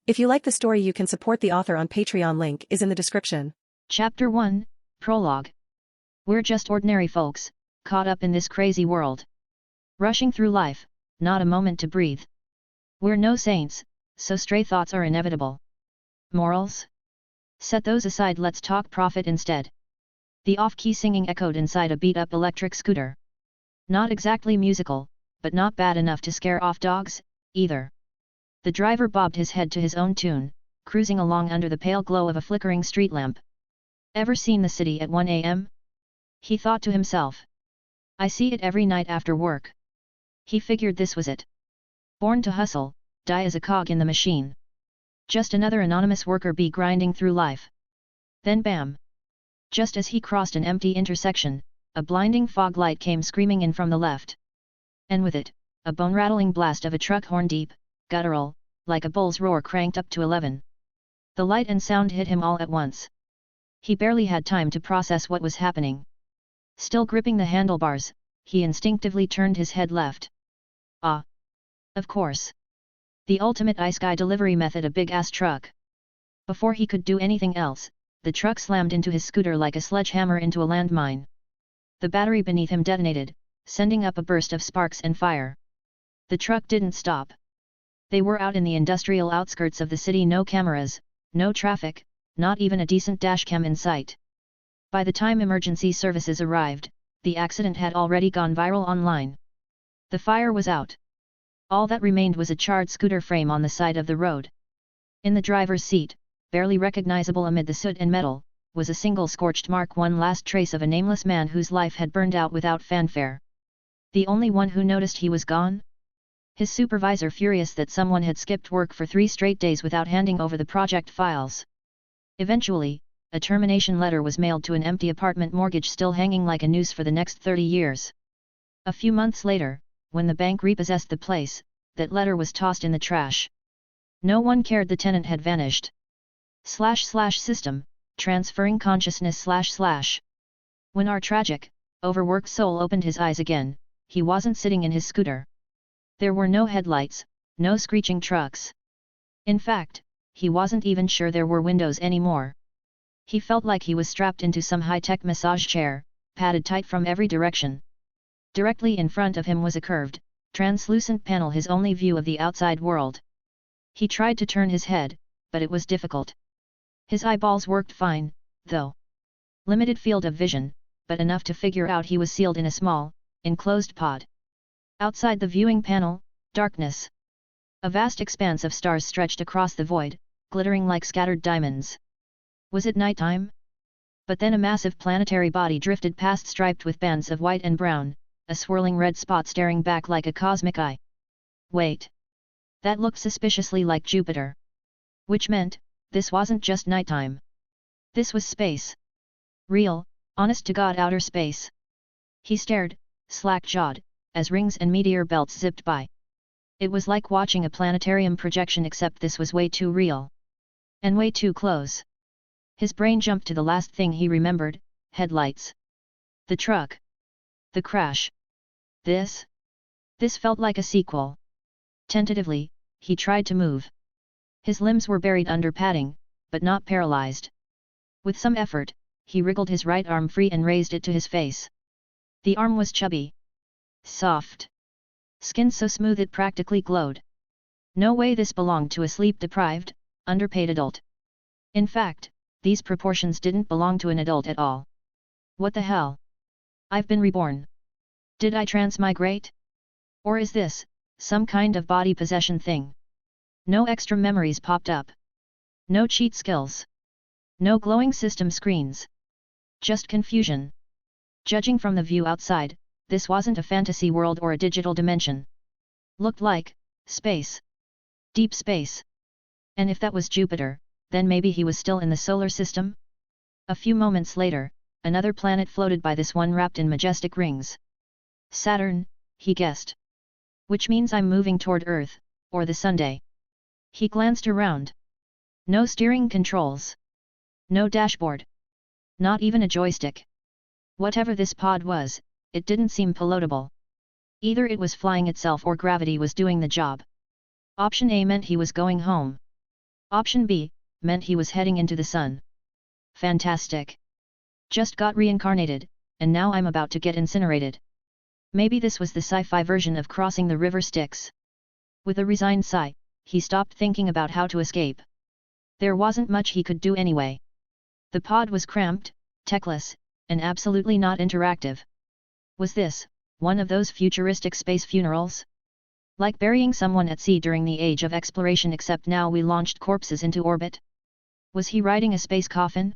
If you like the story, you can support the author on Patreon. Link is in the description. Chapter 1, Prologue. We're just ordinary folks, caught up in this crazy world. Rushing through life, not a moment to breathe. We're no saints, so stray thoughts are inevitable. Morals? Set those aside, let's talk profit instead. The off-key singing echoed inside a beat-up electric scooter. Not exactly musical, but not bad enough to scare off dogs, either. The driver bobbed his head to his own tune, cruising along under the pale glow of a flickering street lamp. Ever seen the city at 1 a.m.? He thought to himself. I see it every night after work. He figured this was it. Born to hustle, die as a cog in the machine. Just another anonymous worker bee grinding through life. Then bam! Just as he crossed an empty intersection, a blinding fog light came screaming in from the left. And with it, a bone-rattling blast of a truck horn, deep, guttural, like a bull's roar cranked up to 11. The light and sound hit him all at once. He barely had time to process what was happening. Still gripping the handlebars, he instinctively turned his head left. Ah! Of course. The ultimate ice guy delivery method, a big-ass truck. Before he could do anything else, the truck slammed into his scooter like a sledgehammer into a landmine. The battery beneath him detonated, sending up a burst of sparks and fire. The truck didn't stop. They were out in the industrial outskirts of the city, no cameras, no traffic, not even a decent dashcam in sight. By the time emergency services arrived, the accident had already gone viral online. The fire was out. All that remained was a charred scooter frame on the side of the road. In the driver's seat, barely recognizable amid the soot and metal, was a single scorched mark, one last trace of a nameless man whose life had burned out without fanfare. The only one who noticed he was gone? His supervisor, furious that someone had skipped work for 3 straight days without handing over the project files. Eventually, a termination letter was mailed to an empty apartment mortgage still hanging like a noose for the next 30 years. A few months later, when the bank repossessed the place, that letter was tossed in the trash. No one cared, the tenant had vanished. //system, transferring consciousness //. When our tragic, overworked soul opened his eyes again, he wasn't sitting in his scooter. There were no headlights, no screeching trucks. In fact, he wasn't even sure there were windows anymore. He felt like he was strapped into some high-tech massage chair, padded tight from every direction. Directly in front of him was a curved, translucent panel, his only view of the outside world. He tried to turn his head, but it was difficult. His eyeballs worked fine, though. Limited field of vision, but enough to figure out he was sealed in a small, enclosed pod. Outside the viewing panel, darkness. A vast expanse of stars stretched across the void, glittering like scattered diamonds. Was it nighttime? But then a massive planetary body drifted past, striped with bands of white and brown, a swirling red spot staring back like a cosmic eye. Wait. That looked suspiciously like Jupiter. Which meant, this wasn't just nighttime. This was space. Real, honest-to-God outer space. He stared, slack-jawed, as rings and meteor belts zipped by. It was like watching a planetarium projection, except this was way too real. And way too close. His brain jumped to the last thing he remembered: headlights. The truck. The crash. This felt like a sequel. Tentatively, he tried to move. His limbs were buried under padding, but not paralyzed. With some effort, he wriggled his right arm free and raised it to his face. The arm was chubby. Soft. Skin so smooth it practically glowed. No way this belonged to a sleep-deprived, underpaid adult. In fact, these proportions didn't belong to an adult at all. What the hell? I've been reborn. Did I transmigrate? Or is this some kind of body possession thing? No extra memories popped up. No cheat skills. No glowing system screens. Just confusion. Judging from the view outside, this wasn't a fantasy world or a digital dimension. Looked like space. Deep space. And if that was Jupiter, then maybe he was still in the solar system? A few moments later, another planet floated by, this one wrapped in majestic rings. Saturn, he guessed. Which means I'm moving toward Earth, or the Sunday. He glanced around. No steering controls. No dashboard. Not even a joystick. Whatever this pod was, it didn't seem pilotable. Either it was flying itself or gravity was doing the job. Option A meant he was going home. Option B meant he was heading into the sun. Fantastic. Just got reincarnated, and now I'm about to get incinerated. Maybe this was the sci-fi version of crossing the river Styx. With a resigned sigh, he stopped thinking about how to escape. There wasn't much he could do anyway. The pod was cramped, techless, and absolutely not interactive. Was this one of those futuristic space funerals? Like burying someone at sea during the age of exploration, except now we launched corpses into orbit? Was he riding a space coffin?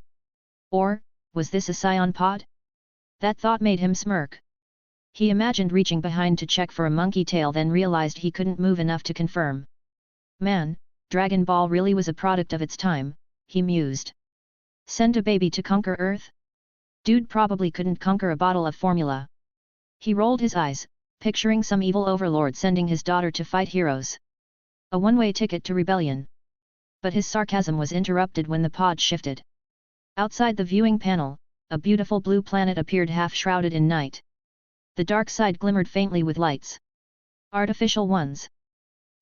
Or was this a scion pod? That thought made him smirk. He imagined reaching behind to check for a monkey tail, then realized he couldn't move enough to confirm. Man, Dragon Ball really was a product of its time, he mused. Send a baby to conquer Earth? Dude probably couldn't conquer a bottle of formula. He rolled his eyes, picturing some evil overlord sending his daughter to fight heroes. A one-way ticket to rebellion. But his sarcasm was interrupted when the pod shifted. Outside the viewing panel, a beautiful blue planet appeared, half shrouded in night. The dark side glimmered faintly with lights. Artificial ones.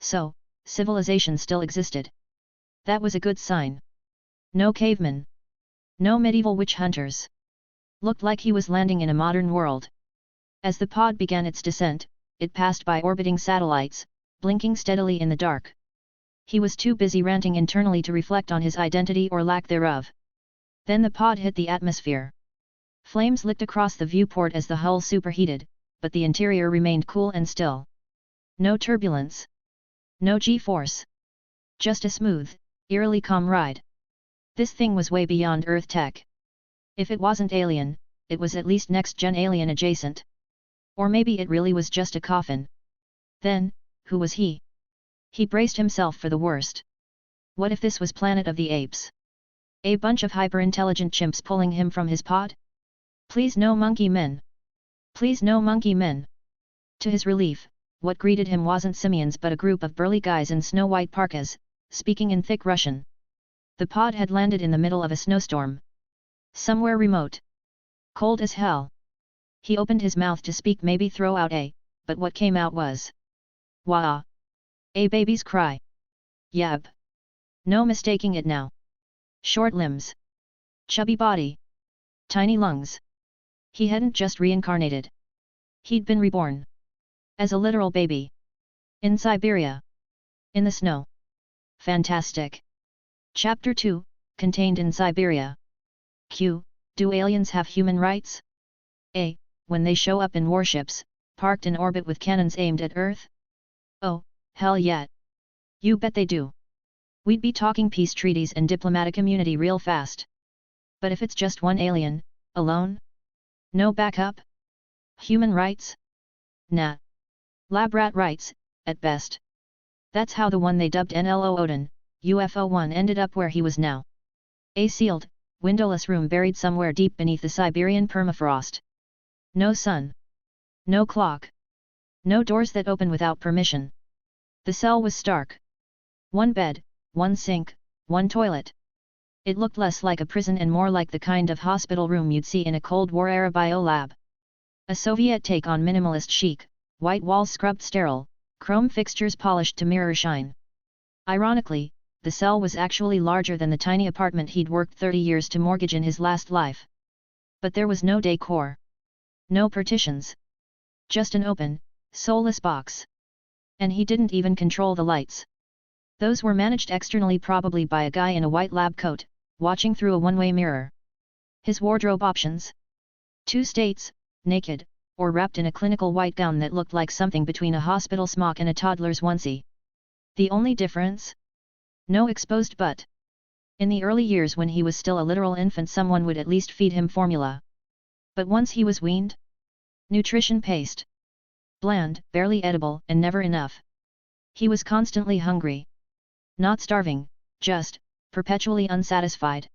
So, civilization still existed. That was a good sign. No cavemen. No medieval witch hunters. Looked like he was landing in a modern world. As the pod began its descent, it passed by orbiting satellites, blinking steadily in the dark. He was too busy ranting internally to reflect on his identity or lack thereof. Then the pod hit the atmosphere. Flames licked across the viewport as the hull superheated, but the interior remained cool and still. No turbulence. No G-force. Just a smooth, eerily calm ride. This thing was way beyond Earth tech. If it wasn't alien, it was at least next-gen alien adjacent. Or maybe it really was just a coffin. Then, who was he? He braced himself for the worst. What if this was Planet of the Apes? A bunch of hyper-intelligent chimps pulling him from his pod? Please no monkey men. Please no monkey men. To his relief, what greeted him wasn't simians but a group of burly guys in snow-white parkas, speaking in thick Russian. The pod had landed in the middle of a snowstorm. Somewhere remote. Cold as hell. He opened his mouth to speak, maybe throw out a, but what came out was wah. A baby's cry. Yab. No mistaking it now. Short limbs. Chubby body. Tiny lungs. He hadn't just reincarnated. He'd been reborn. As a literal baby. In Siberia. In the snow. Fantastic. Chapter 2, contained in Siberia. Q. Do aliens have human rights? A. When they show up in warships, parked in orbit with cannons aimed at Earth? Oh, hell yeah. You bet they do. We'd be talking peace treaties and diplomatic immunity real fast. But if it's just one alien, alone? No backup? Human rights? Nah. Lab rat rights, at best. That's how the one they dubbed NLO Odin, UFO-1 ended up where he was now. A sealed, windowless room buried somewhere deep beneath the Siberian permafrost. No sun. No clock. No doors that open without permission. The cell was stark. One bed, one sink, one toilet. It looked less like a prison and more like the kind of hospital room you'd see in a Cold War-era biolab. A Soviet take on minimalist chic, white walls scrubbed sterile, chrome fixtures polished to mirror shine. Ironically, the cell was actually larger than the tiny apartment he'd worked 30 years to mortgage in his last life. But there was no decor. No partitions. Just an open, soulless box. And he didn't even control the lights. Those were managed externally, probably by a guy in a white lab coat, watching through a one-way mirror. His wardrobe options? 2 states, naked, or wrapped in a clinical white gown that looked like something between a hospital smock and a toddler's onesie. The only difference? No exposed butt. In the early years when he was still a literal infant, someone would at least feed him formula. But once he was weaned? Nutrition paste. Bland, barely edible, and never enough. He was constantly hungry. Not starving, just perpetually unsatisfied.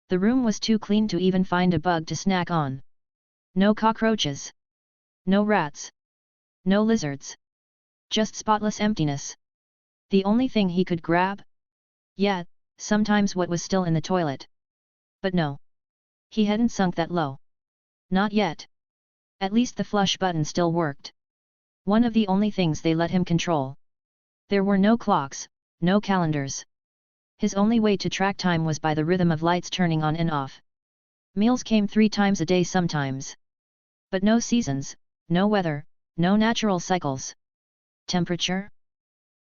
The room was too clean to even find a bug to snack on. No cockroaches. No rats. No lizards. Just spotless emptiness. The only thing he could grab? Yeah, sometimes what was still in the toilet. But no. He hadn't sunk that low. Not yet. At least the flush button still worked. One of the only things they let him control. There were no clocks, no calendars. His only way to track time was by the rhythm of lights turning on and off. Meals came 3 times a day sometimes. But no seasons, no weather, no natural cycles. Temperature?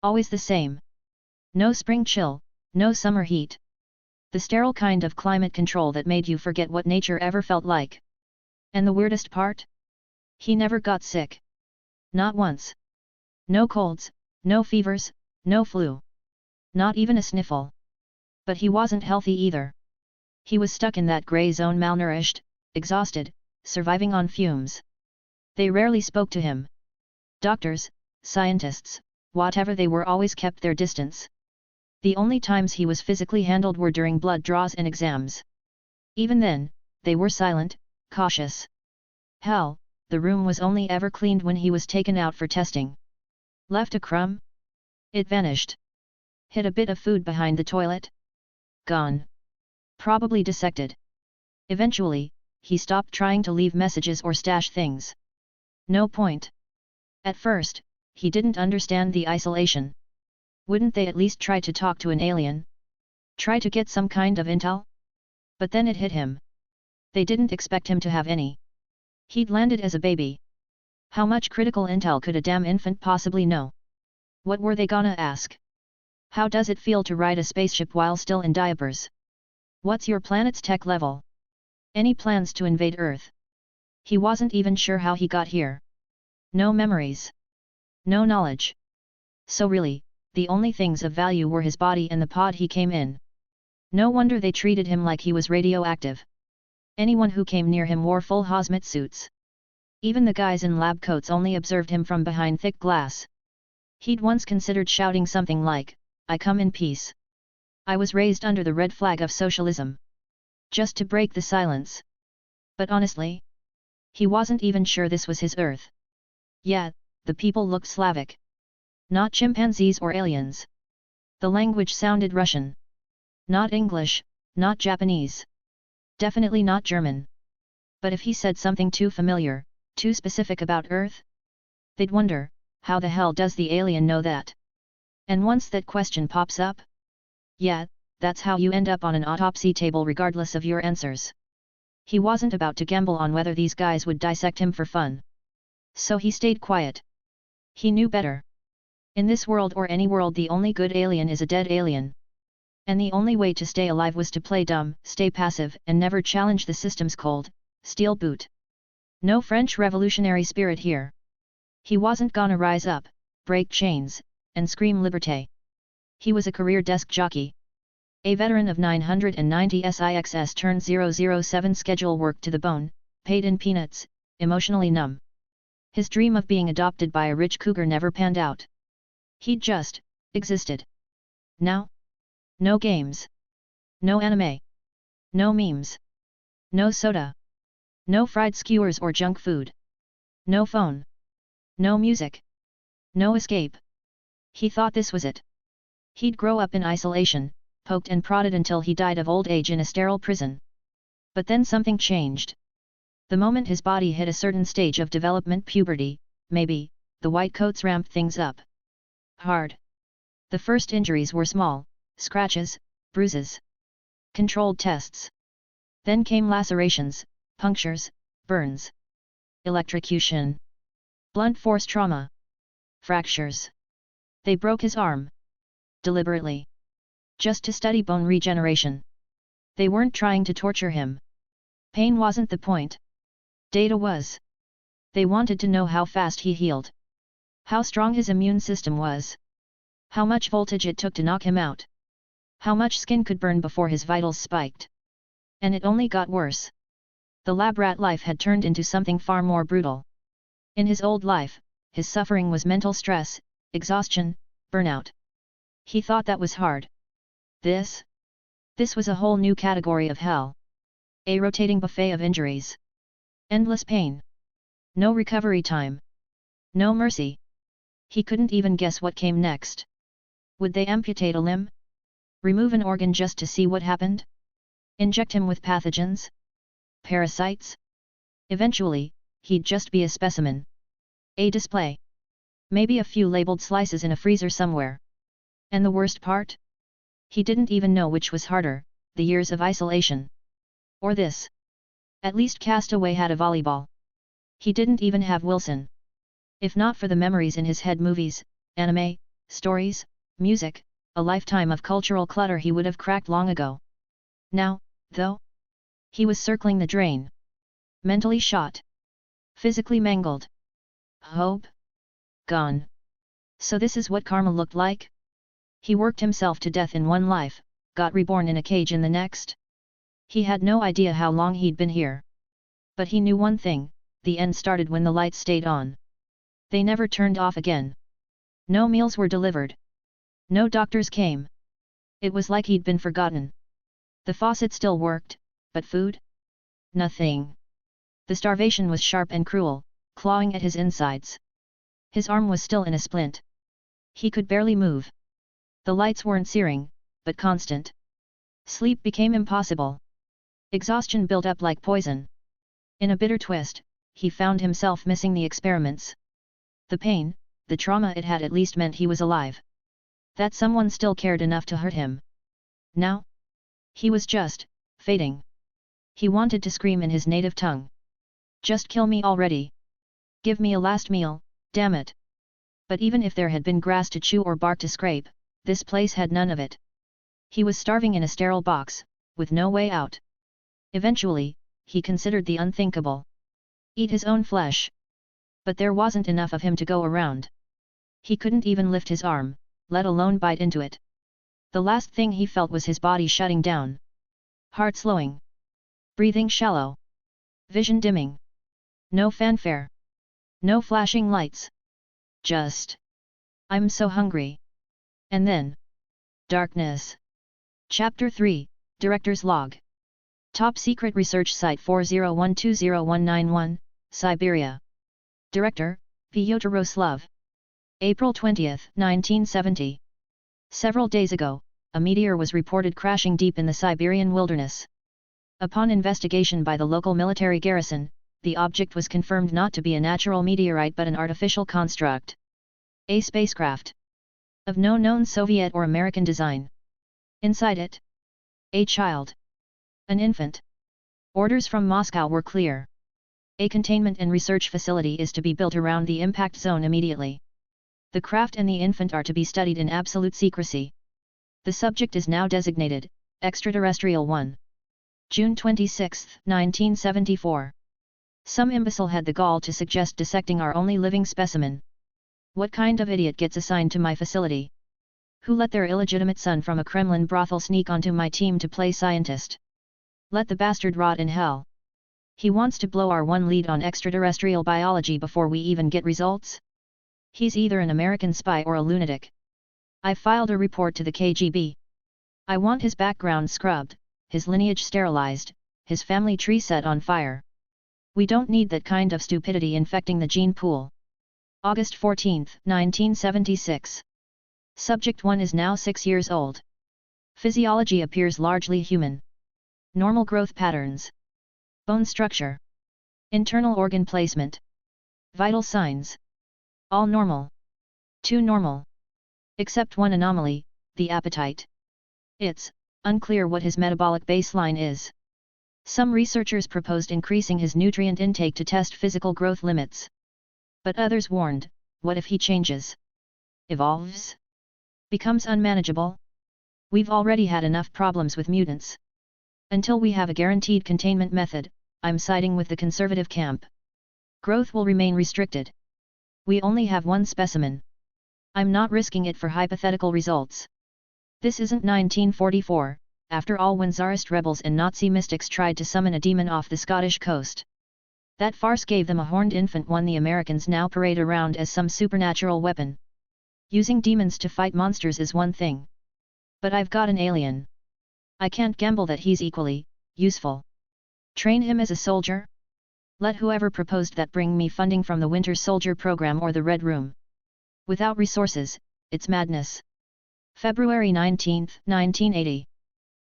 Always the same. No spring chill, no summer heat. The sterile kind of climate control that made you forget what nature ever felt like. And the weirdest part? He never got sick. Not once. No colds, no fevers, no flu. Not even a sniffle. But he wasn't healthy either. He was stuck in that grey zone, malnourished, exhausted, surviving on fumes. They rarely spoke to him. Doctors, scientists, whatever they were, always kept their distance. The only times he was physically handled were during blood draws and exams. Even then, they were silent, cautious. Hell, the room was only ever cleaned when he was taken out for testing. Left a crumb? It vanished. Hid a bit of food behind the toilet? Gone. Probably dissected. Eventually, he stopped trying to leave messages or stash things. No point. At first, he didn't understand the isolation. Wouldn't they at least try to talk to an alien? Try to get some kind of intel? But then it hit him. They didn't expect him to have any. He'd landed as a baby. How much critical intel could a damn infant possibly know? What were they gonna ask? How does it feel to ride a spaceship while still in diapers? What's your planet's tech level? Any plans to invade Earth? He wasn't even sure how he got here. No memories. No knowledge. So really, the only things of value were his body and the pod he came in. No wonder they treated him like he was radioactive. Anyone who came near him wore full hazmat suits. Even the guys in lab coats only observed him from behind thick glass. He'd once considered shouting something like, "I come in peace. I was raised under the red flag of socialism." Just to break the silence. But honestly, he wasn't even sure this was his Earth. Yeah, the people looked Slavic. Not chimpanzees or aliens. The language sounded Russian. Not English, not Japanese. Definitely not German. But if he said something too familiar, too specific about Earth, they'd wonder, how the hell does the alien know that? And once that question pops up, yeah, that's how you end up on an autopsy table regardless of your answers. He wasn't about to gamble on whether these guys would dissect him for fun. So he stayed quiet. He knew better. In this world or any world, the only good alien is a dead alien. And the only way to stay alive was to play dumb, stay passive, and never challenge the system's cold, steel boot. No French revolutionary spirit here. He wasn't gonna rise up, break chains, and scream liberté. He was a career desk jockey. A veteran of 990 SIXS turned 007 schedule work to the bone, paid in peanuts, emotionally numb. His dream of being adopted by a rich cougar never panned out. He'd just existed. Now? No games. No anime. No memes. No soda. No fried skewers or junk food. No phone. No music. No escape. He thought this was it. He'd grow up in isolation, poked and prodded until he died of old age in a sterile prison. But then something changed. The moment his body hit a certain stage of development, puberty, maybe, the white coats ramped things up. Hard. The first injuries were small, scratches, bruises. Controlled tests. Then came lacerations, punctures, burns. Electrocution. Blunt force trauma. Fractures. They broke his arm. Deliberately. Just to study bone regeneration. They weren't trying to torture him. Pain wasn't the point. Data was. They wanted to know how fast he healed. How strong his immune system was. How much voltage it took to knock him out. How much skin could burn before his vitals spiked. And it only got worse. The lab rat life had turned into something far more brutal. In his old life, his suffering was mental stress, exhaustion, burnout. He thought that was hard. This was a whole new category of hell. A rotating buffet of injuries. Endless pain. No recovery time. No mercy. He couldn't even guess what came next. Would they amputate a limb? Remove an organ just to see what happened? Inject him with pathogens? Parasites? Eventually, he'd just be a specimen. A display. Maybe a few labeled slices in a freezer somewhere. And the worst part? He didn't even know which was harder, the years of isolation. Or this. At least Castaway had a volleyball. He didn't even have Wilson. If not for the memories in his head, movies, anime, stories, music, a lifetime of cultural clutter, he would have cracked long ago. Now, though, he was circling the drain. Mentally shot. Physically mangled. Hope? Gone. So this is what karma looked like? He worked himself to death in one life, got reborn in a cage in the next? He had no idea how long he'd been here. But he knew one thing, the end started when the lights stayed on. They never turned off again. No meals were delivered. No doctors came. It was like he'd been forgotten. The faucet still worked, but food? Nothing. The starvation was sharp and cruel, clawing at his insides. His arm was still in a splint. He could barely move. The lights weren't searing, but constant. Sleep became impossible. Exhaustion built up like poison. In a bitter twist, he found himself missing the experiments. The pain, the trauma it had at least meant he was alive. That someone still cared enough to hurt him. Now? He was just fading. He wanted to scream in his native tongue. Just kill me already. Give me a last meal, damn it. But even if there had been grass to chew or bark to scrape, this place had none of it. He was starving in a sterile box, with no way out. Eventually, he considered the unthinkable. Eat his own flesh. But there wasn't enough of him to go around. He couldn't even lift his arm, let alone bite into it. The last thing he felt was his body shutting down. Heart slowing. Breathing shallow. Vision dimming. No fanfare. No flashing lights. Just. I'm so hungry. And then. Darkness. Chapter 3, Director's Log. Top Secret Research Site 40120191, Siberia. Director, Pyotr Roslov. April 20, 1970. Several days ago, a meteor was reported crashing deep in the Siberian wilderness. Upon investigation by the local military garrison, the object was confirmed not to be a natural meteorite but an artificial construct. A spacecraft. Of no known Soviet or American design. Inside it. A child. An infant. Orders from Moscow were clear. A containment and research facility is to be built around the impact zone immediately. The craft and the infant are to be studied in absolute secrecy. The subject is now designated Extraterrestrial 1. June 26, 1974. Some imbecile had the gall to suggest dissecting our only living specimen. What kind of idiot gets assigned to my facility? Who let their illegitimate son from a Kremlin brothel sneak onto my team to play scientist? Let the bastard rot in hell. He wants to blow our one lead on extraterrestrial biology before we even get results? He's either an American spy or a lunatic. I filed a report to the KGB. I want his background scrubbed, his lineage sterilized, his family tree set on fire. We don't need that kind of stupidity infecting the gene pool. August 14, 1976. Subject 1 is now 6 years old. Physiology appears largely human. Normal growth patterns. Bone structure. Internal organ placement. Vital signs. All normal. Too normal. Except one anomaly, the appetite. It's unclear what his metabolic baseline is. Some researchers proposed increasing his nutrient intake to test physical growth limits. But others warned, what if he changes? Evolves? Becomes unmanageable? We've already had enough problems with mutants. Until we have a guaranteed containment method, I'm siding with the conservative camp. Growth will remain restricted. We only have one specimen. I'm not risking it for hypothetical results. This isn't 1944, after all, when Tsarist rebels and Nazi mystics tried to summon a demon off the Scottish coast. That farce gave them a horned infant one the Americans now parade around as some supernatural weapon. Using demons to fight monsters is one thing. But I've got an alien. I can't gamble that he's equally useful. Train him as a soldier? Let whoever proposed that bring me funding from the Winter Soldier program or the Red Room. Without resources, it's madness. February 19, 1980.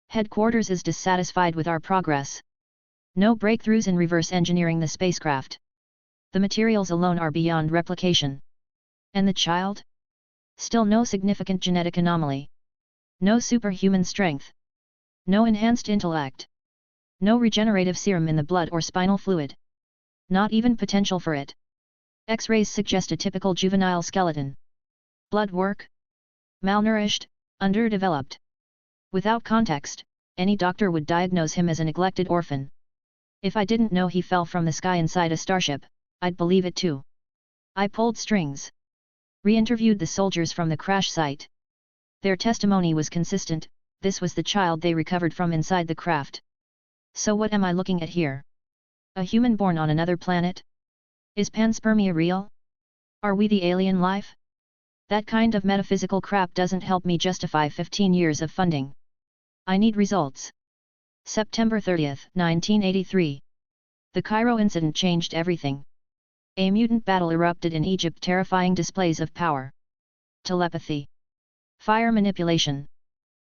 Headquarters is dissatisfied with our progress. No breakthroughs in reverse engineering the spacecraft. The materials alone are beyond replication. And the child? Still no significant genetic anomaly. No superhuman strength. No enhanced intellect. No regenerative serum in the blood or spinal fluid. Not even potential for it. X-rays suggest a typical juvenile skeleton. Blood work? Malnourished, underdeveloped. Without context, any doctor would diagnose him as a neglected orphan. If I didn't know he fell from the sky inside a starship, I'd believe it too. I pulled strings. Re-interviewed the soldiers from the crash site. Their testimony was consistent, this was the child they recovered from inside the craft. So what am I looking at here? A human born on another planet? Is panspermia real? Are we the alien life? That kind of metaphysical crap doesn't help me justify 15 years of funding. I need results. September 30, 1983. The Cairo incident changed everything. A mutant battle erupted in Egypt, terrifying displays of power. Telepathy. Fire manipulation.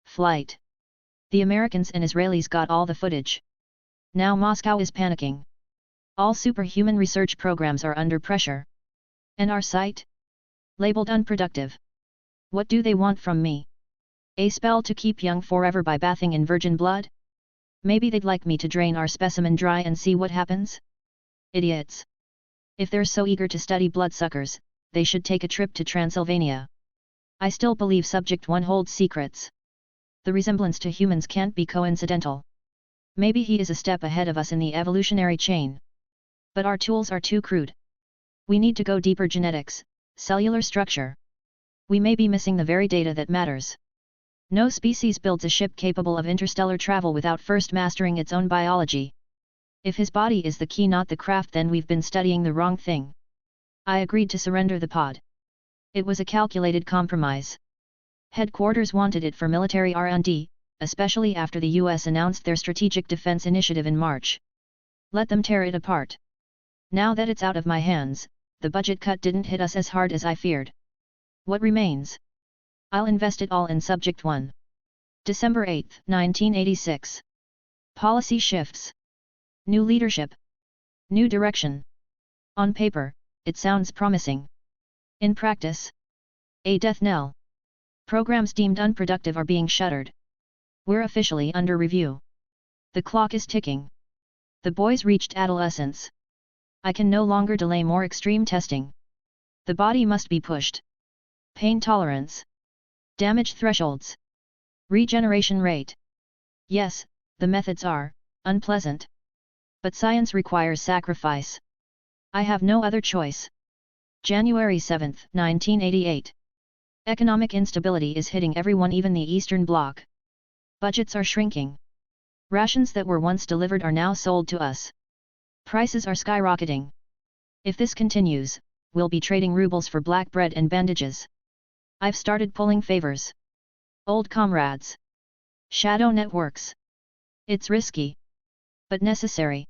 Flight. The Americans and Israelis got all the footage. Now Moscow is panicking. All superhuman research programs are under pressure. And our site? Labeled unproductive. What do they want from me? A spell to keep young forever by bathing in virgin blood? Maybe they'd like me to drain our specimen dry and see what happens? Idiots. If they're so eager to study bloodsuckers, they should take a trip to Transylvania. I still believe Subject 1 holds secrets. The resemblance to humans can't be coincidental. Maybe he is a step ahead of us in the evolutionary chain. But our tools are too crude. We need to go deeper: genetics, cellular structure. We may be missing the very data that matters. No species builds a ship capable of interstellar travel without first mastering its own biology. If his body is the key, not the craft, then we've been studying the wrong thing. I agreed to surrender the pod. It was a calculated compromise. Headquarters wanted it for military R&D, especially after the US announced their Strategic Defense Initiative in March. Let them tear it apart. Now that it's out of my hands, the budget cut didn't hit us as hard as I feared. What remains? I'll invest it all in Subject 1. December 8, 1986. Policy shifts. New leadership. New direction. On paper, it sounds promising. In practice, a death knell. Programs deemed unproductive are being shuttered. We're officially under review. The clock is ticking. The boys reached adolescence. I can no longer delay more extreme testing. The body must be pushed. Pain tolerance. Damage thresholds. Regeneration rate. Yes, the methods are unpleasant. But science requires sacrifice. I have no other choice. January 7, 1988. Economic instability is hitting everyone, even the Eastern Bloc. Budgets are shrinking. Rations that were once delivered are now sold to us. Prices are skyrocketing. If this continues, we'll be trading rubles for black bread and bandages. I've started pulling favors. Old comrades. Shadow networks. It's risky. But necessary.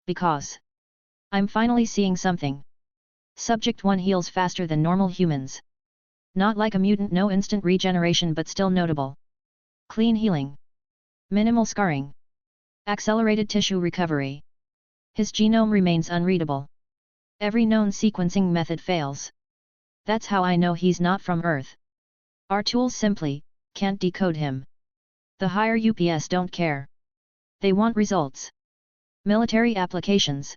Because I'm finally seeing something. Subject 1 heals faster than normal humans. Not like a mutant, no instant regeneration, but still notable. Clean healing. Minimal scarring. Accelerated tissue recovery. His genome remains unreadable. Every known sequencing method fails. That's how I know he's not from Earth. Our tools simply can't decode him. The higher UPS don't care. They want results. Military applications.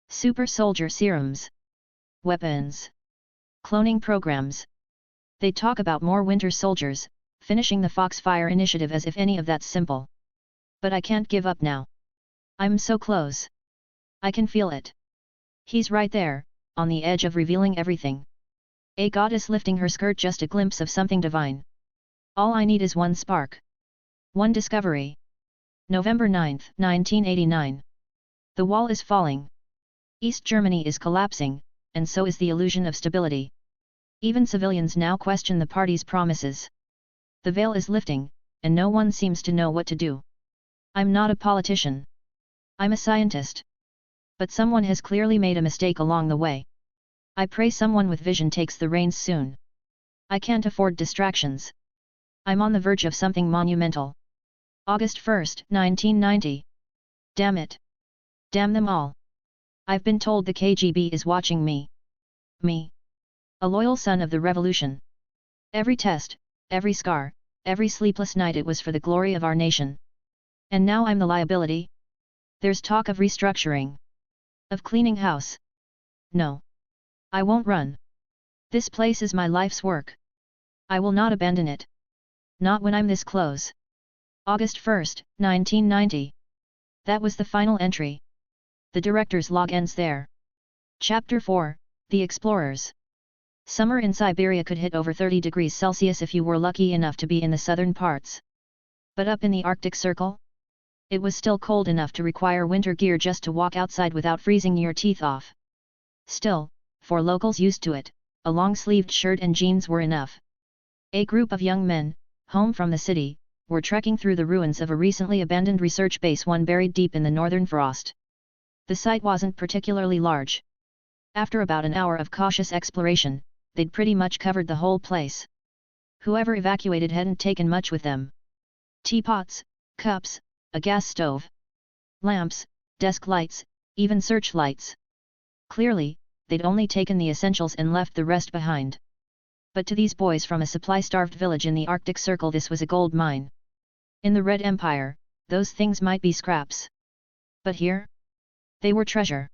Super soldier serums. Weapons. Cloning programs. They talk about more winter soldiers, finishing the Foxfire initiative, as if any of that's simple. But I can't give up now. I'm so close. I can feel it. He's right there, on the edge of revealing everything. A goddess lifting her skirt, just a glimpse of something divine. All I need is one spark. One discovery. November 9, 1989. The wall is falling. East Germany is collapsing, and so is the illusion of stability. Even civilians now question the party's promises. The veil is lifting, and no one seems to know what to do. I'm not a politician. I'm a scientist. But someone has clearly made a mistake along the way. I pray someone with vision takes the reins soon. I can't afford distractions. I'm on the verge of something monumental. August 1, 1990. Damn it. Damn them all. I've been told the KGB is watching me. Me. A loyal son of the revolution. Every test, every scar, every sleepless night it was for the glory of our nation. And now I'm the liability? There's talk of restructuring. Of cleaning house. No. I won't run. This place is my life's work. I will not abandon it. Not when I'm this close. August 1, 1990. That was the final entry. The director's log ends there. Chapter 4, The Explorers. Summer in Siberia could hit over 30 degrees Celsius if you were lucky enough to be in the southern parts. But up in the Arctic Circle? It was still cold enough to require winter gear just to walk outside without freezing your teeth off. Still, for locals used to it, a long-sleeved shirt and jeans were enough. A group of young men, home from the city, were trekking through the ruins of a recently abandoned research base, one buried deep in the northern frost. The site wasn't particularly large. After about an hour of cautious exploration, they'd pretty much covered the whole place. Whoever evacuated hadn't taken much with them. Teapots, cups, a gas stove, lamps, desk lights, even searchlights. Clearly, they'd only taken the essentials and left the rest behind. But to these boys from a supply-starved village in the Arctic Circle this was a gold mine. In the Red Empire, those things might be scraps. But here? They were treasure.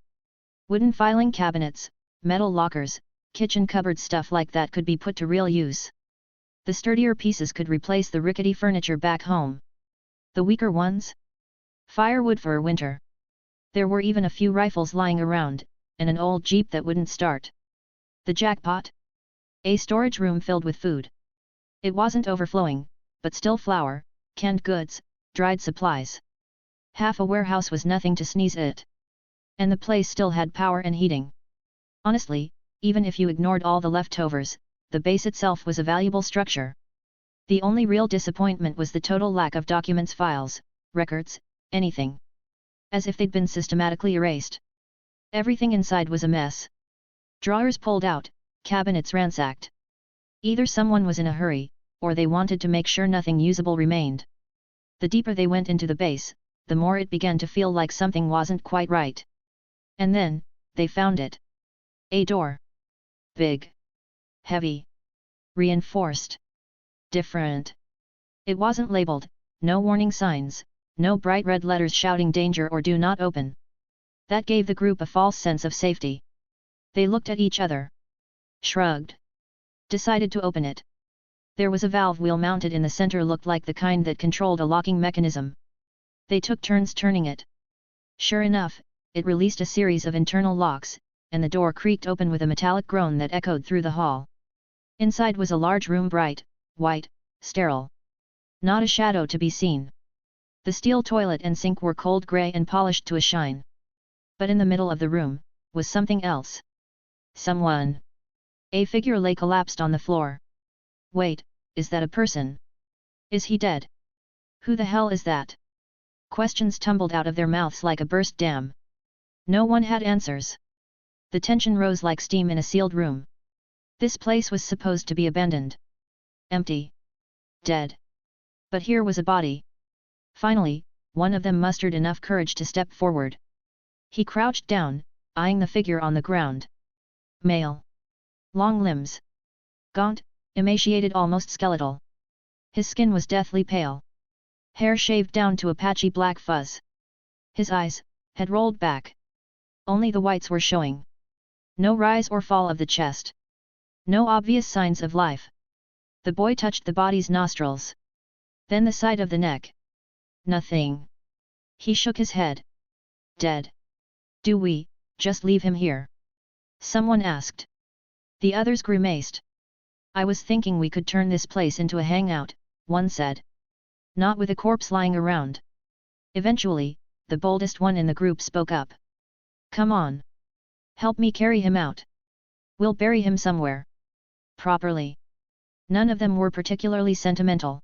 Wooden filing cabinets, metal lockers, kitchen cupboard stuff like that could be put to real use. The sturdier pieces could replace the rickety furniture back home. The weaker ones? Firewood for winter. There were even a few rifles lying around, and an old jeep that wouldn't start. The jackpot? A storage room filled with food. It wasn't overflowing, but still flour, canned goods, dried supplies. Half a warehouse was nothing to sneeze at. And the place still had power and heating. Honestly, even if you ignored all the leftovers, the base itself was a valuable structure. The only real disappointment was the total lack of documents, files, records, anything. As if they'd been systematically erased. Everything inside was a mess. Drawers pulled out, cabinets ransacked. Either someone was in a hurry, or they wanted to make sure nothing usable remained. The deeper they went into the base, the more it began to feel like something wasn't quite right. And then, they found it. A door. Big. Heavy. Reinforced. Different. It wasn't labeled, no warning signs, no bright red letters shouting danger or do not open. That gave the group a false sense of safety. They looked at each other. Shrugged. Decided to open it. There was a valve wheel mounted in the center, looked like the kind that controlled a locking mechanism. They took turns turning it. Sure enough, it released a series of internal locks, and the door creaked open with a metallic groan that echoed through the hall. Inside was a large room, bright, white, sterile. Not a shadow to be seen. The steel toilet and sink were cold gray and polished to a shine. But in the middle of the room, was something else. Someone. A figure lay collapsed on the floor. Wait, is that a person? Is he dead? Who the hell is that? Questions tumbled out of their mouths like a burst dam. No one had answers. The tension rose like steam in a sealed room. This place was supposed to be abandoned. Empty. Dead. But here was a body. Finally, one of them mustered enough courage to step forward. He crouched down, eyeing the figure on the ground. Male. Long limbs. Gaunt, emaciated, almost skeletal. His skin was deathly pale. Hair shaved down to a patchy black fuzz. His eyes had rolled back. Only the whites were showing. No rise or fall of the chest. No obvious signs of life. The boy touched the body's nostrils. Then the side of the neck. Nothing. He shook his head. Dead. Do we just leave him here? Someone asked. The others grimaced. I was thinking we could turn this place into a hangout, one said. Not with a corpse lying around. Eventually, the boldest one in the group spoke up. Come on. Help me carry him out. We'll bury him somewhere. Properly. None of them were particularly sentimental.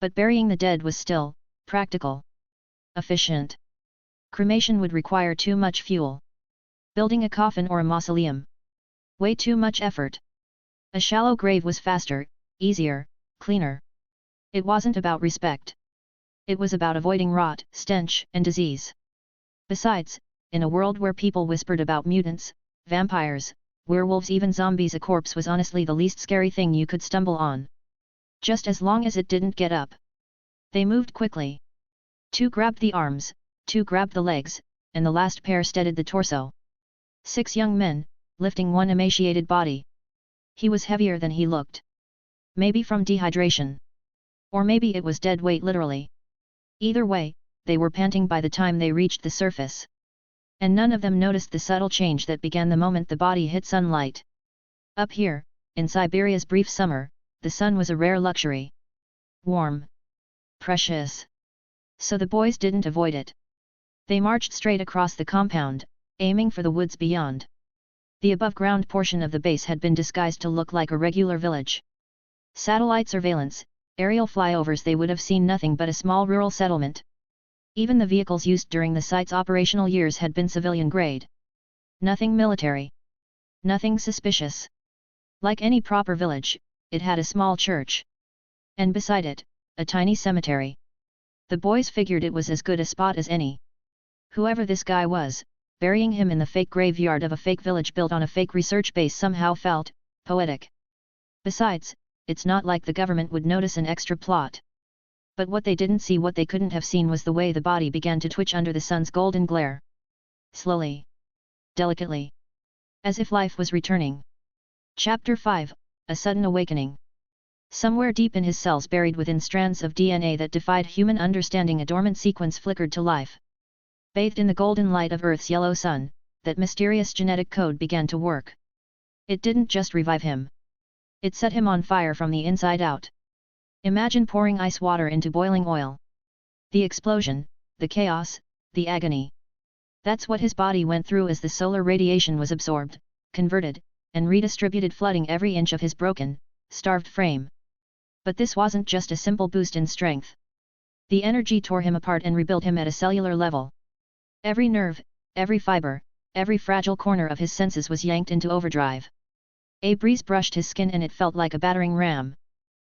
But burying the dead was still practical. Efficient. Cremation would require too much fuel. Building a coffin or a mausoleum. Way too much effort. A shallow grave was faster, easier, cleaner. It wasn't about respect. It was about avoiding rot, stench, and disease. Besides, in a world where people whispered about mutants, vampires, werewolves, even zombies. A corpse was honestly the least scary thing you could stumble on. Just as long as it didn't get up. They moved quickly. 2 grabbed the arms, 2 grabbed the legs, and the last pair steadied the torso. 6 young men, lifting one emaciated body. He was heavier than he looked. Maybe from dehydration. Or maybe it was dead weight literally. Either way, they were panting by the time they reached the surface. And none of them noticed the subtle change that began the moment the body hit sunlight. Up here, in Siberia's brief summer, the sun was a rare luxury. Warm. Precious. So the boys didn't avoid it. They marched straight across the compound, aiming for the woods beyond. The above-ground portion of the base had been disguised to look like a regular village. Satellite surveillance, aerial flyovers, they would have seen nothing but a small rural settlement. Even the vehicles used during the site's operational years had been civilian grade. Nothing military. Nothing suspicious. Like any proper village, it had a small church. And beside it, a tiny cemetery. The boys figured it was as good a spot as any. Whoever this guy was, burying him in the fake graveyard of a fake village built on a fake research base somehow felt poetic. Besides, it's not like the government would notice an extra plot. But what they didn't see, what they couldn't have seen, was the way the body began to twitch under the sun's golden glare. Slowly. Delicately. As if life was returning. Chapter 5, A Sudden Awakening. Somewhere deep in his cells, buried within strands of DNA that defied human understanding, a dormant sequence flickered to life. Bathed in the golden light of Earth's yellow sun, that mysterious genetic code began to work. It didn't just revive him. It set him on fire from the inside out. Imagine pouring ice water into boiling oil. The explosion, the chaos, the agony. That's what his body went through as the solar radiation was absorbed, converted, and redistributed, flooding every inch of his broken, starved frame. But this wasn't just a simple boost in strength. The energy tore him apart and rebuilt him at a cellular level. Every nerve, every fiber, every fragile corner of his senses was yanked into overdrive. A breeze brushed his skin and it felt like a battering ram.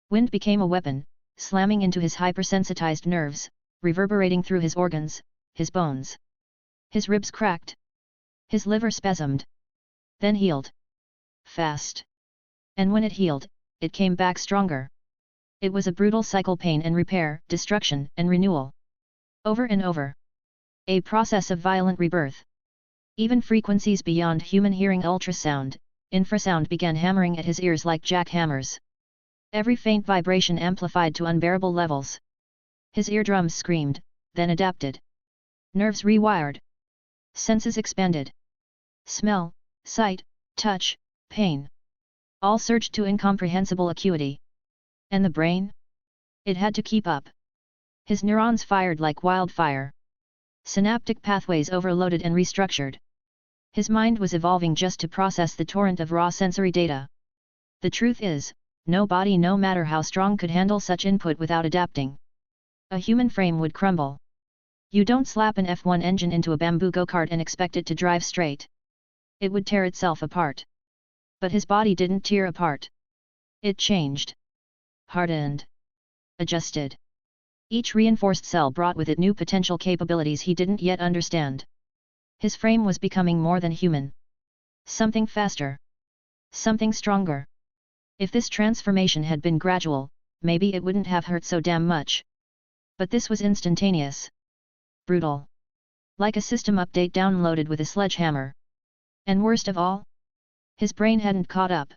Wind became a weapon, slamming into his hypersensitized nerves, reverberating through his organs, his bones. His ribs cracked. His liver spasmed. Then healed. Fast. And when it healed, it came back stronger. It was a brutal cycle: pain and repair, destruction and renewal. Over and over. A process of violent rebirth. Even frequencies beyond human hearing, ultrasound, infrasound, began hammering at his ears like jackhammers. Every faint vibration amplified to unbearable levels. His eardrums screamed, then adapted. Nerves rewired. Senses expanded. Smell, sight, touch, pain. All surged to incomprehensible acuity. And the brain? It had to keep up. His neurons fired like wildfire. Synaptic pathways overloaded and restructured. His mind was evolving just to process the torrent of raw sensory data. The truth is, no body, no matter how strong, could handle such input without adapting. A human frame would crumble. You don't slap an F1 engine into a bamboo go-kart and expect it to drive straight. It would tear itself apart. But his body didn't tear apart. It changed. Hardened. Adjusted. Each reinforced cell brought with it new potential capabilities he didn't yet understand. His frame was becoming more than human. Something faster. Something stronger. If this transformation had been gradual, maybe it wouldn't have hurt so damn much. But this was instantaneous. Brutal. Like a system update downloaded with a sledgehammer. And worst of all? His brain hadn't caught up.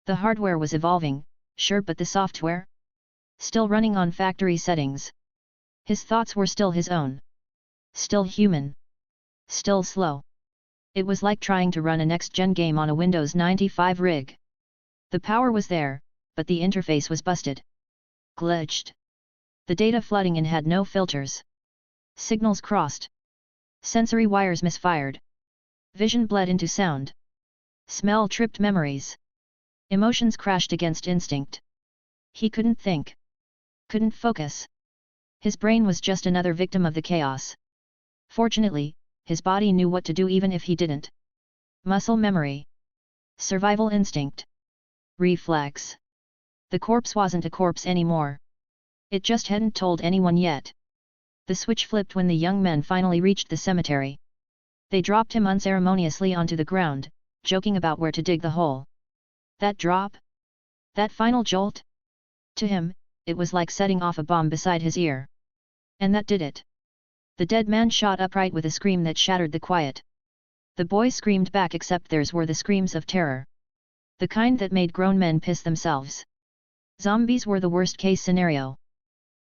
The hardware was evolving, sure, but the software? Still running on factory settings. His thoughts were still his own. Still human. Still slow. It was like trying to run a next-gen game on a Windows 95 rig. The power was there, but the interface was busted. Glitched. The data flooding in had no filters. Signals crossed. Sensory wires misfired. Vision bled into sound. Smell tripped memories. Emotions crashed against instinct. He couldn't think. Couldn't focus. His brain was just another victim of the chaos. Fortunately, his body knew what to do even if he didn't. Muscle memory. Survival instinct. Reflex. The corpse wasn't a corpse anymore. It just hadn't told anyone yet. The switch flipped when the young men finally reached the cemetery. They dropped him unceremoniously onto the ground, joking about where to dig the hole. That drop? That final jolt? To him, it was like setting off a bomb beside his ear. And that did it. The dead man shot upright with a scream that shattered the quiet. The boys screamed back, except theirs were the screams of terror. The kind that made grown men piss themselves. Zombies were the worst case scenario.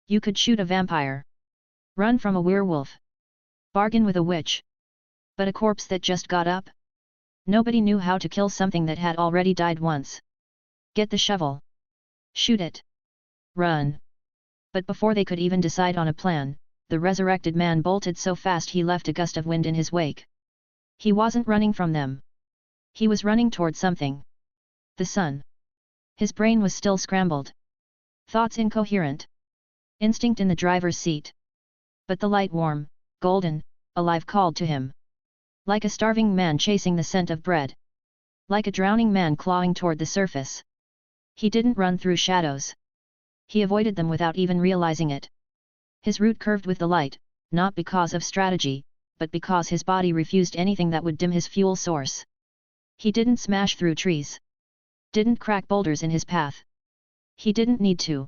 You could shoot a vampire. Run from a werewolf. Bargain with a witch. But a corpse that just got up? Nobody knew how to kill something that had already died once. Get the shovel. Shoot it. Run. But before they could even decide on a plan, the resurrected man bolted so fast he left a gust of wind in his wake. He wasn't running from them. He was running toward something. The sun. His brain was still scrambled. Thoughts incoherent. Instinct in the driver's seat. But the light warm, golden, alive called to him. Like a starving man chasing the scent of bread. Like a drowning man clawing toward the surface. He didn't run through shadows. He avoided them without even realizing it. His route curved with the light, not because of strategy, but because his body refused anything that would dim his fuel source. He didn't smash through trees. Didn't crack boulders in his path. He didn't need to.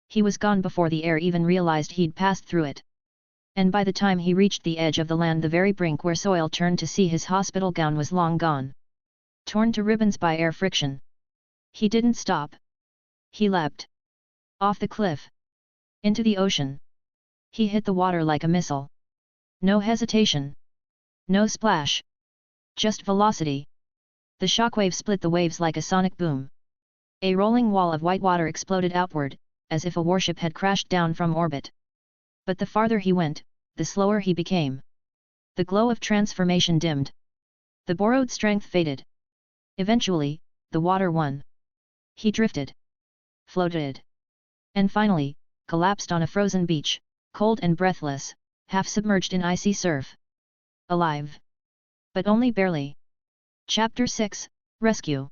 He was gone before the air even realized he'd passed through it. And by the time he reached the edge of the land, the very brink where soil turned to sea, his hospital gown was long gone. Torn to ribbons by air friction. He didn't stop. He leapt. Off the cliff. Into the ocean. He hit the water like a missile. No hesitation. No splash. Just velocity. The shockwave split the waves like a sonic boom. A rolling wall of white water exploded outward, as if a warship had crashed down from orbit. But the farther he went, the slower he became. The glow of transformation dimmed. The borrowed strength faded. Eventually, the water won. He drifted. Floated. And finally, collapsed on a frozen beach, cold and breathless, half submerged in icy surf. Alive. But only barely. Chapter 6, Rescue.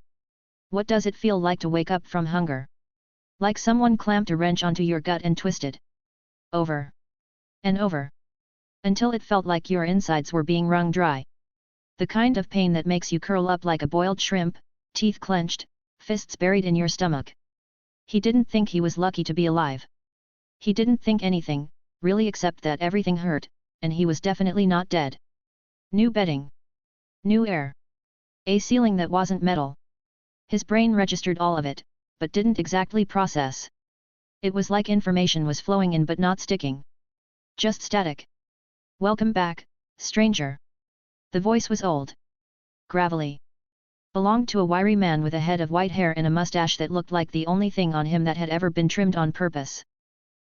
What does it feel like to wake up from hunger? Like someone clamped a wrench onto your gut and twisted. Over. And over. Until it felt like your insides were being wrung dry. The kind of pain that makes you curl up like a boiled shrimp, teeth clenched, fists buried in your stomach. He didn't think he was lucky to be alive. He didn't think anything, really, except that everything hurt, and he was definitely not dead. New bedding. New air. A ceiling that wasn't metal. His brain registered all of it, but didn't exactly process. It was like information was flowing in but not sticking. Just static. Welcome back, stranger. The voice was old. Gravelly. Belonged to a wiry man with a head of white hair and a mustache that looked like the only thing on him that had ever been trimmed on purpose.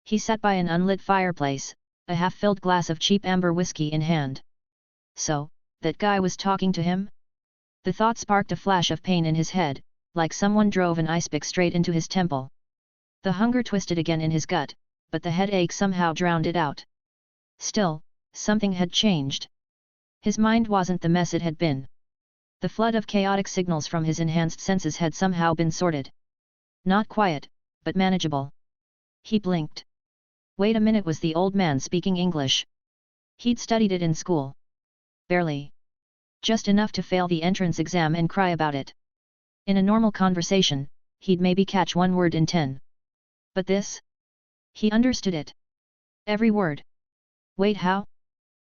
He sat by an unlit fireplace, a half-filled glass of cheap amber whiskey in hand. So, that guy was talking to him? The thought sparked a flash of pain in his head, like someone drove an ice pick straight into his temple. The hunger twisted again in his gut, but the headache somehow drowned it out. Still, something had changed. His mind wasn't the mess it had been. The flood of chaotic signals from his enhanced senses had somehow been sorted. Not quiet, but manageable. He blinked. Wait a minute, was the old man speaking English? He'd studied it in school. Barely. Just enough to fail the entrance exam and cry about it. In a normal conversation, he'd maybe catch one word in 10. But this? He understood it. Every word. Wait, how?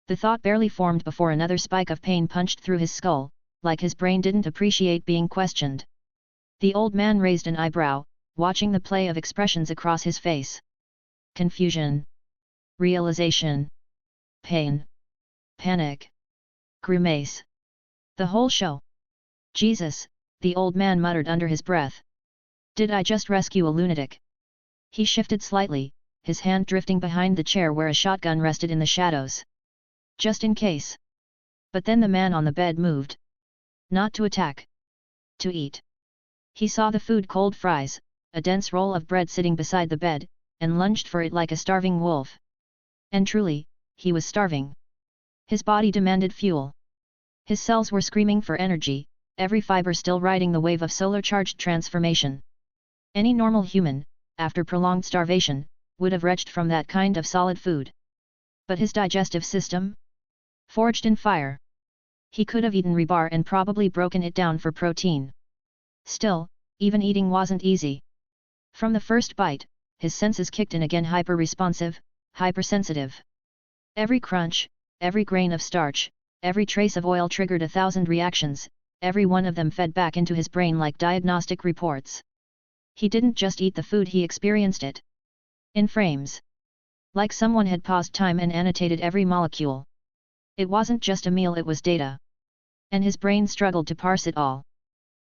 The thought barely formed before another spike of pain punched through his skull, like his brain didn't appreciate being questioned. The old man raised an eyebrow, watching the play of expressions across his face. Confusion. Realization. Pain. Panic. Grimace. The whole show. Jesus, the old man muttered under his breath. Did I just rescue a lunatic? He shifted slightly, his hand drifting behind the chair where a shotgun rested in the shadows. Just in case. But then the man on the bed moved. Not to attack. To eat. He saw the food, cold fries, a dense roll of bread sitting beside the bed, and lunged for it like a starving wolf. And truly, he was starving. His body demanded fuel. His cells were screaming for energy, every fiber still riding the wave of solar-charged transformation. Any normal human, after prolonged starvation, would have retched from that kind of solid food. But his digestive system? Forged in fire. He could have eaten rebar and probably broken it down for protein. Still, even eating wasn't easy. From the first bite, his senses kicked in again, hyper-responsive, hypersensitive. Every crunch, every grain of starch, every trace of oil triggered 1,000 reactions, every one of them fed back into his brain like diagnostic reports. He didn't just eat the food, he experienced it. In frames. Like someone had paused time and annotated every molecule. It wasn't just a meal, it was data. And his brain struggled to parse it all.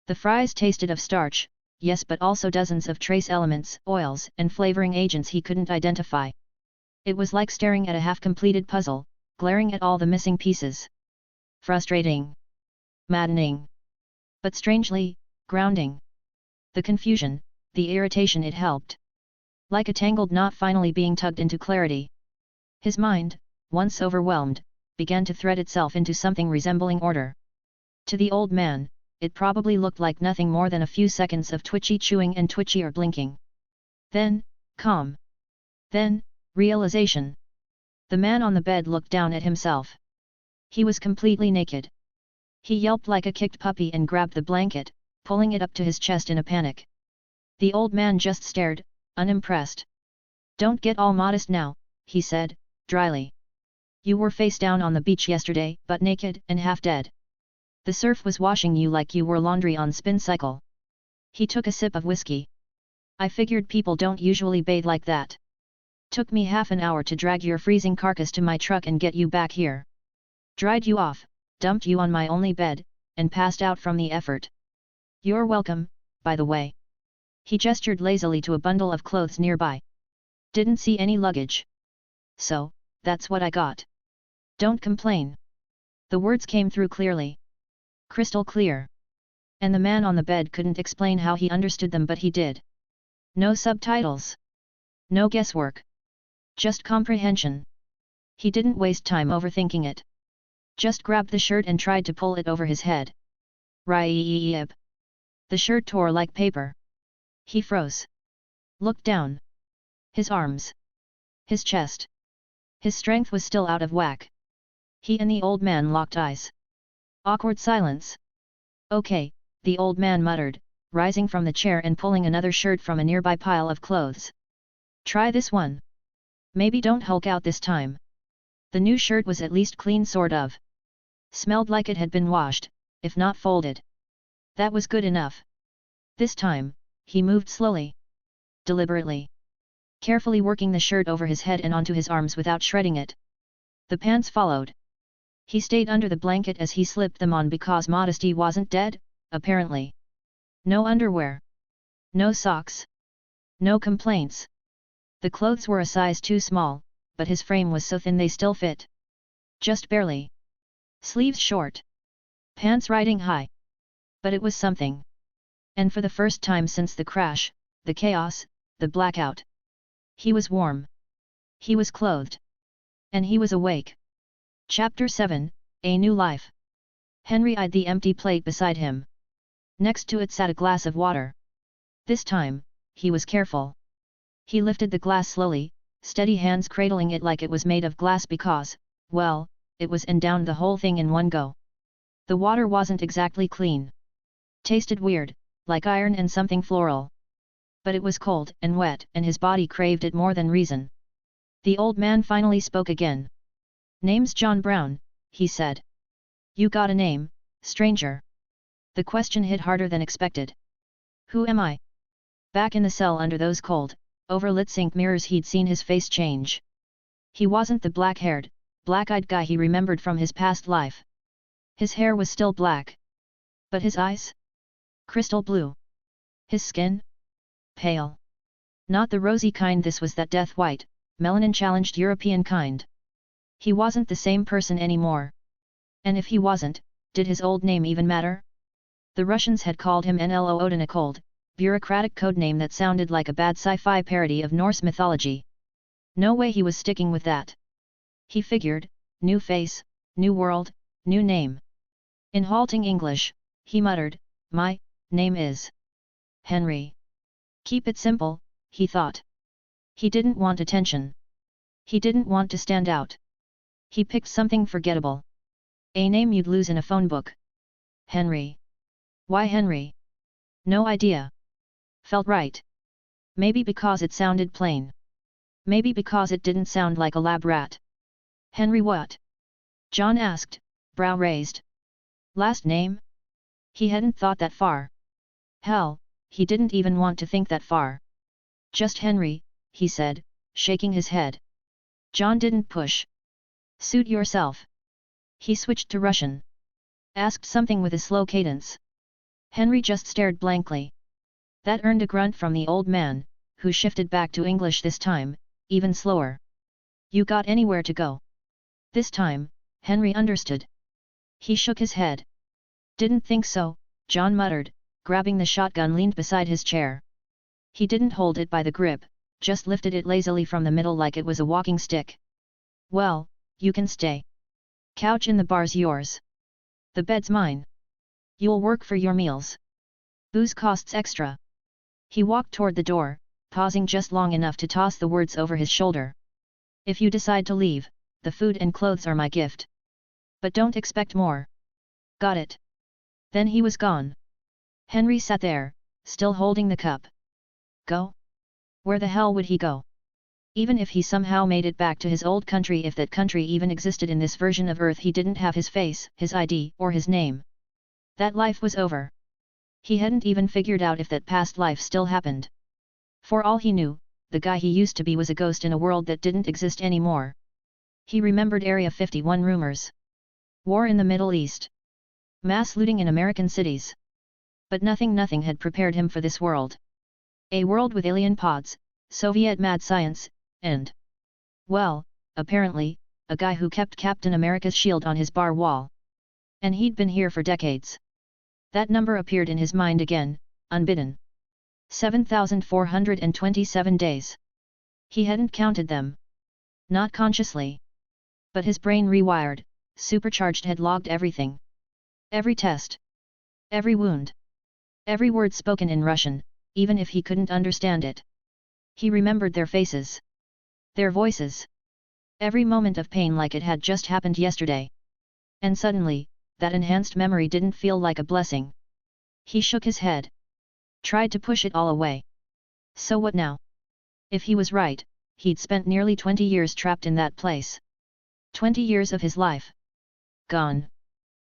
The fries tasted of starch, yes, but also dozens of trace elements, oils, and flavoring agents he couldn't identify. It was like staring at a half-completed puzzle, glaring at all the missing pieces. Frustrating. Maddening. But strangely, grounding. The confusion, the irritation, it helped. Like a tangled knot finally being tugged into clarity. His mind, once overwhelmed, began to thread itself into something resembling order. To the old man, it probably looked like nothing more than a few seconds of twitchy chewing and twitchier blinking. Then, calm. Then, realization. The man on the bed looked down at himself. He was completely naked. He yelped like a kicked puppy and grabbed the blanket, pulling it up to his chest in a panic. The old man just stared, unimpressed. "Don't get all modest now," he said, dryly. "You were face down on the beach yesterday, butt naked and half dead. The surf was washing you like you were laundry on spin cycle." He took a sip of whiskey. "I figured people don't usually bathe like that. Took me half an hour to drag your freezing carcass to my truck and get you back here. Dried you off, dumped you on my only bed, and passed out from the effort. You're welcome, by the way." He gestured lazily to a bundle of clothes nearby. "Didn't see any luggage. So, that's what I got. Don't complain." The words came through clearly. Crystal clear. And the man on the bed couldn't explain how he understood them, but he did. No subtitles. No guesswork. Just comprehension. He didn't waste time overthinking it. Just grabbed the shirt and tried to pull it over his head. Ryeb. The shirt tore like paper. He froze. Looked down. His arms. His chest. His strength was still out of whack. He and the old man locked eyes. Awkward silence. "Okay," the old man muttered, rising from the chair and pulling another shirt from a nearby pile of clothes. "Try this one. Maybe don't hulk out this time." The new shirt was at least clean, sort of. Smelled like it had been washed, if not folded. That was good enough. This time, he moved slowly. Deliberately. Carefully working the shirt over his head and onto his arms without shredding it. The pants followed. He stayed under the blanket as he slipped them on because modesty wasn't dead, apparently. No underwear. No socks. No complaints. The clothes were a size too small, but his frame was so thin they still fit. Just barely. Sleeves short. Pants riding high. But it was something. And for the first time since the crash, the chaos, the blackout. He was warm. He was clothed. And he was awake. Chapter 7, A New Life. Henry eyed the empty plate beside him. Next to it sat a glass of water. This time, he was careful. He lifted the glass slowly, steady hands cradling it like it was made of glass because, well, it was, and downed the whole thing in one go. The water wasn't exactly clean. Tasted weird, like iron and something floral. But it was cold and wet and his body craved it more than reason. The old man finally spoke again. "Name's John Brown," he said. "You got a name, stranger?" The question hit harder than expected. "Who am I?" Back in the cell under those cold, overlit sink mirrors he'd seen his face change. He wasn't the black-haired, black-eyed guy he remembered from his past life. His hair was still black. But his eyes? Crystal blue. His skin? Pale. Not the rosy kind, this was that death white, melanin-challenged European kind. He wasn't the same person anymore. And if he wasn't, did his old name even matter? The Russians had called him Nlo Odin, a cold, bureaucratic codename that sounded like a bad sci-fi parody of Norse mythology. No way he was sticking with that. He figured, new face, new world, new name. In halting English, he muttered, "My name is Henry." Keep it simple, he thought. He didn't want attention. He didn't want to stand out. He picked something forgettable. A name you'd lose in a phone book. Henry. Why Henry? No idea. Felt right. Maybe because it sounded plain. Maybe because it didn't sound like a lab rat. Henry what? John asked, brow raised. Last name? He hadn't thought that far. Hell, he didn't even want to think that far. Just Henry, he said, shaking his head. John didn't push. Suit yourself. He switched to Russian. Asked something with a slow cadence. Henry just stared blankly. That earned a grunt from the old man, who shifted back to English this time, even slower. You got anywhere to go? This time, Henry understood. He shook his head. Didn't think so, John muttered, grabbing the shotgun leaned beside his chair. He didn't hold it by the grip, just lifted it lazily from the middle like it was a walking stick. Well, you can stay. Couch in the bar's yours. The bed's mine. You'll work for your meals. Booze costs extra. He walked toward the door, pausing just long enough to toss the words over his shoulder. If you decide to leave, the food and clothes are my gift. But don't expect more. Got it. Then he was gone. Henry sat there, still holding the cup. Go? Where the hell would he go? Even if he somehow made it back to his old country, if that country even existed in this version of Earth, he didn't have his face, his ID, or his name. That life was over. He hadn't even figured out if that past life still happened. For all he knew, the guy he used to be was a ghost in a world that didn't exist anymore. He remembered Area 51 rumors. War in the Middle East. Mass looting in American cities. But nothing had prepared him for this world. A world with alien pods, Soviet mad science, and, well, apparently, a guy who kept Captain America's shield on his bar wall. And he'd been here for decades. That number appeared in his mind again, unbidden. 7,427 days. He hadn't counted them. Not consciously. But his brain rewired, supercharged, had logged everything. Every test. Every wound. Every word spoken in Russian, even if he couldn't understand it. He remembered their faces. Their voices. Every moment of pain like it had just happened yesterday. And suddenly, that enhanced memory didn't feel like a blessing. He shook his head. Tried to push it all away. So what now? If he was right, he'd spent nearly 20 years trapped in that place. 20 years of his life. Gone.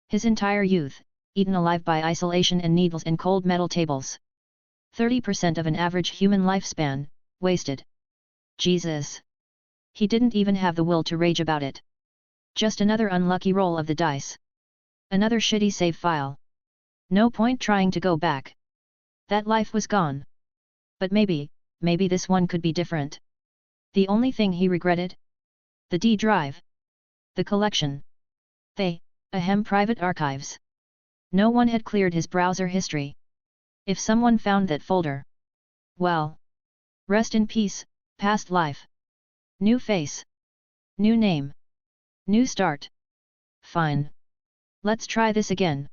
His entire youth, eaten alive by isolation and needles and cold metal tables. 30% of an average human lifespan, wasted. Jesus. He didn't even have the will to rage about it. Just another unlucky roll of the dice. Another shitty save file. No point trying to go back. That life was gone. But maybe this one could be different. The only thing he regretted? The D drive. The collection. Private archives. No one had cleared his browser history. If someone found that folder. Well. Rest in peace, past life. New face. New name. New start. Fine. Let's try this again.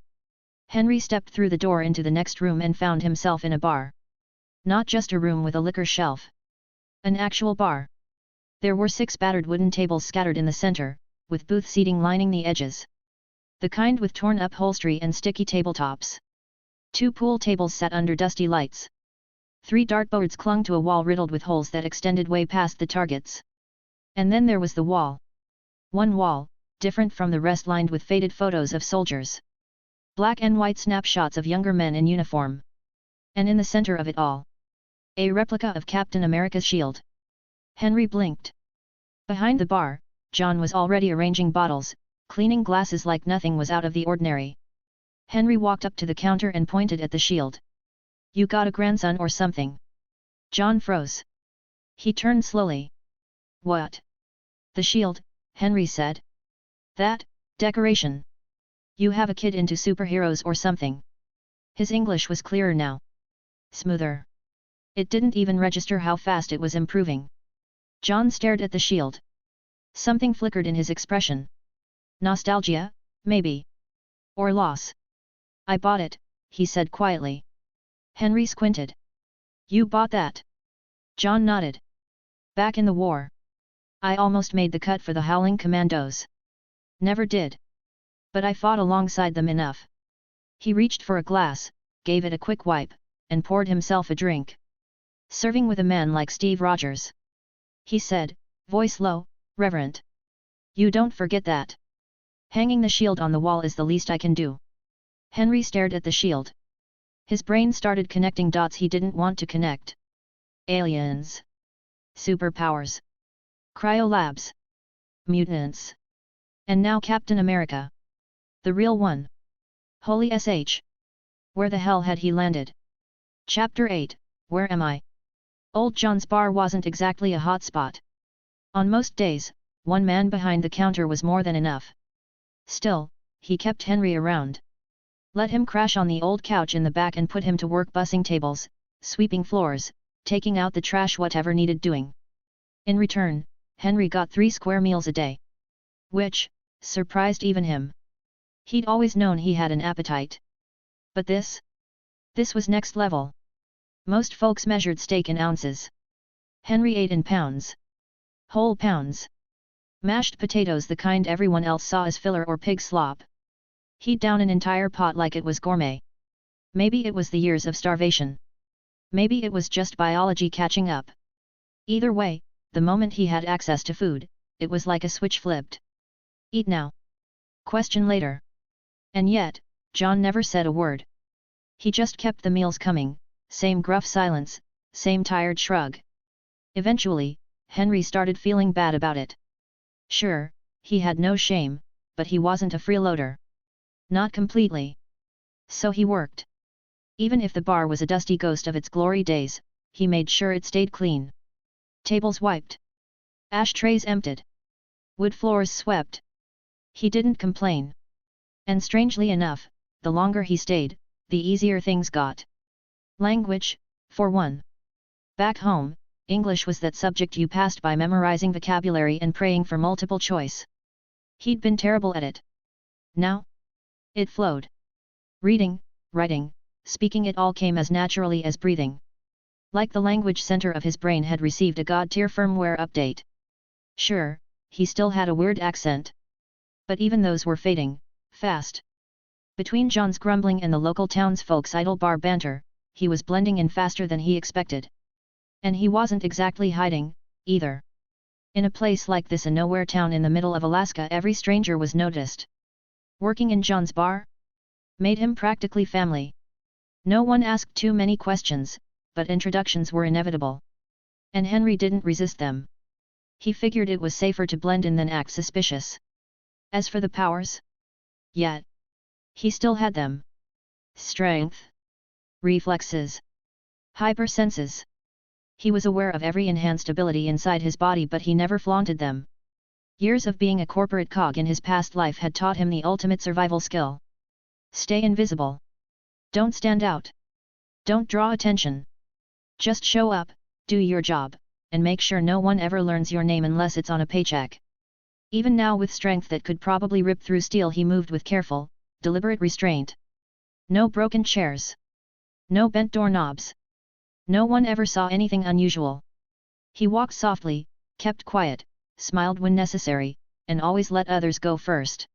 Henry stepped through the door into the next room and found himself in a bar. Not just a room with a liquor shelf. An actual bar. There were 6 battered wooden tables scattered in the center, with booth seating lining the edges. The kind with torn upholstery and sticky tabletops. 2 pool tables sat under dusty lights. 3 dartboards clung to a wall riddled with holes that extended way past the targets. And then there was the wall. One wall, different from the rest, lined with faded photos of soldiers. Black and white snapshots of younger men in uniform. And in the center of it all, a replica of Captain America's shield. Henry blinked. Behind the bar, John was already arranging bottles, cleaning glasses like nothing was out of the ordinary. Henry walked up to the counter and pointed at the shield. You got a grandson or something? John froze. He turned slowly. What? The shield, Henry said. That, decoration. You have a kid into superheroes or something. His English was clearer now. Smoother. It didn't even register how fast it was improving. John stared at the shield. Something flickered in his expression. Nostalgia, maybe. Or loss. I bought it, he said quietly. Henry squinted. You bought that? John nodded. Back in the war. I almost made the cut for the Howling Commandos. Never did. But I fought alongside them enough. He reached for a glass, gave it a quick wipe, and poured himself a drink. Serving with a man like Steve Rogers. He said, voice low, reverent. You don't forget that. Hanging the shield on the wall is the least I can do. Henry stared at the shield. His brain started connecting dots he didn't want to connect. Aliens. Superpowers. Cryolabs. Mutants. And now Captain America. The real one. Holy sh. Where the hell had he landed? Chapter 8, Where am I? Old John's bar wasn't exactly a hot spot. On most days, one man behind the counter was more than enough. Still, he kept Henry around. Let him crash on the old couch in the back and put him to work bussing tables, sweeping floors, taking out the trash, whatever needed doing. In return, Henry got 3 square meals a day. Which surprised even him. He'd always known he had an appetite. But this was next level. Most folks measured steak in ounces. Henry ate in pounds. Whole pounds. Mashed potatoes, the kind everyone else saw as filler or pig slop. He'd down an entire pot like it was gourmet. Maybe it was the years of starvation. Maybe it was just biology catching up. Either way, the moment he had access to food, it was like a switch flipped. Eat now. Question later. And yet, John never said a word. He just kept the meals coming, same gruff silence, same tired shrug. Eventually, Henry started feeling bad about it. Sure, he had no shame, but he wasn't a freeloader. Not completely. So he worked. Even if the bar was a dusty ghost of its glory days, he made sure it stayed clean. Tables wiped. Ashtrays emptied. Wood floors swept. He didn't complain. And strangely enough, the longer he stayed, the easier things got. Language, for one. Back home, English was that subject you passed by memorizing vocabulary and praying for multiple choice. He'd been terrible at it. Now? It flowed. Reading, writing, speaking, it all came as naturally as breathing. Like the language center of his brain had received a god-tier firmware update. Sure, he still had a weird accent. But even those were fading, fast. Between John's grumbling and the local townsfolk's idle bar banter, he was blending in faster than he expected. And he wasn't exactly hiding, either. In a place like this, a nowhere town in the middle of Alaska, every stranger was noticed. Working in John's bar made him practically family. No one asked too many questions, but introductions were inevitable. And Henry didn't resist them. He figured it was safer to blend in than act suspicious. As for the powers? Yet. He still had them. Strength. Reflexes. Hypersenses. He was aware of every enhanced ability inside his body, but he never flaunted them. Years of being a corporate cog in his past life had taught him the ultimate survival skill. Stay invisible. Don't stand out. Don't draw attention. Just show up, do your job, and make sure no one ever learns your name unless it's on a paycheck. Even now, with strength that could probably rip through steel, he moved with careful, deliberate restraint. No broken chairs. No bent doorknobs. No one ever saw anything unusual. He walked softly, kept quiet, smiled when necessary, and always let others go first.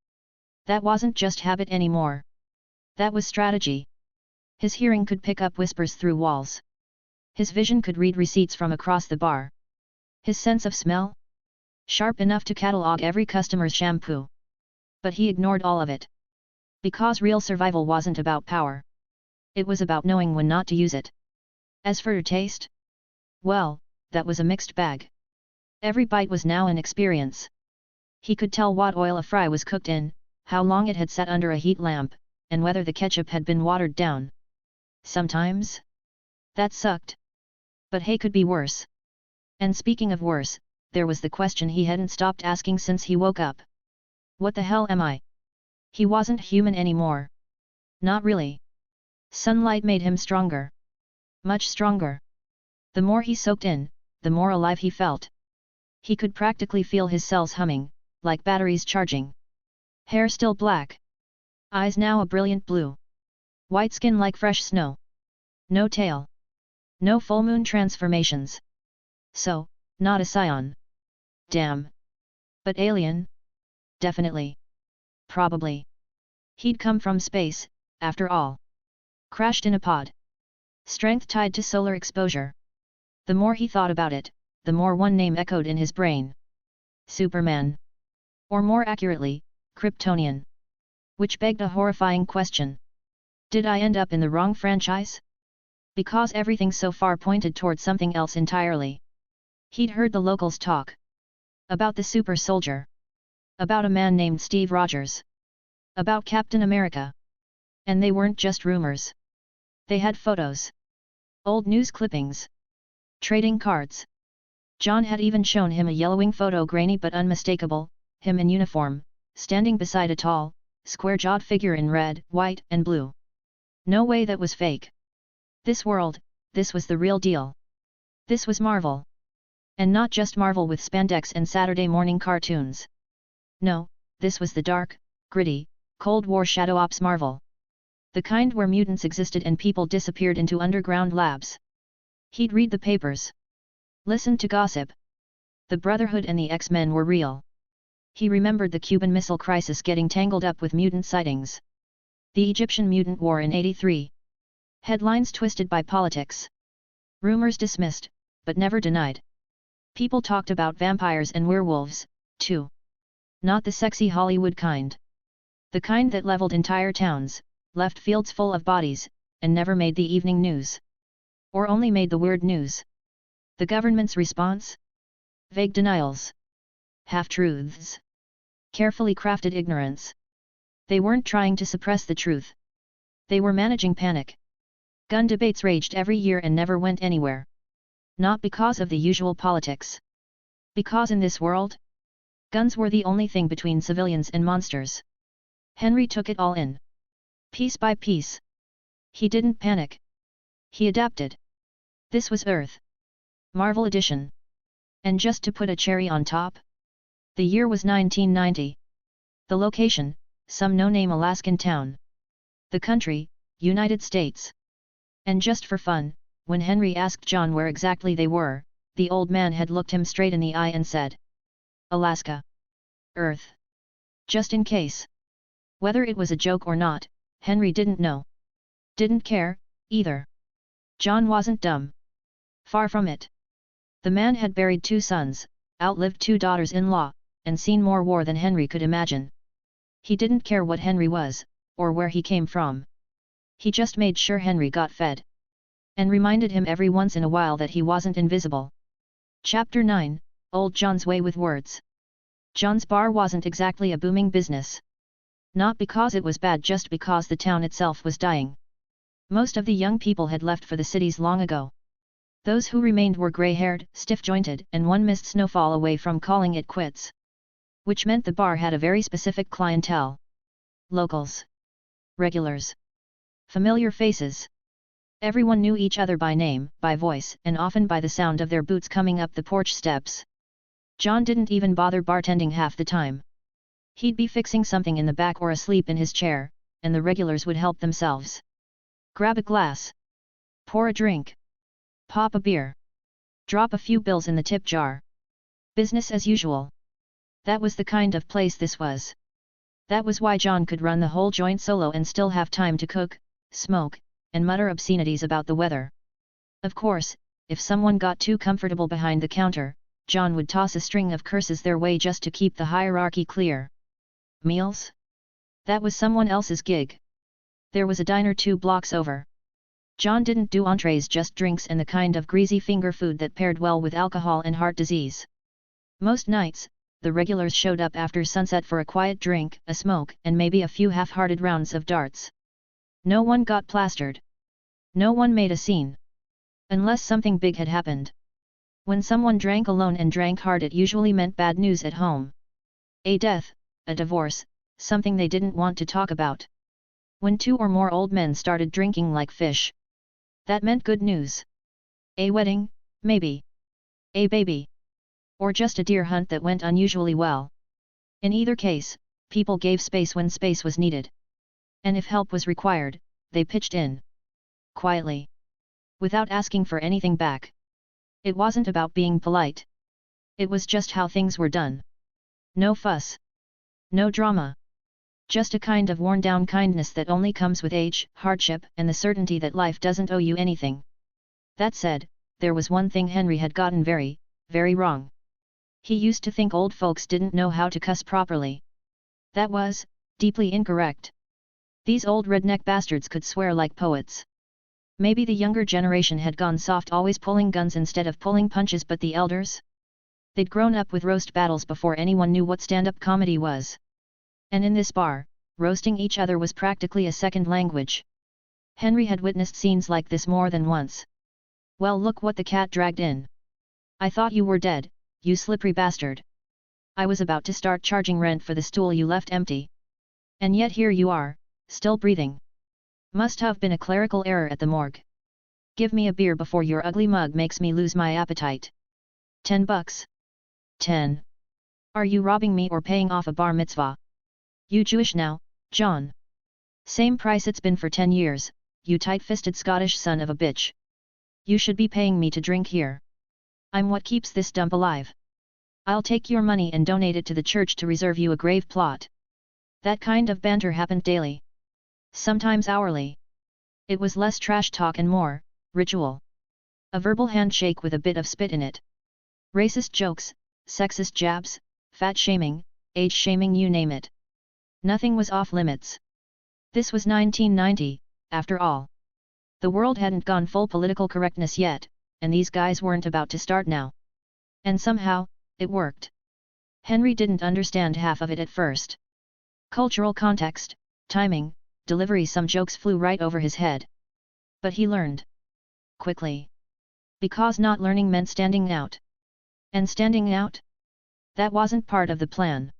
That wasn't just habit anymore. That was strategy. His hearing could pick up whispers through walls. His vision could read receipts from across the bar. His sense of smell? Sharp enough to catalog every customer's shampoo. But he ignored all of it. Because real survival wasn't about power. It was about knowing when not to use it. As for taste? Well, that was a mixed bag. Every bite was now an experience. He could tell what oil a fry was cooked in, how long it had sat under a heat lamp, and whether the ketchup had been watered down. Sometimes? That sucked. But hey, could be worse. And speaking of worse, there was the question he hadn't stopped asking since he woke up. What the hell am I? He wasn't human anymore. Not really. Sunlight made him stronger. Much stronger. The more he soaked in, the more alive he felt. He could practically feel his cells humming, like batteries charging. Hair still black. Eyes now a brilliant blue. White skin like fresh snow. No tail. No full moon transformations. So, not a scion. Damn. But alien? Definitely. Probably. He'd come from space, after all. Crashed in a pod. Strength tied to solar exposure. The more he thought about it, the more one name echoed in his brain. Superman. Or more accurately, Kryptonian. Which begged a horrifying question. Did I end up in the wrong franchise? Because everything so far pointed toward something else entirely. He'd heard the locals talk. About the super soldier. About a man named Steve Rogers. About Captain America. And they weren't just rumors. They had photos. Old news clippings. Trading cards. John had even shown him a yellowing photo, grainy but unmistakable, him in uniform, standing beside a tall, square-jawed figure in red, white, and blue. No way that was fake. This world, this was the real deal. This was Marvel. And not just Marvel with spandex and Saturday morning cartoons. No, this was the dark, gritty, Cold War shadow ops Marvel. The kind where mutants existed and people disappeared into underground labs. He'd read the papers. Listened to gossip. The Brotherhood and the X-Men were real. He remembered the Cuban Missile Crisis getting tangled up with mutant sightings. The Egyptian Mutant War in '83. Headlines twisted by politics. Rumors dismissed, but never denied. People talked about vampires and werewolves, too. Not the sexy Hollywood kind. The kind that leveled entire towns, left fields full of bodies, and never made the evening news. Or only made the weird news. The government's response? Vague denials. Half-truths. Carefully crafted ignorance. They weren't trying to suppress the truth. They were managing panic. Gun debates raged every year and never went anywhere. Not because of the usual politics. Because in this world, guns were the only thing between civilians and monsters. Henry took it all in. Piece by piece. He didn't panic. He adapted. This was Earth. Marvel Edition. And just to put a cherry on top, the year was 1990. The location, some no-name Alaskan town. The country, United States. And just for fun, when Henry asked John where exactly they were, the old man had looked him straight in the eye and said, Alaska. Earth. Just in case. Whether it was a joke or not, Henry didn't know. Didn't care, either. John wasn't dumb. Far from it. The man had buried 2 sons, outlived 2 daughters-in-law, and seen more war than Henry could imagine. He didn't care what Henry was, or where he came from. He just made sure Henry got fed. And reminded him every once in a while that he wasn't invisible. Chapter 9, Old John's Way with Words. John's bar wasn't exactly a booming business. Not because it was bad, just because the town itself was dying. Most of the young people had left for the cities long ago. Those who remained were gray-haired, stiff-jointed, and one missed Snowfall away from calling it quits. Which meant the bar had a very specific clientele. Locals. Regulars. Familiar faces. Everyone knew each other by name, by voice, and often by the sound of their boots coming up the porch steps. John didn't even bother bartending half the time. He'd be fixing something in the back or asleep in his chair, and the regulars would help themselves. Grab a glass. Pour a drink. Pop a beer. Drop a few bills in the tip jar. Business as usual. That was the kind of place this was. That was why John could run the whole joint solo and still have time to cook, smoke, and mutter obscenities about the weather. Of course, if someone got too comfortable behind the counter, John would toss a string of curses their way just to keep the hierarchy clear. Meals? That was someone else's gig. There was a diner 2 blocks over. John didn't do entrees, just drinks and the kind of greasy finger food that paired well with alcohol and heart disease. Most nights, the regulars showed up after sunset for a quiet drink, a smoke, and maybe a few half-hearted rounds of darts. No one got plastered. No one made a scene. Unless something big had happened. When someone drank alone and drank hard, it usually meant bad news at home. A death, a divorce, something they didn't want to talk about. When 2 or more old men started drinking like fish, that meant good news. A wedding, maybe. A baby. Or just a deer hunt that went unusually well. In either case, people gave space when space was needed. And if help was required, they pitched in. Quietly. Without asking for anything back. It wasn't about being polite. It was just how things were done. No fuss. No drama. Just a kind of worn-down kindness that only comes with age, hardship, and the certainty that life doesn't owe you anything. That said, there was one thing Henry had gotten very, very wrong. He used to think old folks didn't know how to cuss properly. That was, deeply incorrect. These old redneck bastards could swear like poets. Maybe the younger generation had gone soft, always pulling guns instead of pulling punches, but the elders? They'd grown up with roast battles before anyone knew what stand-up comedy was. And in this bar, roasting each other was practically a second language. Henry had witnessed scenes like this more than once. Well, look what the cat dragged in. I thought you were dead, you slippery bastard. I was about to start charging rent for the stool you left empty. And yet here you are, still breathing. Must have been a clerical error at the morgue. Give me a beer before your ugly mug makes me lose my appetite. $10. 10. Are you robbing me or paying off a bar mitzvah? You Jewish now, John? Same price it's been for 10 years, you tight-fisted Scottish son of a bitch. You should be paying me to drink here. I'm what keeps this dump alive. I'll take your money and donate it to the church to reserve you a grave plot. That kind of banter happened daily. Sometimes hourly. It was less trash talk and more ritual. A verbal handshake with a bit of spit in it. Racist jokes, sexist jabs, fat shaming, age shaming, you name it. Nothing was off limits. This was 1990, after all. The world hadn't gone full political correctness yet, and these guys weren't about to start now. And somehow, it worked. Henry didn't understand half of it at first. Cultural context, timing, delivery, some jokes flew right over his head. But he learned. Quickly. Because not learning meant standing out. And standing out? That wasn't part of the plan.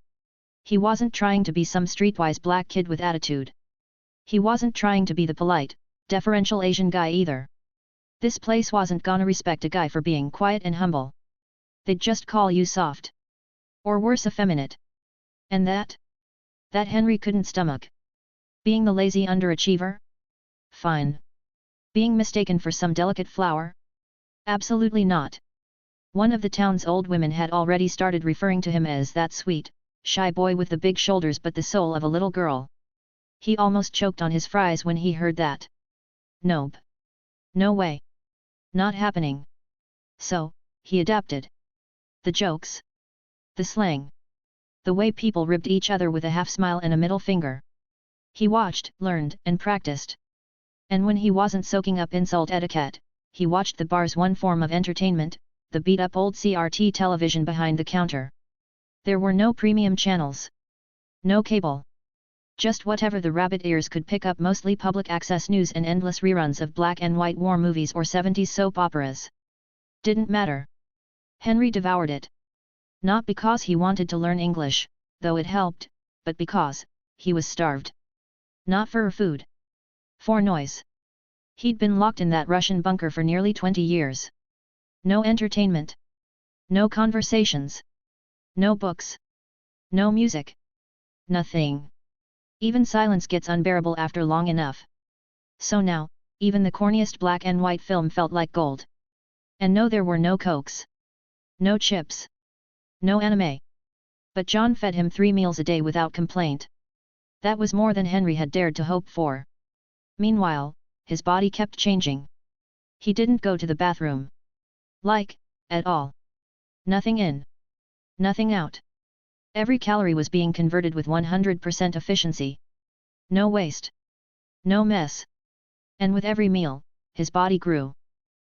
He wasn't trying to be some streetwise black kid with attitude. He wasn't trying to be the polite, deferential Asian guy either. This place wasn't gonna respect a guy for being quiet and humble. They'd just call you soft. Or worse, effeminate. And that Henry couldn't stomach. Being the lazy underachiever? Fine. Being mistaken for some delicate flower? Absolutely not. One of the town's old women had already started referring to him as that sweet, shy boy with the big shoulders but the soul of a little girl. He almost choked on his fries when he heard that. Nope. No way. Not happening. So, he adapted. The jokes. The slang. The way people ribbed each other with a half smile and a middle finger. He watched, learned, and practiced. And when he wasn't soaking up insult etiquette, he watched the bar's one form of entertainment, the beat-up old CRT television behind the counter. There were no premium channels. No cable. Just whatever the rabbit ears could pick up, mostly public access news and endless reruns of black and white war movies or 70s soap operas. Didn't matter. Henry devoured it. Not because he wanted to learn English, though it helped, but because he was starved. Not for food. For noise. He'd been locked in that Russian bunker for nearly 20 years. No entertainment. No conversations. No books. No music. Nothing. Even silence gets unbearable after long enough. So now, even the corniest black and white film felt like gold. And no, there were no Cokes. No chips. No anime. But John fed him 3 meals a day without complaint. That was more than Henry had dared to hope for. Meanwhile, his body kept changing. He didn't go to the bathroom. At all. Nothing in. Nothing out. Every calorie was being converted with 100% efficiency. No waste. No mess. And with every meal, his body grew.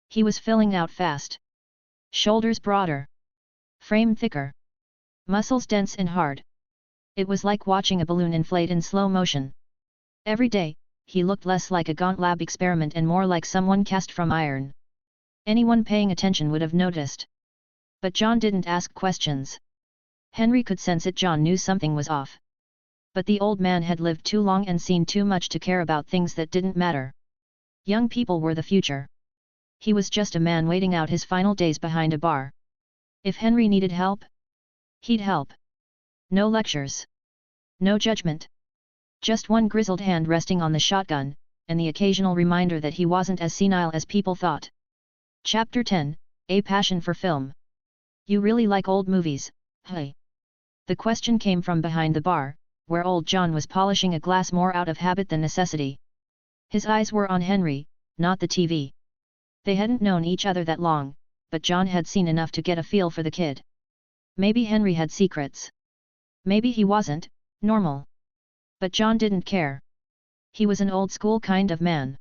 He was filling out fast. Shoulders broader. Frame thicker. Muscles dense and hard. It was like watching a balloon inflate in slow motion. Every day, he looked less like a gaunt lab experiment and more like someone cast from iron. Anyone paying attention would have noticed. But John didn't ask questions. Henry could sense it. John knew something was off. But the old man had lived too long and seen too much to care about things that didn't matter. Young people were the future. He was just a man waiting out his final days behind a bar. If Henry needed help, he'd help. No lectures. No judgment. Just one grizzled hand resting on the shotgun, and the occasional reminder that he wasn't as senile as people thought. Chapter 10, A Passion for Film. You really like old movies, hey? The question came from behind the bar, where old John was polishing a glass more out of habit than necessity. His eyes were on Henry, not the TV. They hadn't known each other that long, but John had seen enough to get a feel for the kid. Maybe Henry had secrets. Maybe he wasn't normal. But John didn't care. He was an old-school kind of man.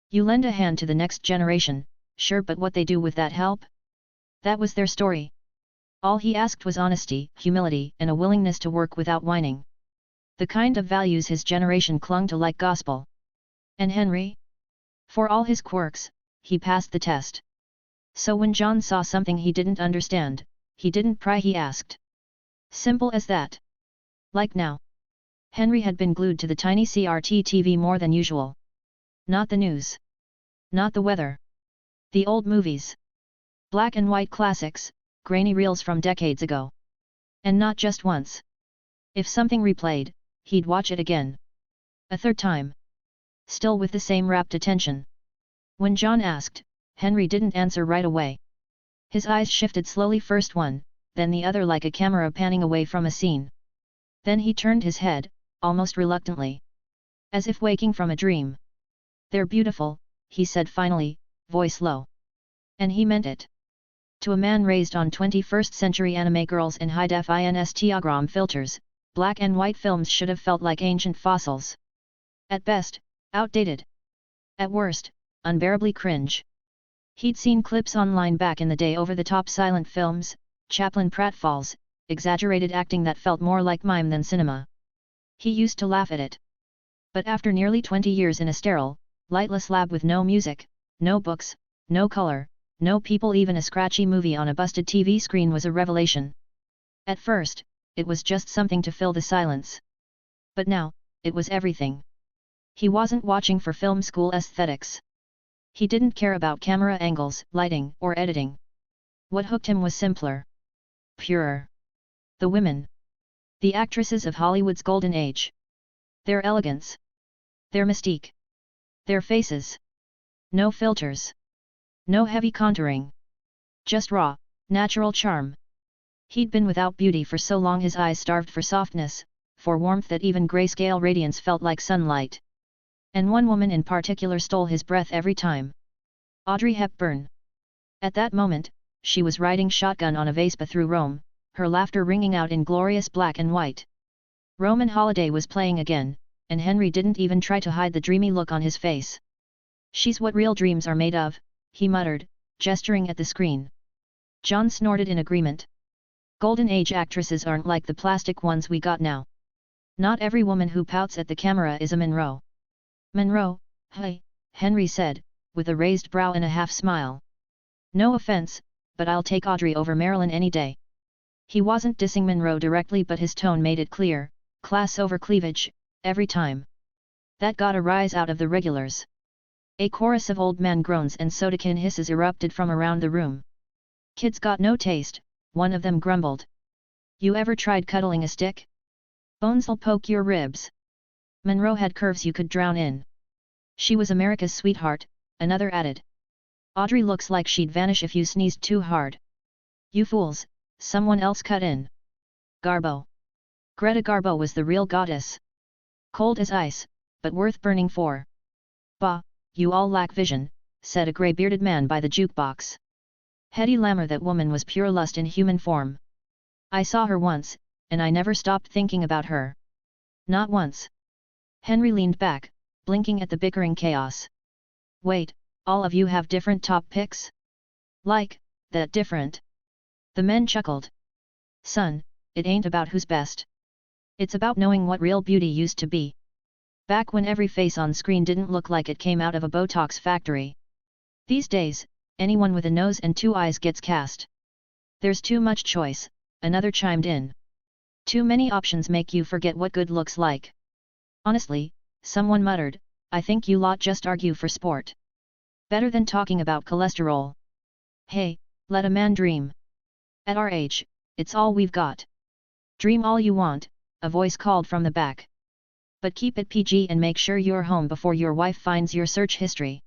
You lend a hand to the next generation, sure, but what they do with that help? That was their story. All he asked was honesty, humility, and a willingness to work without whining. The kind of values his generation clung to like gospel. And Henry? For all his quirks, he passed the test. So when John saw something he didn't understand, he didn't pry, he asked. Simple as that. Like now. Henry had been glued to the tiny CRT TV more than usual. Not the news. Not the weather. The old movies. Black and white classics, grainy reels from decades ago. And not just once. If something replayed, he'd watch it again. A third time. Still with the same rapt attention. When John asked, Henry didn't answer right away. His eyes shifted slowly, first one, then the other, like a camera panning away from a scene. Then he turned his head, almost reluctantly. As if waking from a dream. They're beautiful, he said finally, voice low. And he meant it. To a man raised on 21st century anime girls and high-def Instagram filters, black and white films should have felt like ancient fossils. At best, outdated. At worst, unbearably cringe. He'd seen clips online back in the day, over-the-top silent films, Chaplin pratfalls, exaggerated acting that felt more like mime than cinema. He used to laugh at it. But after nearly 20 years in a sterile, lightless lab with no music, no books, no color, no people, even a scratchy movie on a busted TV screen was a revelation. At first, it was just something to fill the silence. But now, it was everything. He wasn't watching for film school aesthetics. He didn't care about camera angles, lighting, or editing. What hooked him was simpler. Purer. The women. The actresses of Hollywood's golden age. Their elegance. Their mystique. Their faces. No filters. No heavy contouring. Just raw, natural charm. He'd been without beauty for so long, his eyes starved for softness, for warmth, that even grayscale radiance felt like sunlight. And one woman in particular stole his breath every time. Audrey Hepburn. At that moment, she was riding shotgun on a Vespa through Rome, her laughter ringing out in glorious black and white. Roman Holiday was playing again, and Henry didn't even try to hide the dreamy look on his face. She's what real dreams are made of, he muttered, gesturing at the screen. John snorted in agreement. Golden Age actresses aren't like the plastic ones we got now. Not every woman who pouts at the camera is a Monroe. Monroe, hey, Henry said, with a raised brow and a half-smile. No offense, but I'll take Audrey over Marilyn any day. He wasn't dissing Monroe directly, but his tone made it clear, class over cleavage, every time. That got a rise out of the regulars. A chorus of old man groans and soda-can hisses erupted from around the room. Kids got no taste, one of them grumbled. You ever tried cuddling a stick? Bones'll poke your ribs. Monroe had curves you could drown in. She was America's sweetheart, another added. Audrey looks like she'd vanish if you sneezed too hard. You fools, someone else cut in. Garbo. Greta Garbo was the real goddess. Cold as ice, but worth burning for. Bah, you all lack vision, said a grey-bearded man by the jukebox. Hetty Lammer, that woman was pure lust in human form. I saw her once, and I never stopped thinking about her. Not once. Henry leaned back, blinking at the bickering chaos. Wait, all of you have different top picks? Like, that different? The men chuckled. Son, it ain't about who's best. It's about knowing what real beauty used to be. Back when every face on screen didn't look like it came out of a Botox factory. These days, anyone with a nose and two eyes gets cast. There's too much choice, another chimed in. Too many options make you forget what good looks like. Honestly, someone muttered, I think you lot just argue for sport. Better than talking about cholesterol. Hey, let a man dream. At our age, it's all we've got. Dream all you want, a voice called from the back. But keep it PG and make sure you're home before your wife finds your search history.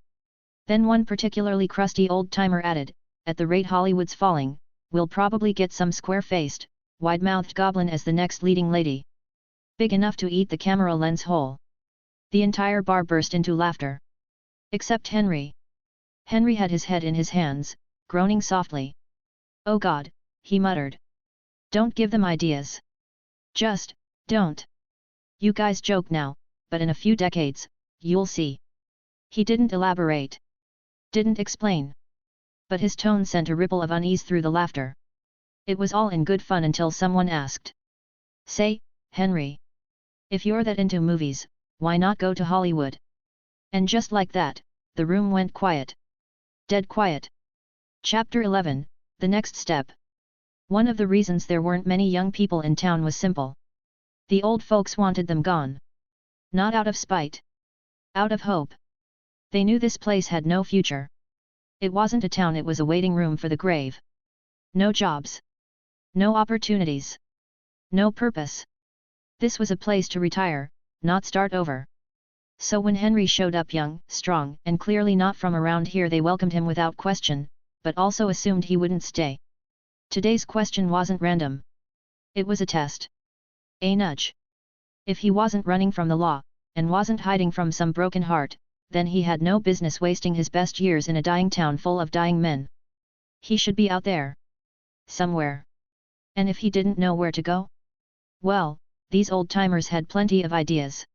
Then one particularly crusty old-timer added, at the rate Hollywood's falling, we'll probably get some square-faced, wide-mouthed goblin as the next leading lady. big enough to eat the camera lens whole. The entire bar burst into laughter. Except Henry. Henry had his head in his hands, groaning softly. "Oh God," he muttered. "Don't give them ideas. Just, don't. You guys joke now, but in a few decades, you'll see." He didn't elaborate. Didn't explain. But his tone sent a ripple of unease through the laughter. It was all in good fun until someone asked. "Say, Henry. If you're that into movies, why not go to Hollywood?" And just like that, the room went quiet. Dead quiet. Chapter 11, The Next Step. One of the reasons there weren't many young people in town was simple. The old folks wanted them gone. Not out of spite. Out of hope. They knew this place had no future. It wasn't a town, it was a waiting room for the grave. No jobs. No opportunities. No purpose. This was a place to retire, not start over. So when Henry showed up young, strong, and clearly not from around here, they welcomed him without question, but also assumed he wouldn't stay. Today's question wasn't random. It was a test. A nudge. If he wasn't running from the law, and wasn't hiding from some broken heart, then he had no business wasting his best years in a dying town full of dying men. He should be out there. Somewhere. And if he didn't know where to go? Well, these old-timers had plenty of ideas.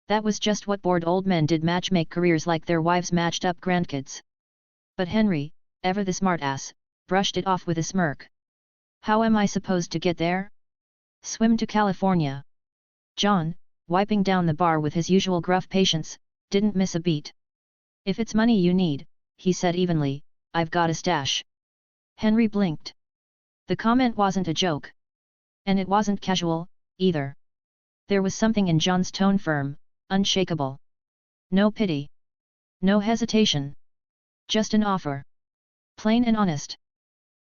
That was just what bored old men did, match-make careers like their wives matched up grandkids. But Henry, ever the smart-ass, brushed it off with a smirk. "How am I supposed to get there?" "Swim to California." John, wiping down the bar with his usual gruff patience, didn't miss a beat. "If it's money you need," he said evenly, "I've got a stash." Henry blinked. The comment wasn't a joke. And it wasn't casual, either. There was something in John's tone, firm, unshakable. No pity. No hesitation. Just an offer. Plain and honest.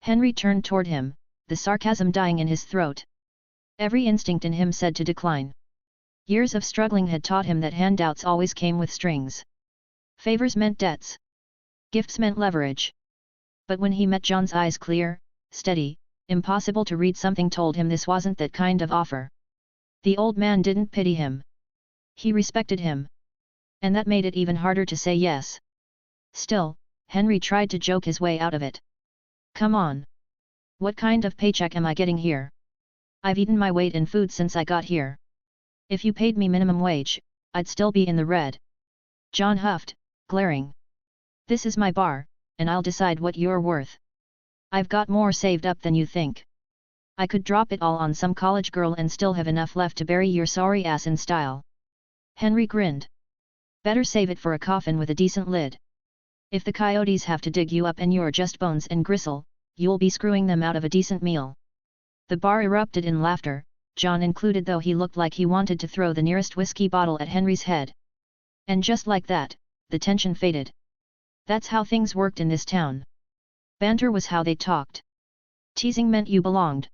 Henry turned toward him, the sarcasm dying in his throat. Every instinct in him said to decline. Years of struggling had taught him that handouts always came with strings. Favors meant debts. Gifts meant leverage. But when he met John's eyes, clear, steady, impossible to read, something told him this wasn't that kind of offer. The old man didn't pity him. He respected him. And that made it even harder to say yes. Still, Henry tried to joke his way out of it. "Come on. What kind of paycheck am I getting here? I've eaten my weight in food since I got here. If you paid me minimum wage, I'd still be in the red." John huffed, glaring. "This is my bar, and I'll decide what you're worth. I've got more saved up than you think. I could drop it all on some college girl and still have enough left to bury your sorry ass in style." Henry grinned. "Better save it for a coffin with a decent lid. If the coyotes have to dig you up and you're just bones and gristle, you'll be screwing them out of a decent meal." The bar erupted in laughter, John included, though he looked like he wanted to throw the nearest whiskey bottle at Henry's head. And just like that, the tension faded. That's how things worked in this town. Banter was how they talked. Teasing meant you belonged.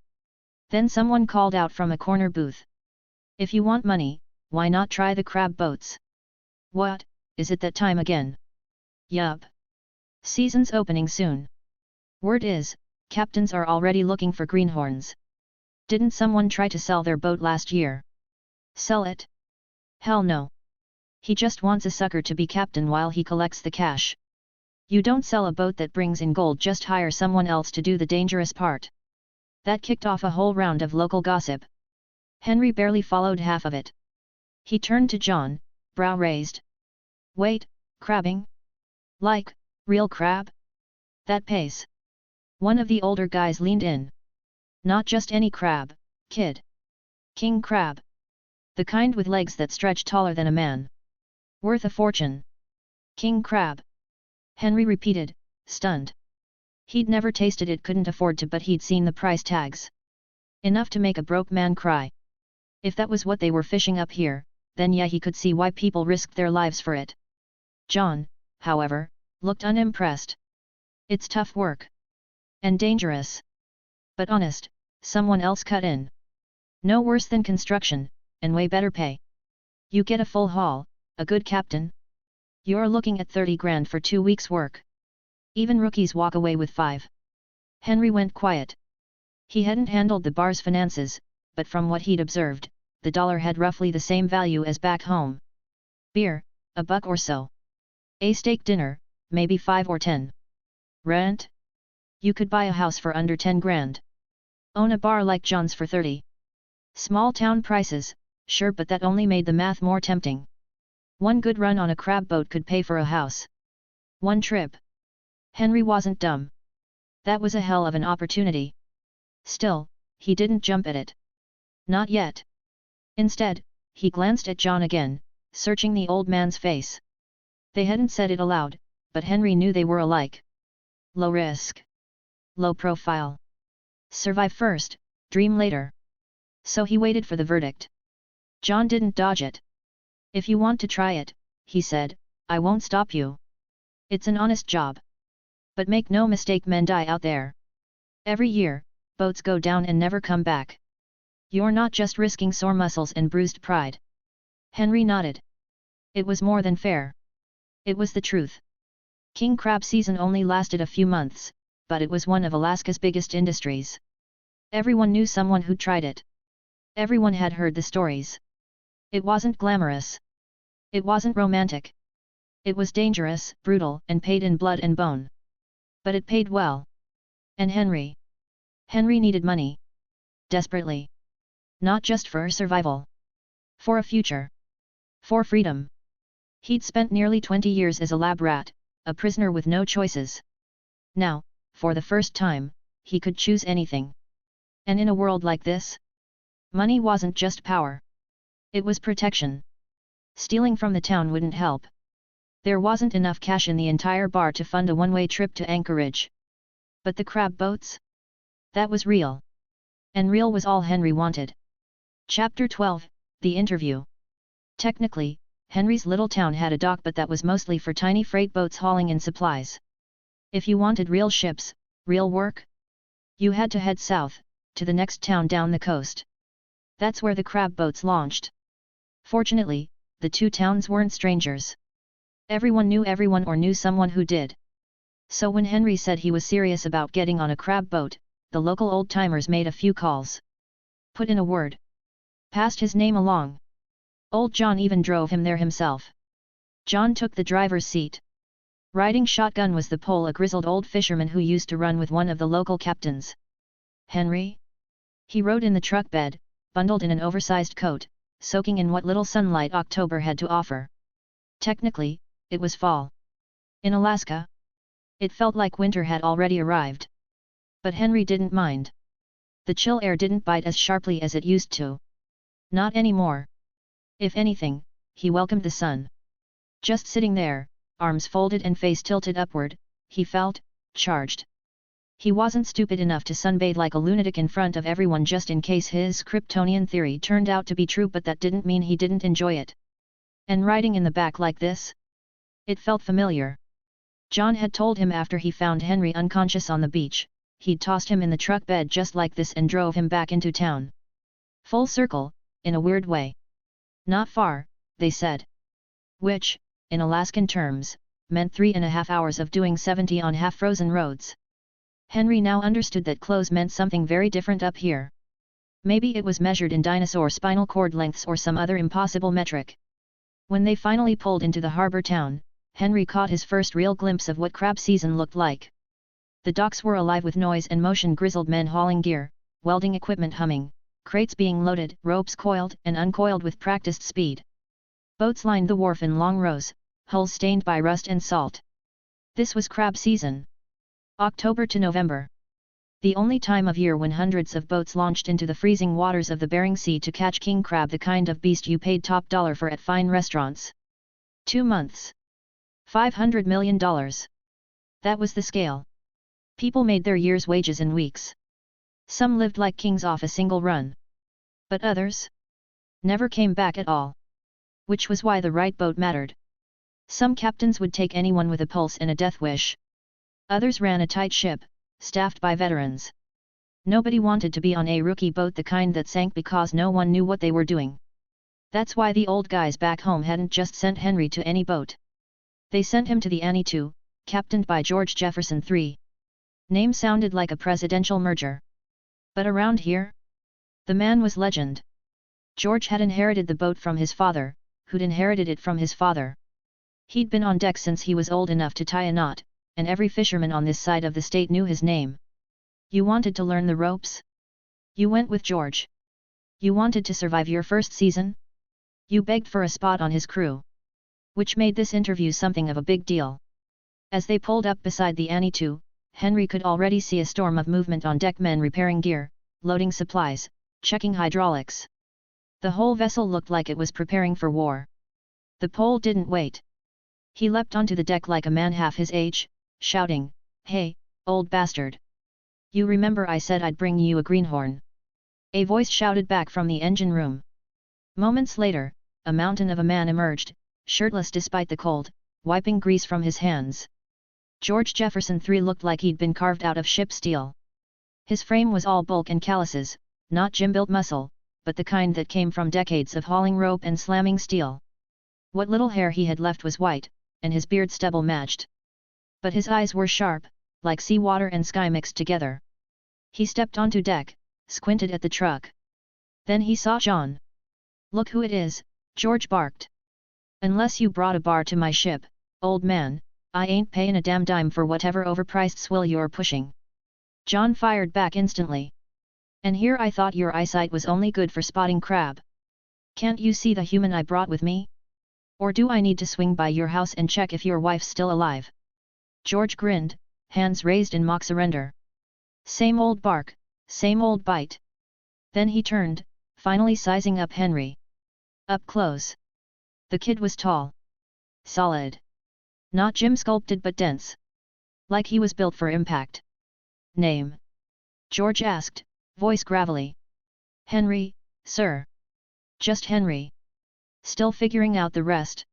Then someone called out from a corner booth. "If you want money, why not try the crab boats?" "What, is it that time again?" "Yup. Season's opening soon. Word is, captains are already looking for greenhorns. Didn't someone try to sell their boat last year?" "Sell it? Hell no. He just wants a sucker to be captain while he collects the cash. You don't sell a boat that brings in gold, just hire someone else to do the dangerous part." That kicked off a whole round of local gossip. Henry barely followed half of it. He turned to John, brow raised. "Wait, crabbing? Like, real crab? That pays?" One of the older guys leaned in. "Not just any crab, kid. King crab. The kind with legs that stretch taller than a man. Worth a fortune." "King crab?" Henry repeated, stunned. He'd never tasted it, couldn't afford to, but he'd seen the price tags. Enough to make a broke man cry. If that was what they were fishing up here, then yeah, he could see why people risked their lives for it. John, however, looked unimpressed. "It's tough work. And dangerous. But honest," someone else cut in. "No worse than construction, and way better pay. You get a full haul, a good captain. You're looking at 30 grand for 2 weeks' work. Even rookies walk away with 5. Henry went quiet. He hadn't handled the bar's finances, but from what he'd observed, the dollar had roughly the same value as back home. Beer, $1 or so. A steak dinner, maybe 5 or 10. Rent? You could buy a house for under 10 grand. Own a bar like John's for 30. Small town prices, sure, but that only made the math more tempting. One good run on a crab boat could pay for a house. One trip. Henry wasn't dumb. That was a hell of an opportunity. Still, he didn't jump at it. Not yet. Instead, he glanced at John again, searching the old man's face. They hadn't said it aloud, but Henry knew they were alike. Low risk. Low profile. Survive first, dream later. So he waited for the verdict. John didn't dodge it. If you want to try it, he said, I won't stop you. It's an honest job. But make no mistake, men die out there. Every year, boats go down and never come back. You're not just risking sore muscles and bruised pride. Henry nodded. It was more than fair. It was the truth. King crab season only lasted a few months, but it was one of Alaska's biggest industries. Everyone knew someone who tried it. Everyone had heard the stories. It wasn't glamorous. It wasn't romantic. It was dangerous, brutal, and paid in blood and bone. But it paid well. And Henry needed money. Desperately. Not just for survival. For a future. For freedom. He'd spent nearly 20 years as a lab rat, a prisoner with no choices. Now, for the first time, he could choose anything. And in a world like this, money wasn't just power. It was protection. Stealing from the town wouldn't help. There wasn't enough cash in the entire bar to fund a one-way trip to Anchorage. But the crab boats? That was real. And real was all Henry wanted. Chapter 12, The Interview. Technically, Henry's little town had a dock, but that was mostly for tiny freight boats hauling in supplies. If you wanted real ships, real work, you had to head south, to the next town down the coast. That's where the crab boats launched. Fortunately, the two towns weren't strangers. Everyone knew everyone or knew someone who did. So when Henry said he was serious about getting on a crab boat, the local old-timers made a few calls. Put in a word. Passed his name along. Old John even drove him there himself. John took the driver's seat. Riding shotgun was the Pole, a grizzled old fisherman who used to run with one of the local captains. Henry? He rode in the truck bed, bundled in an oversized coat, soaking in what little sunlight October had to offer. Technically, it was fall. In Alaska, it felt like winter had already arrived. But Henry didn't mind. The chill air didn't bite as sharply as it used to. Not anymore. If anything, he welcomed the sun. Just sitting there, arms folded and face tilted upward, he felt charged. He wasn't stupid enough to sunbathe like a lunatic in front of everyone just in case his Kryptonian theory turned out to be true, but that didn't mean he didn't enjoy it. And riding in the back like this? It felt familiar. John had told him after he found Henry unconscious on the beach, he'd tossed him in the truck bed just like this and drove him back into town. Full circle, in a weird way. Not far, they said. Which, in Alaskan terms, meant 3.5 hours of doing 70 on half-frozen roads. Henry now understood that close meant something very different up here. Maybe it was measured in dinosaur spinal cord lengths or some other impossible metric. When they finally pulled into the harbor town, Henry caught his first real glimpse of what crab season looked like. The docks were alive with noise and motion, grizzled men hauling gear, welding equipment humming, crates being loaded, ropes coiled and uncoiled with practiced speed. Boats lined the wharf in long rows, hulls stained by rust and salt. This was crab season. October to November. The only time of year when hundreds of boats launched into the freezing waters of the Bering Sea to catch king crab, the kind of beast you paid top dollar for at fine restaurants. 2 months. $500 million. That was the scale. People made their year's wages in weeks. Some lived like kings off a single run. But others never came back at all. Which was why the right boat mattered. Some captains would take anyone with a pulse and a death wish. Others ran a tight ship, staffed by veterans. Nobody wanted to be on a rookie boat, the kind that sank because no one knew what they were doing. That's why the old guys back home hadn't just sent Henry to any boat. They sent him to the Annie II, captained by George Jefferson III. Name sounded like a presidential merger. But around here, the man was legend. George had inherited the boat from his father, who'd inherited it from his father. He'd been on deck since he was old enough to tie a knot, and every fisherman on this side of the state knew his name. You wanted to learn the ropes? You went with George. You wanted to survive your first season? You begged for a spot on his crew. Which made this interview something of a big deal. As they pulled up beside the Annie II, Henry could already see a storm of movement on deck, men repairing gear, loading supplies, checking hydraulics. The whole vessel looked like it was preparing for war. The Pole didn't wait. He leapt onto the deck like a man half his age, shouting, "Hey, old bastard! You remember I said I'd bring you a greenhorn?" A voice shouted back from the engine room. Moments later, a mountain of a man emerged, shirtless despite the cold, wiping grease from his hands. George Jefferson III looked like he'd been carved out of ship steel. His frame was all bulk and calluses, not gym-built muscle, but the kind that came from decades of hauling rope and slamming steel. What little hair he had left was white, and his beard stubble matched. But his eyes were sharp, like seawater and sky mixed together. He stepped onto deck, squinted at the truck. Then he saw John. "Look who it is," George barked. "Unless you brought a bar to my ship, old man, I ain't payin' a damn dime for whatever overpriced swill you're pushing." John fired back instantly. "And here I thought your eyesight was only good for spotting crab. Can't you see the human I brought with me? Or do I need to swing by your house and check if your wife's still alive?" George grinned, hands raised in mock surrender. Same old bark, same old bite. Then he turned, finally sizing up Henry. Up close. The kid was tall. Solid. Not gym sculpted but dense. Like he was built for impact. "Name?" George asked, voice gravelly. "Henry, sir." "Just Henry." Still figuring out the rest.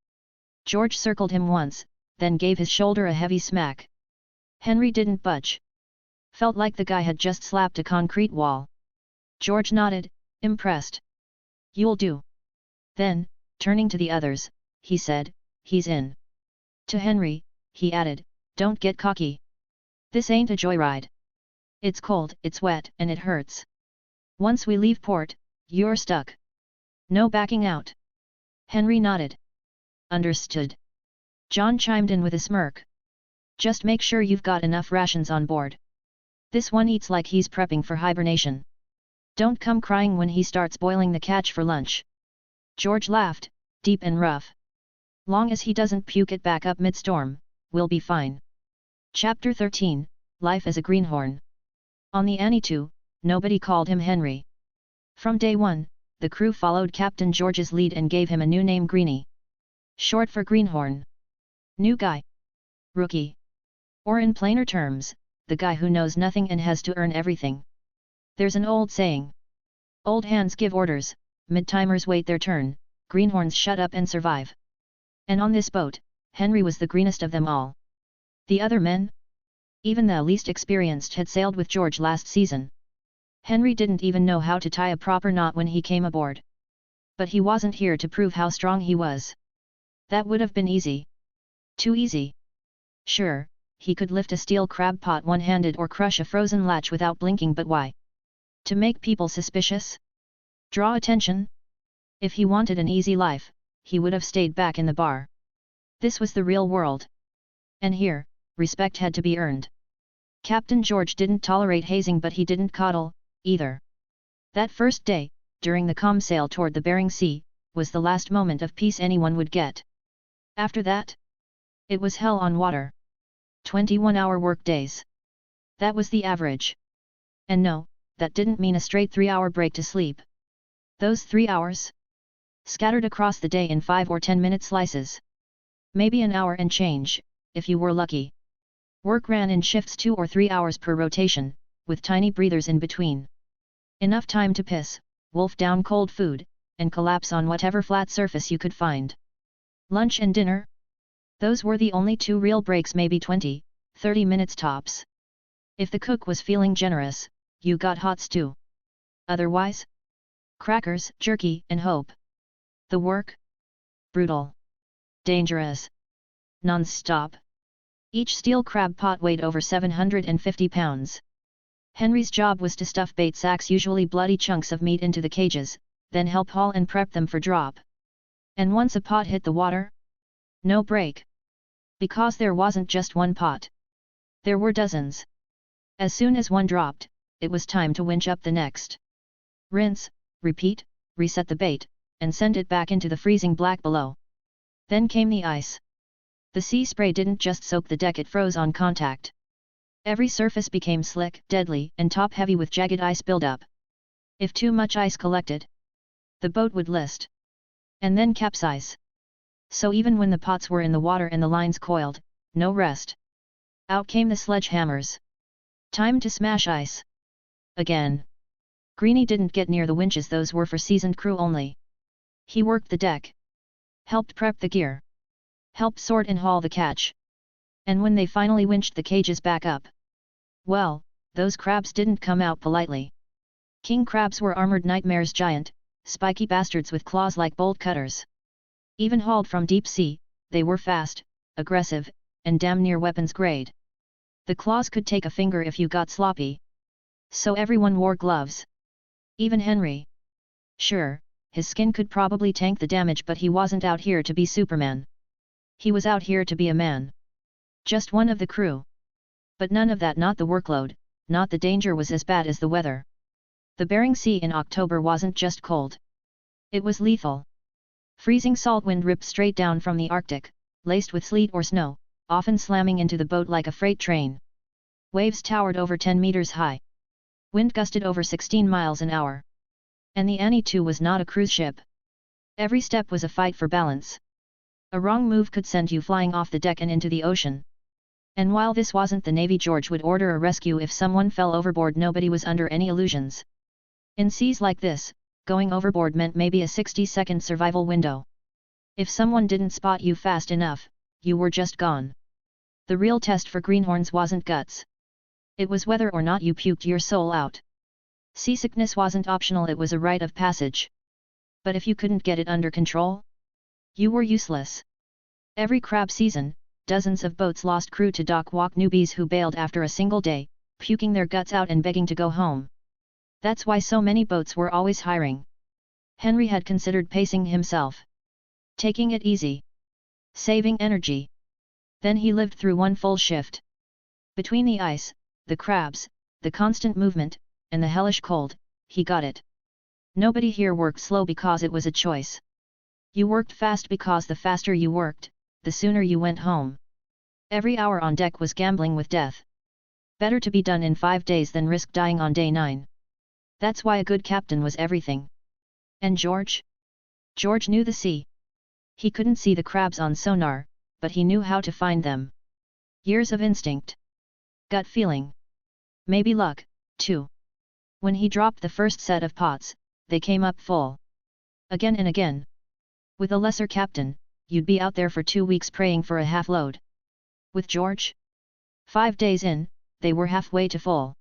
George circled him once, then gave his shoulder a heavy smack. Henry didn't budge. Felt like the guy had just slapped a concrete wall. George nodded, impressed. "You'll do." Then, turning to the others, he said, "He's in." To Henry, he added, "Don't get cocky. This ain't a joyride. It's cold, it's wet, and it hurts. Once we leave port, you're stuck. No backing out." Henry nodded. "Understood." John chimed in with a smirk. "Just make sure you've got enough rations on board. This one eats like he's prepping for hibernation. Don't come crying when he starts boiling the catch for lunch." George laughed, deep and rough. "Long as he doesn't puke it back up mid-storm, we'll be fine." Chapter 13, Life as a Greenhorn. On the Annie II, nobody called him Henry. From day one, the crew followed Captain George's lead and gave him a new name, Greenie. Short for Greenhorn. New guy. Rookie. Or in plainer terms, the guy who knows nothing and has to earn everything. There's an old saying. Old hands give orders, mid-timers wait their turn, greenhorns shut up and survive. And on this boat, Henry was the greenest of them all. The other men? Even the least experienced had sailed with George last season. Henry didn't even know how to tie a proper knot when he came aboard. But he wasn't here to prove how strong he was. That would have been easy. Too easy. Sure, he could lift a steel crab pot one-handed or crush a frozen latch without blinking, but why? To make people suspicious? Draw attention? If he wanted an easy life, he would have stayed back in the bar. This was the real world. And here, respect had to be earned. Captain George didn't tolerate hazing, but he didn't coddle, either. That first day, during the calm sail toward the Bering Sea, was the last moment of peace anyone would get. After that, it was hell on water. 21-hour workdays. That was the average. And no, that didn't mean a straight 3-hour break to sleep. Those 3 hours? Scattered across the day in 5 or 10-minute slices. Maybe an hour and change, if you were lucky. Work ran in shifts 2 or 3 hours per rotation, with tiny breathers in between. Enough time to piss, wolf down cold food, and collapse on whatever flat surface you could find. Lunch and dinner? Those were the only 2 real breaks, maybe 20, 30 minutes tops. If the cook was feeling generous, you got hot stew. Otherwise? Crackers, jerky, and hope. The work? Brutal. Dangerous. Non-stop. Each steel crab pot weighed over 750 pounds. Henry's job was to stuff bait sacks, usually bloody chunks of meat, into the cages, then help haul and prep them for drop. And once a pot hit the water? No break. Because there wasn't just one pot. There were dozens. As soon as one dropped, it was time to winch up the next. Rinse, repeat, reset the bait, and send it back into the freezing black below. Then came the ice. The sea spray didn't just soak the deck, it froze on contact. Every surface became slick, deadly, and top-heavy with jagged ice buildup. If too much ice collected, the boat would list. And then capsize. So even when the pots were in the water and the lines coiled, no rest. Out came the sledgehammers. Time to smash ice. Again. Greenie didn't get near the winches, those were for seasoned crew only. He worked the deck. Helped prep the gear. Helped sort and haul the catch. And when they finally winched the cages back up, well, those crabs didn't come out politely. King crabs were armored nightmares, giant, spiky bastards with claws like bolt cutters. Even hauled from deep sea, they were fast, aggressive, and damn near weapons grade. The claws could take a finger if you got sloppy. So everyone wore gloves. Even Henry. Sure, his skin could probably tank the damage, but he wasn't out here to be Superman. He was out here to be a man. Just one of the crew. But none of that, not the workload, not the danger, was as bad as the weather. The Bering Sea in October wasn't just cold. It was lethal. Freezing salt wind ripped straight down from the Arctic, laced with sleet or snow, often slamming into the boat like a freight train. Waves towered over 10 meters high. Wind gusted over 16 miles an hour. And the Annie II was not a cruise ship. Every step was a fight for balance. A wrong move could send you flying off the deck and into the ocean. And while this wasn't the Navy, George would order a rescue if someone fell overboard. Nobody was under any illusions. In seas like this, going overboard meant maybe a 60-second survival window. If someone didn't spot you fast enough, you were just gone. The real test for greenhorns wasn't guts. It was whether or not you puked your soul out. Seasickness wasn't optional, it was a rite of passage. But if you couldn't get it under control, you were useless. Every crab season, dozens of boats lost crew to dock walk newbies who bailed after a single day, puking their guts out and begging to go home. That's why so many boats were always hiring. Henry had considered pacing himself. Taking it easy. Saving energy. Then he lived through one full shift. Between the ice, the crabs, the constant movement, and the hellish cold, he got it. Nobody here worked slow because it was a choice. You worked fast because the faster you worked, the sooner you went home. Every hour on deck was gambling with death. Better to be done in 5 days than risk dying on day 9. That's why a good captain was everything. And George? George knew the sea. He couldn't see the crabs on sonar, but he knew how to find them. Years of instinct. Gut feeling. Maybe luck, too. When he dropped the first set of pots, they came up full. Again and again. With a lesser captain, you'd be out there for 2 weeks praying for a half load. With George? 5 days in, they were halfway to full.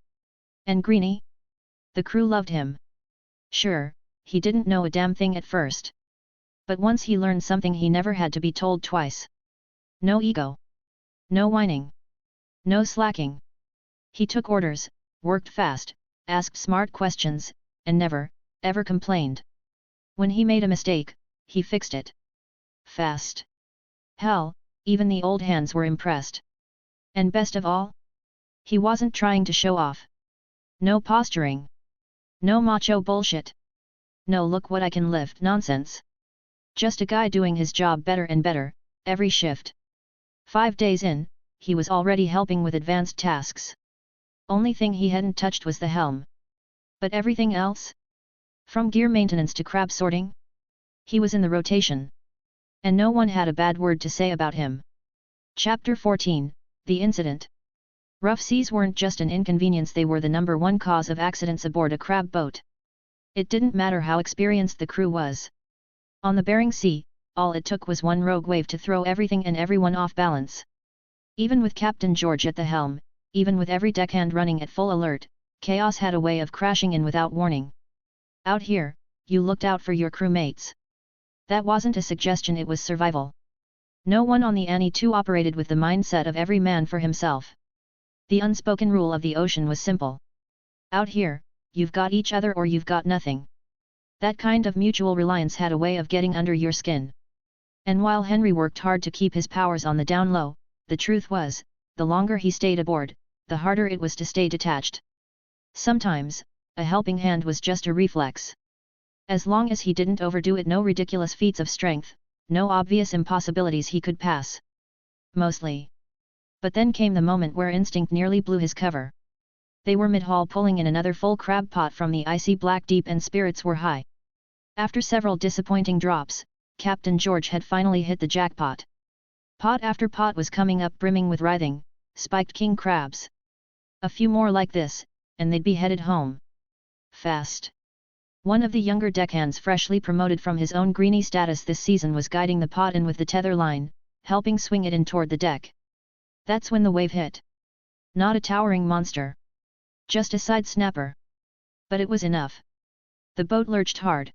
And Greenie? The crew loved him. Sure, he didn't know a damn thing at first. But once he learned something, he never had to be told twice. No ego. No whining. No slacking. He took orders, worked fast, asked smart questions, and never, ever complained. When he made a mistake, he fixed it. Fast. Hell, even the old hands were impressed. And best of all? He wasn't trying to show off. No posturing. No macho bullshit. No look what I can lift nonsense. Just a guy doing his job better and better, every shift. 5 days in, he was already helping with advanced tasks. Only thing he hadn't touched was the helm. But everything else? From gear maintenance to crab sorting? He was in the rotation. And no one had a bad word to say about him. Chapter 14, The Incident. Rough seas weren't just an inconvenience, they were the #1 cause of accidents aboard a crab boat. It didn't matter how experienced the crew was. On the Bering Sea, all it took was one rogue wave to throw everything and everyone off balance. Even with Captain George at the helm, even with every deckhand running at full alert, chaos had a way of crashing in without warning. Out here, you looked out for your crewmates. That wasn't a suggestion, it was survival. No one on the Annie II operated with the mindset of every man for himself. The unspoken rule of the ocean was simple. Out here, you've got each other or you've got nothing. That kind of mutual reliance had a way of getting under your skin. And while Henry worked hard to keep his powers on the down low, the truth was, the longer he stayed aboard, the harder it was to stay detached. Sometimes, a helping hand was just a reflex. As long as he didn't overdo it, no ridiculous feats of strength, no obvious impossibilities he could pass. Mostly. But then came the moment where instinct nearly blew his cover. They were mid-haul pulling in another full crab pot from the icy black deep and spirits were high. After several disappointing drops, Captain George had finally hit the jackpot. Pot after pot was coming up brimming with writhing, spiked king crabs. A few more like this, and they'd be headed home. Fast. One of the younger deckhands freshly promoted from his own greenie status this season was guiding the pot in with the tether line, helping swing it in toward the deck. That's when the wave hit. Not a towering monster. Just a side snapper. But it was enough. The boat lurched hard.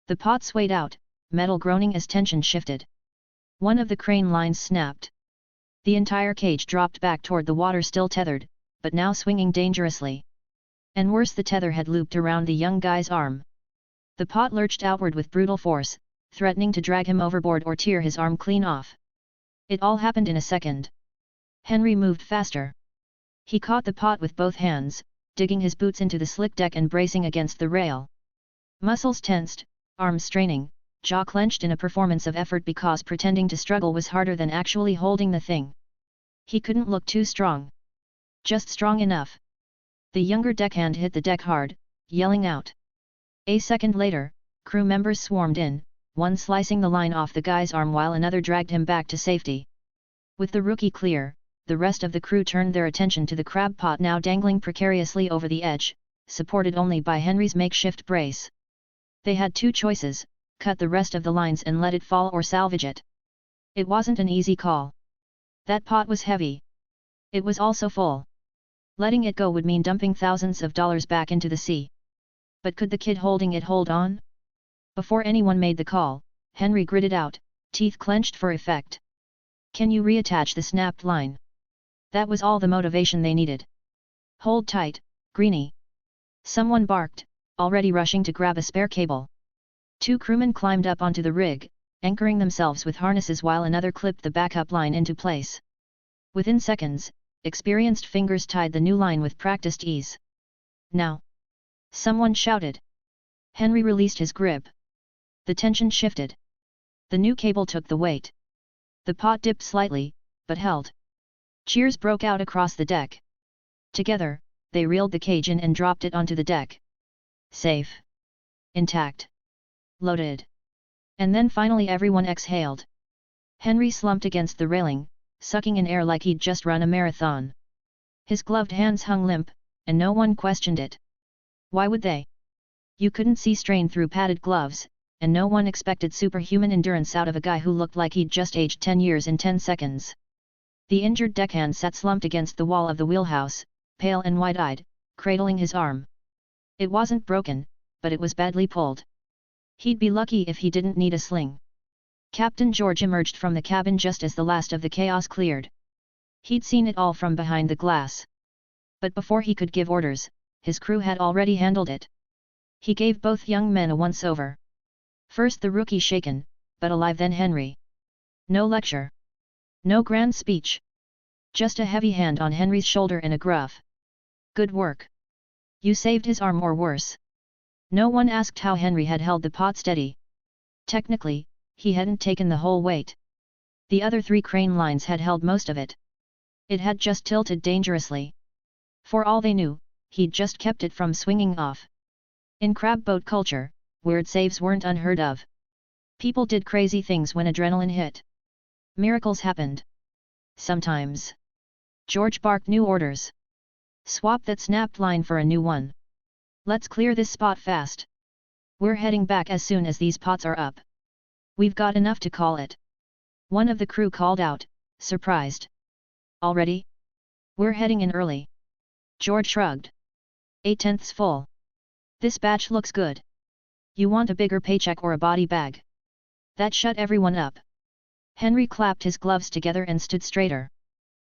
The pot swayed out, metal groaning as tension shifted. One of the crane lines snapped. The entire cage dropped back toward the water, still tethered, but now swinging dangerously. And worse, the tether had looped around the young guy's arm. The pot lurched outward with brutal force, threatening to drag him overboard or tear his arm clean off. It all happened in a second. Henry moved faster. He caught the pot with both hands, digging his boots into the slick deck and bracing against the rail. Muscles tensed, arms straining, jaw clenched in a performance of effort because pretending to struggle was harder than actually holding the thing. He couldn't look too strong. Just strong enough. The younger deckhand hit the deck hard, yelling out. A second later, crew members swarmed in, one slicing the line off the guy's arm while another dragged him back to safety. With the rookie clear, the rest of the crew turned their attention to the crab pot now dangling precariously over the edge, supported only by Henry's makeshift brace. They had two choices: cut the rest of the lines and let it fall, or salvage it. It wasn't an easy call. That pot was heavy. It was also full. Letting it go would mean dumping thousands of dollars back into the sea. But could the kid holding it hold on? Before anyone made the call, Henry gritted out, teeth clenched for effect. Can you reattach the snapped line? That was all the motivation they needed. Hold tight, Greenie. Someone barked, already rushing to grab a spare cable. Two crewmen climbed up onto the rig, anchoring themselves with harnesses while another clipped the backup line into place. Within seconds, experienced fingers tied the new line with practiced ease. Now! Someone shouted. Henry released his grip. The tension shifted. The new cable took the weight. The pot dipped slightly, but held. Cheers broke out across the deck. Together, they reeled the cage in and dropped it onto the deck. Safe. Intact. Loaded. And then finally everyone exhaled. Henry slumped against the railing, sucking in air like he'd just run a marathon. His gloved hands hung limp, and no one questioned it. Why would they? You couldn't see strain through padded gloves, and no one expected superhuman endurance out of a guy who looked like he'd just aged 10 years in 10 seconds. The injured deckhand sat slumped against the wall of the wheelhouse, pale and wide-eyed, cradling his arm. It wasn't broken, but it was badly pulled. He'd be lucky if he didn't need a sling. Captain George emerged from the cabin just as the last of the chaos cleared. He'd seen it all from behind the glass. But before he could give orders, his crew had already handled it. He gave both young men a once-over. First the rookie shaken, but alive, then Henry. No lecture. No grand speech. Just a heavy hand on Henry's shoulder and a gruff. Good work. You saved his arm, or worse. No one asked how Henry had held the pot steady. Technically, he hadn't taken the whole weight. The other three crane lines had held most of it. It had just tilted dangerously. For all they knew, he'd just kept it from swinging off. In crab boat culture, weird saves weren't unheard of. People did crazy things when adrenaline hit. Miracles happened. Sometimes. George barked new orders. Swap that snapped line for a new one. Let's clear this spot fast. We're heading back as soon as these pots are up. We've got enough to call it. One of the crew called out, surprised. Already? We're heading in early. George shrugged. 8/10 full. This batch looks good. You want a bigger paycheck or a body bag? That shut everyone up. Henry clapped his gloves together and stood straighter.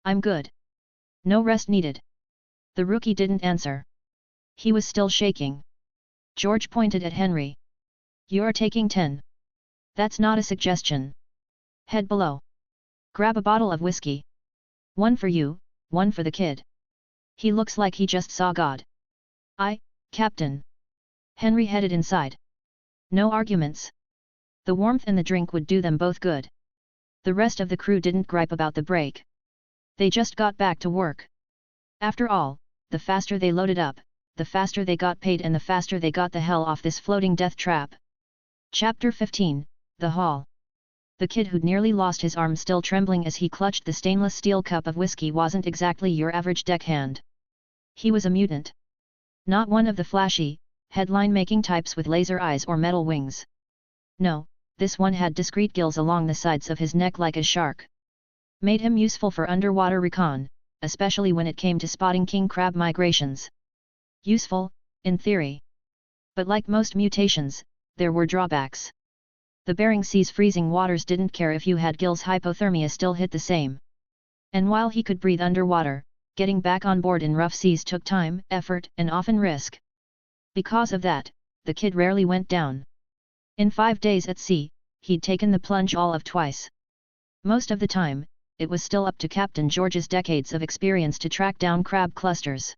I'm good. No rest needed. The rookie didn't answer. He was still shaking. George pointed at Henry. You're taking 10. That's not a suggestion. Head below. Grab a bottle of whiskey. One for you, one for the kid. He looks like he just saw God. Captain. Henry headed inside. No arguments. The warmth and the drink would do them both good. The rest of the crew didn't gripe about the break. They just got back to work. After all, the faster they loaded up, the faster they got paid and the faster they got the hell off this floating death trap. Chapter 15, The Hall. The kid who'd nearly lost his arm still trembling as he clutched the stainless steel cup of whiskey wasn't exactly your average deckhand. He was a mutant. Not one of the flashy, headline-making types with laser eyes or metal wings. No, this one had discreet gills along the sides of his neck like a shark. Made him useful for underwater recon, especially when it came to spotting king crab migrations. Useful, in theory. But like most mutations, there were drawbacks. The Bering Sea's freezing waters didn't care if you had gills, hypothermia still hit the same. And while he could breathe underwater, getting back on board in rough seas took time, effort, and often risk. Because of that, the kid rarely went down. In 5 days at sea, he'd taken the plunge all of twice. Most of the time, it was still up to Captain George's decades of experience to track down crab clusters.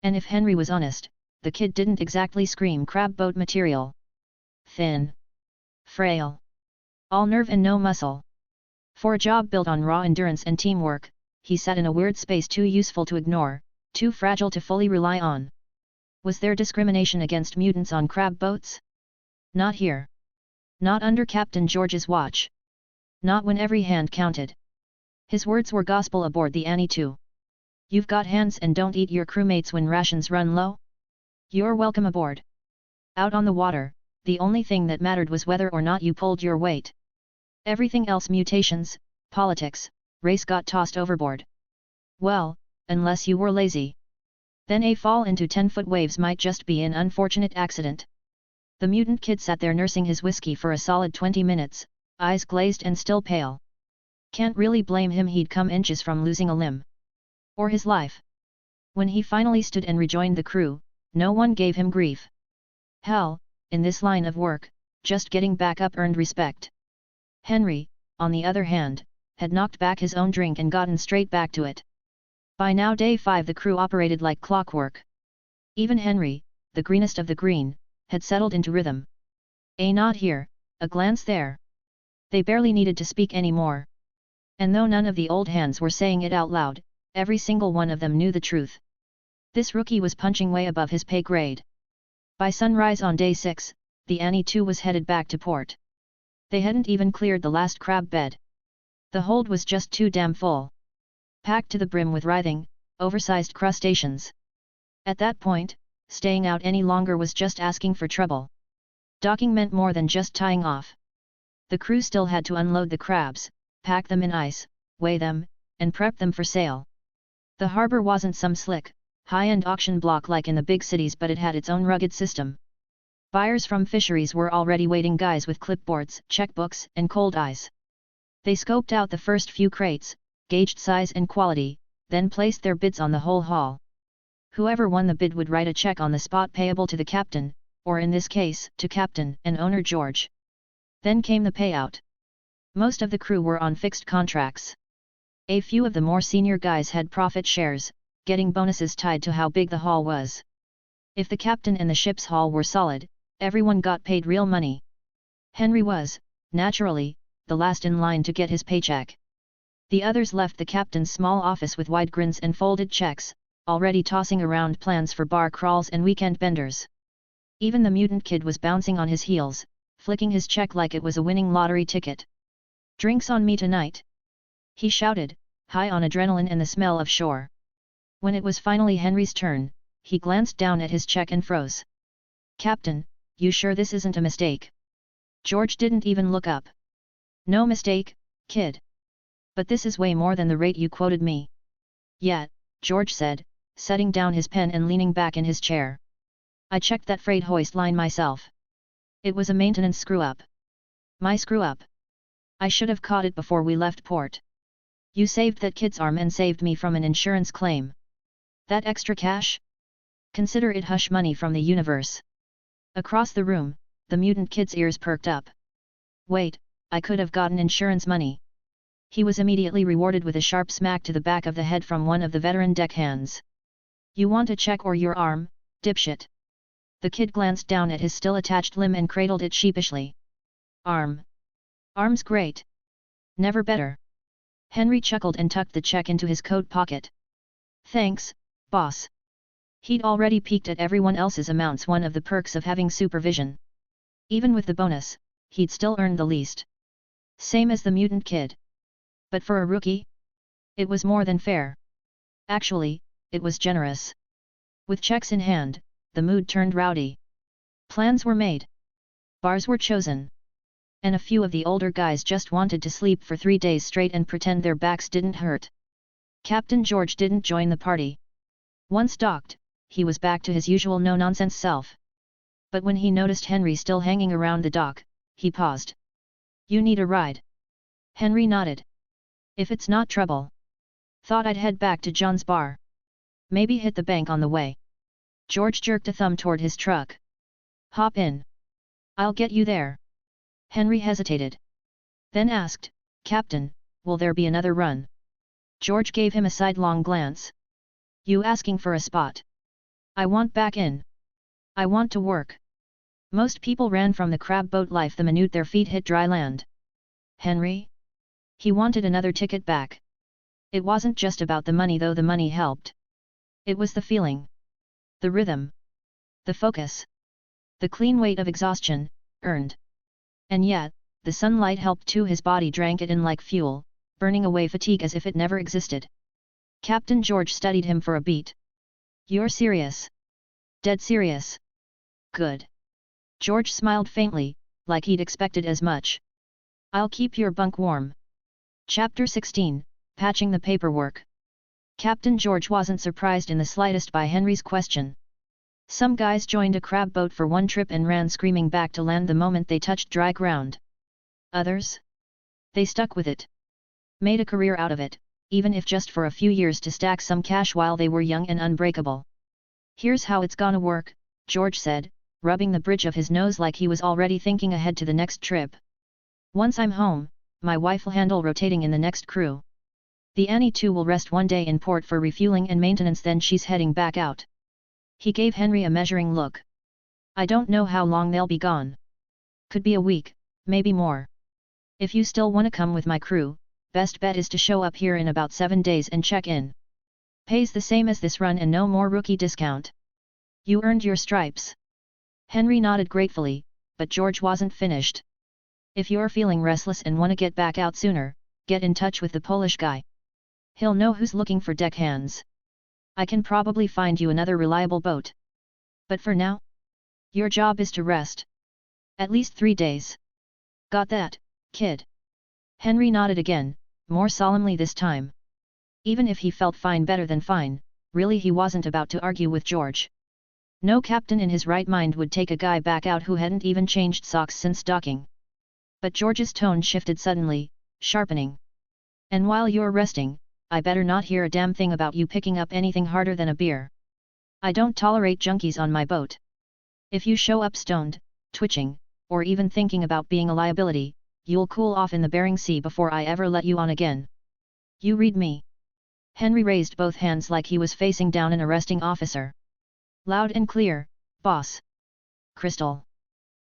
And if Henry was honest, the kid didn't exactly scream crab boat material. Thin. Frail. All nerve and no muscle. For a job built on raw endurance and teamwork, he sat in a weird space too useful to ignore, too fragile to fully rely on. Was there discrimination against mutants on crab boats? Not here. Not under Captain George's watch. Not when every hand counted. His words were gospel aboard the Annie too. You've got hands and don't eat your crewmates when rations run low? You're welcome aboard. Out on the water, the only thing that mattered was whether or not you pulled your weight. Everything else, mutations, politics, race, got tossed overboard. Well, unless you were lazy. Then a fall into 10-foot waves might just be an unfortunate accident. The mutant kid sat there nursing his whiskey for a solid 20 minutes, eyes glazed and still pale. Can't really blame him, he'd come inches from losing a limb. Or his life. When he finally stood and rejoined the crew, no one gave him grief. Hell, in this line of work, just getting back up earned respect. Henry, on the other hand, had knocked back his own drink and gotten straight back to it. By now, day 5, the crew operated like clockwork. Even Henry, the greenest of the green, had settled into rhythm. A nod here, a glance there. They barely needed to speak anymore. And though none of the old hands were saying it out loud, every single one of them knew the truth. This rookie was punching way above his pay grade. By sunrise on day 6, the Annie II was headed back to port. They hadn't even cleared the last crab bed. The hold was just too damn full. Packed to the brim with writhing, oversized crustaceans. At that point, staying out any longer was just asking for trouble. Docking meant more than just tying off. The crew still had to unload the crabs, pack them in ice, weigh them, and prep them for sale. The harbor wasn't some slick, high-end auction block like in the big cities, but it had its own rugged system. Buyers from fisheries were already waiting, guys with clipboards, checkbooks, and cold eyes. They scoped out the first few crates, gauged size and quality, then placed their bids on the whole haul. Whoever won the bid would write a check on the spot payable to the captain, or in this case, to Captain and owner George. Then came the payout. Most of the crew were on fixed contracts. A few of the more senior guys had profit shares, getting bonuses tied to how big the haul was. If the captain and the ship's haul were solid, everyone got paid real money. Henry was, naturally, the last in line to get his paycheck. The others left the captain's small office with wide grins and folded checks, already tossing around plans for bar crawls and weekend benders. Even the mutant kid was bouncing on his heels, flicking his check like it was a winning lottery ticket. "Drinks on me tonight!" he shouted, high on adrenaline and the smell of shore. When it was finally Henry's turn, he glanced down at his check and froze. "Captain, you sure this isn't a mistake?" George didn't even look up. "No mistake, kid. But this is way more than the rate you quoted me." "Yeah," George said, setting down his pen and leaning back in his chair. "I checked that freight hoist line myself. It was a maintenance screw-up. My screw-up. I should have caught it before we left port. You saved that kid's arm and saved me from an insurance claim. That extra cash? Consider it hush money from the universe." Across the room, The mutant kid's ears perked up. Wait, I could have gotten insurance money. He was immediately rewarded with a sharp smack to the back of the head from one of the veteran deckhands. You want a check or your arm, dipshit? The kid glanced down at his still attached limb and cradled it sheepishly. Arm. Arm's great. Never better. Henry chuckled and tucked the check into his coat pocket. Thanks, boss. He'd already peeked at everyone else's amounts, one of the perks of having supervision. Even with the bonus, he'd still earned the least. Same as the mutant kid. But for a rookie? It was more than fair. Actually, it was generous. With checks in hand, the mood turned rowdy. Plans were made. Bars were chosen. And a few of the older guys just wanted to sleep for 3 days straight and pretend their backs didn't hurt. Captain George didn't join the party. Once docked, he was back to his usual no-nonsense self. But when he noticed Henry still hanging around the dock, he paused. You need a ride? Henry nodded. If it's not trouble. Thought I'd head back to John's bar. Maybe hit the bank on the way. George jerked a thumb toward his truck. Hop in. I'll get you there. Henry hesitated. Then asked, Captain, will there be another run? George gave him a sidelong glance. You asking for a spot? I want back in. I want to work. Most people ran from the crab boat life the minute their feet hit dry land. Henry? He wanted another ticket back. It wasn't just about the money, though the money helped. It was the feeling. The rhythm. The focus. The clean weight of exhaustion, earned. And yet, the sunlight helped too. His body drank it in like fuel, burning away fatigue as if it never existed. Captain George studied him for a beat. You're serious? Dead serious? Good. George smiled faintly, like he'd expected as much. I'll keep your bunk warm. Chapter 16, Patching the Paperwork. Captain George wasn't surprised in the slightest by Henry's question. Some guys joined a crab boat for one trip and ran screaming back to land the moment they touched dry ground. Others? They stuck with it. Made a career out of it, even if just for a few years to stack some cash while they were young and unbreakable. Here's how it's gonna work, George said, rubbing the bridge of his nose like he was already thinking ahead to the next trip. Once I'm home, my wife'll handle rotating in the next crew. The Annie too will rest one day in port for refueling and maintenance, then she's heading back out. He gave Henry a measuring look. I don't know how long they'll be gone. Could be a week, maybe more. If you still want to come with my crew, best bet is to show up here in about 7 days and check in. Pays the same as this run and no more rookie discount. You earned your stripes. Henry nodded gratefully, but George wasn't finished. If you're feeling restless and want to get back out sooner, get in touch with the Polish guy. He'll know who's looking for deckhands. I can probably find you another reliable boat. But for now, your job is to rest. At least 3 days. Got that, kid? Henry nodded again, more solemnly this time. Even if he felt fine, better than fine, really he wasn't about to argue with George. No captain in his right mind would take a guy back out who hadn't even changed socks since docking. But George's tone shifted suddenly, sharpening. And while you're resting, I better not hear a damn thing about you picking up anything harder than a beer. I don't tolerate junkies on my boat. If you show up stoned, twitching, or even thinking about being a liability, you'll cool off in the Bering Sea before I ever let you on again. You read me? Henry raised both hands like he was facing down an arresting officer. Loud and clear, boss. Crystal.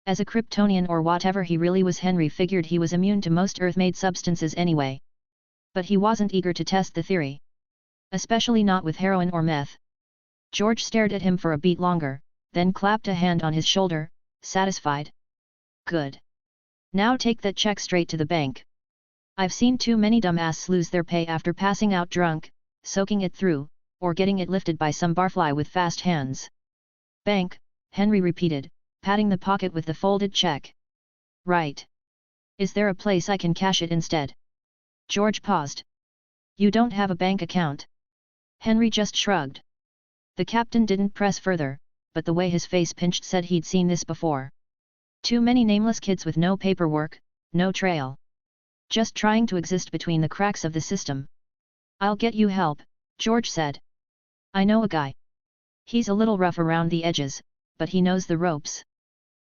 As a Kryptonian or whatever he really was, Henry figured he was immune to most Earth-made substances anyway. But he wasn't eager to test the theory. Especially not with heroin or meth. George stared at him for a beat longer, then clapped a hand on his shoulder, satisfied. Good. Now take that check straight to the bank. I've seen too many dumbasses lose their pay after passing out drunk, soaking it through, or getting it lifted by some barfly with fast hands. Bank, Henry repeated, patting the pocket with the folded check. Right. Is there a place I can cash it instead? George paused. You don't have a bank account? Henry just shrugged. The captain didn't press further, but the way his face pinched said he'd seen this before. Too many nameless kids with no paperwork, no trail. Just trying to exist between the cracks of the system. I'll get you help, George said. I know a guy. He's a little rough around the edges, but he knows the ropes.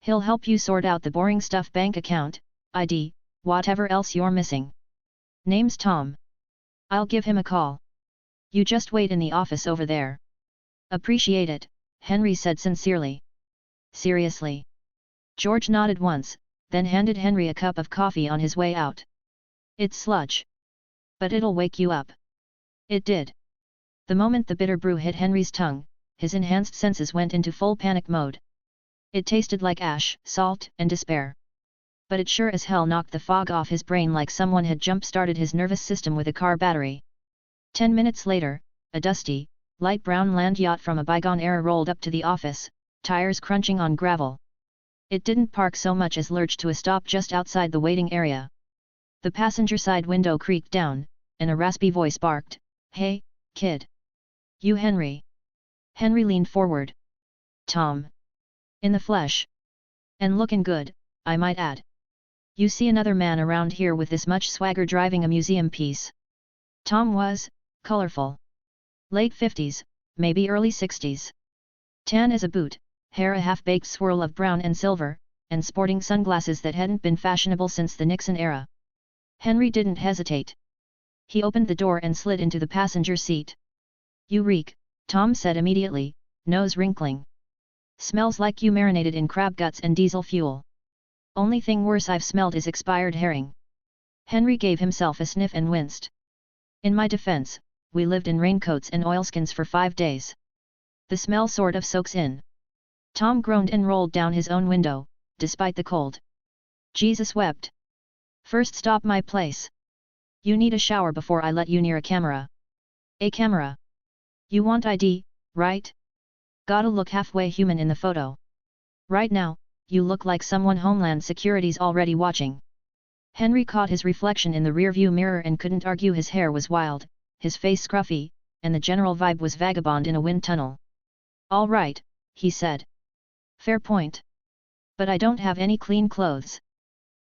He'll help you sort out the boring stuff: bank account, ID, whatever else you're missing. Name's Tom. I'll give him a call. You just wait in the office over there. Appreciate it, Henry said sincerely. Seriously? George nodded once, then handed Henry a cup of coffee on his way out. It's sludge. But it'll wake you up. It did. The moment the bitter brew hit Henry's tongue, his enhanced senses went into full panic mode. It tasted like ash, salt, and despair. But it sure as hell knocked the fog off his brain like someone had jump-started his nervous system with a car battery. 10 minutes later, a dusty, light brown land yacht from a bygone era rolled up to the office, tires crunching on gravel. It didn't park so much as lurch to a stop just outside the waiting area. The passenger side window creaked down, and a raspy voice barked, "Hey, kid. You Henry?" Henry leaned forward. "Tom. In the flesh. And looking good, I might add. You see another man around here with this much swagger driving a museum piece?" Tom was colorful. Late 50s, maybe early 60s. Tan as a boot, hair a half-baked swirl of brown and silver, and sporting sunglasses that hadn't been fashionable since the Nixon era. Henry didn't hesitate. He opened the door and slid into the passenger seat. "You reek," Tom said immediately, nose wrinkling. "Smells like you marinated in crab guts and diesel fuel. Only thing worse I've smelled is expired herring." Henry gave himself a sniff and winced. "In my defense, we lived in raincoats and oilskins for 5 days. The smell sort of soaks in." Tom groaned and rolled down his own window, despite the cold. Jesus wept. "First stop my place. You need a shower before I let you near a camera." "A camera? You want ID, right? Gotta look halfway human in the photo. Right now, you look like someone Homeland Security's already watching." Henry caught his reflection in the rearview mirror and couldn't argue. His hair was wild, his face scruffy, and the general vibe was vagabond in a wind tunnel. "All right," he said. "Fair point. But I don't have any clean clothes."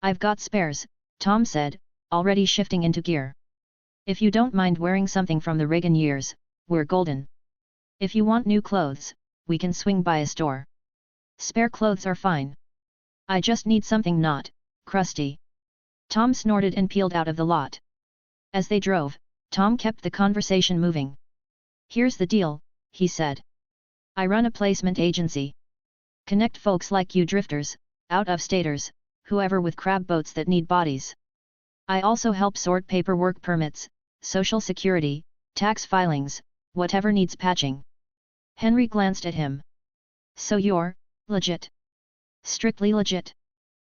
"I've got spares," Tom said, already shifting into gear. "If you don't mind wearing something from the Reagan years, we're golden. If you want new clothes, we can swing by a store. Spare clothes are fine. I just need something not crusty." Tom snorted and peeled out of the lot. As they drove, Tom kept the conversation moving. "Here's the deal," he said. "I run a placement agency. Connect folks like you drifters, out-of-staters, whoever with crab boats that need bodies. I also help sort paperwork, permits, social security, tax filings, whatever needs patching." Henry glanced at him. "So you're legit? Strictly legit?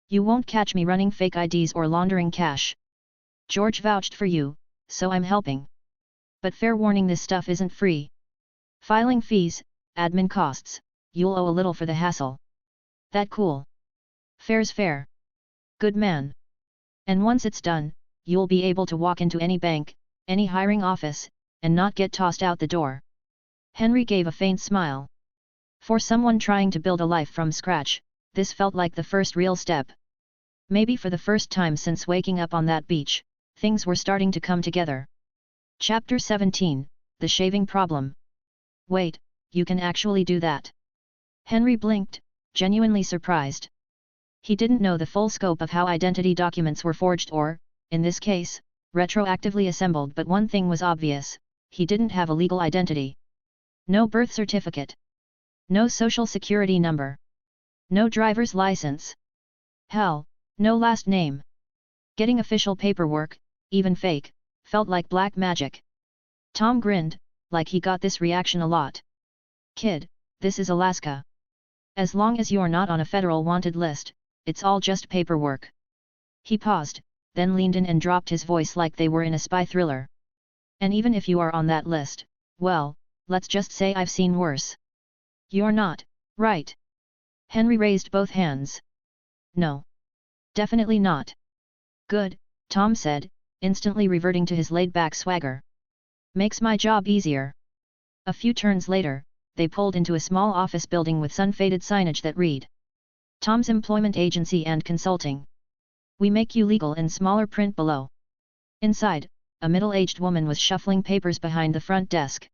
You won't catch me running fake IDs or laundering cash. George vouched for you, so I'm helping. But fair warning, this stuff isn't free. Filing fees, admin costs, you'll owe a little for the hassle. That cool? Fair's fair. Good man. And once it's done, you'll be able to walk into any bank, any hiring office, and not get tossed out the door." Henry gave a faint smile. For someone trying to build a life from scratch, this felt like the first real step. Maybe for the first time since waking up on that beach, things were starting to come together. Chapter 17, The Shaving Problem. "Wait, you can actually do that?" Henry blinked, genuinely surprised. He didn't know the full scope of how identity documents were forged or, in this case, retroactively assembled, but one thing was obvious: he didn't have a legal identity. No birth certificate. No social security number. No driver's license. Hell, no last name. Getting official paperwork, even fake, felt like black magic. Tom grinned, like he got this reaction a lot. "Kid, this is Alaska. As long as you're not on a federal wanted list, it's all just paperwork." He paused, then leaned in and dropped his voice like they were in a spy thriller. "And even if you are on that list, well, let's just say I've seen worse." "You're not, right?" Henry raised both hands. "No. Definitely not." "Good," Tom said, instantly reverting to his laid-back swagger. "Makes my job easier." A few turns later, they pulled into a small office building with sun-faded signage that read, "Tom's Employment Agency and Consulting. We make you legal," in smaller print below. Inside, a middle-aged woman was shuffling papers behind the front desk.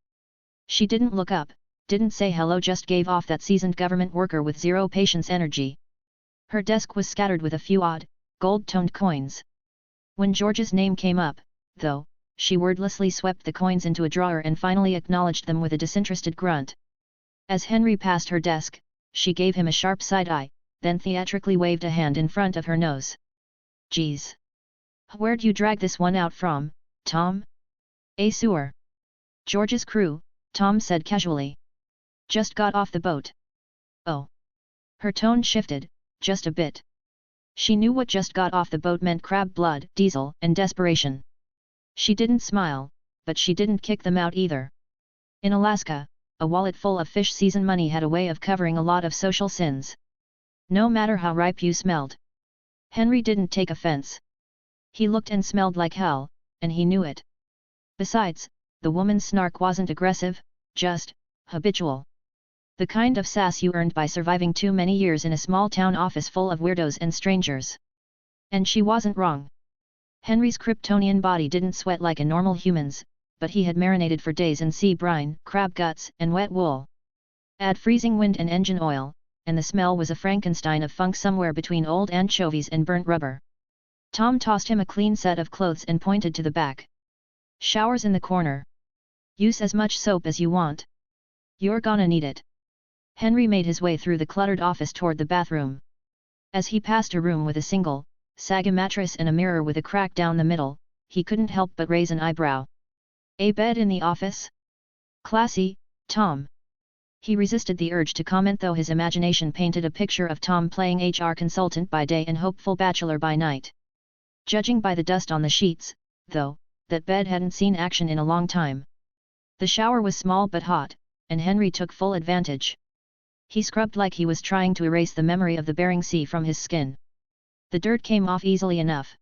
She didn't look up, didn't say hello, just gave off that seasoned government worker with zero patience energy. Her desk was scattered with a few odd, gold-toned coins. When George's name came up, though, she wordlessly swept the coins into a drawer and finally acknowledged them with a disinterested grunt. As Henry passed her desk, she gave him a sharp side eye, then theatrically waved a hand in front of her nose. "Geez. Where'd you drag this one out from, Tom?" "A sewer. George's crew," Tom said casually. "Just got off the boat." "Oh." Her tone shifted, just a bit. She knew what just got off the boat meant: crab blood, diesel, and desperation. She didn't smile, but she didn't kick them out either. In Alaska, a wallet full of fish season money had a way of covering a lot of social sins. No matter how ripe you smelled. Henry didn't take offense. He looked and smelled like hell, and he knew it. Besides, the woman's snark wasn't aggressive, just habitual. The kind of sass you earned by surviving too many years in a small-town office full of weirdos and strangers. And she wasn't wrong. Henry's Kryptonian body didn't sweat like a normal human's, but he had marinated for days in sea brine, crab guts, and wet wool. Add freezing wind and engine oil, and the smell was a Frankenstein of funk somewhere between old anchovies and burnt rubber. Tom tossed him a clean set of clothes and pointed to the back. "Shower's in the corner. Use as much soap as you want. You're gonna need it." Henry made his way through the cluttered office toward the bathroom. As he passed a room with a single, saga mattress and a mirror with a crack down the middle, he couldn't help but raise an eyebrow. "A bed in the office? Classy, Tom." He resisted the urge to comment, though his imagination painted a picture of Tom playing HR consultant by day and hopeful bachelor by night. Judging by the dust on the sheets, though, that bed hadn't seen action in a long time. The shower was small but hot, and Henry took full advantage. He scrubbed like he was trying to erase the memory of the Bering Sea from his skin. The dirt came off easily enough.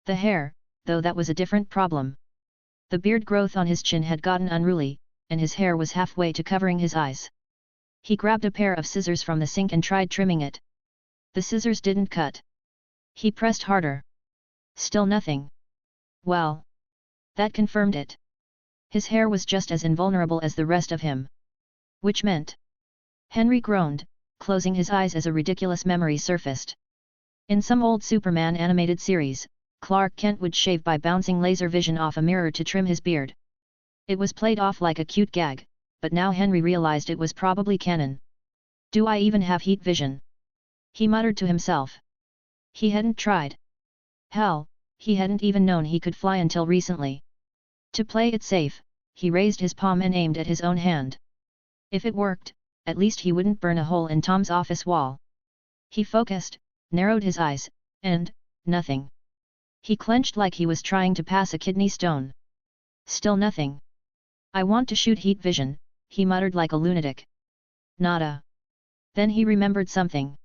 The hair, though, that was a different problem. The beard growth on his chin had gotten unruly, and his hair was halfway to covering his eyes. He grabbed a pair of scissors from the sink and tried trimming it. The scissors didn't cut. He pressed harder. Still nothing. Well, that confirmed it. His hair was just as invulnerable as the rest of him. Which meant... Henry groaned, closing his eyes as a ridiculous memory surfaced. In some old Superman animated series, Clark Kent would shave by bouncing laser vision off a mirror to trim his beard. It was played off like a cute gag, but now Henry realized it was probably canon. "Do I even have heat vision?" he muttered to himself. He hadn't tried. Hell, he hadn't even known he could fly until recently. To play it safe, he raised his palm and aimed at his own hand. If it worked, at least he wouldn't burn a hole in Tom's office wall. He focused, narrowed his eyes, and nothing. He clenched like he was trying to pass a kidney stone. Still nothing. "I want to shoot heat vision," he muttered like a lunatic. Nada. Then he remembered something.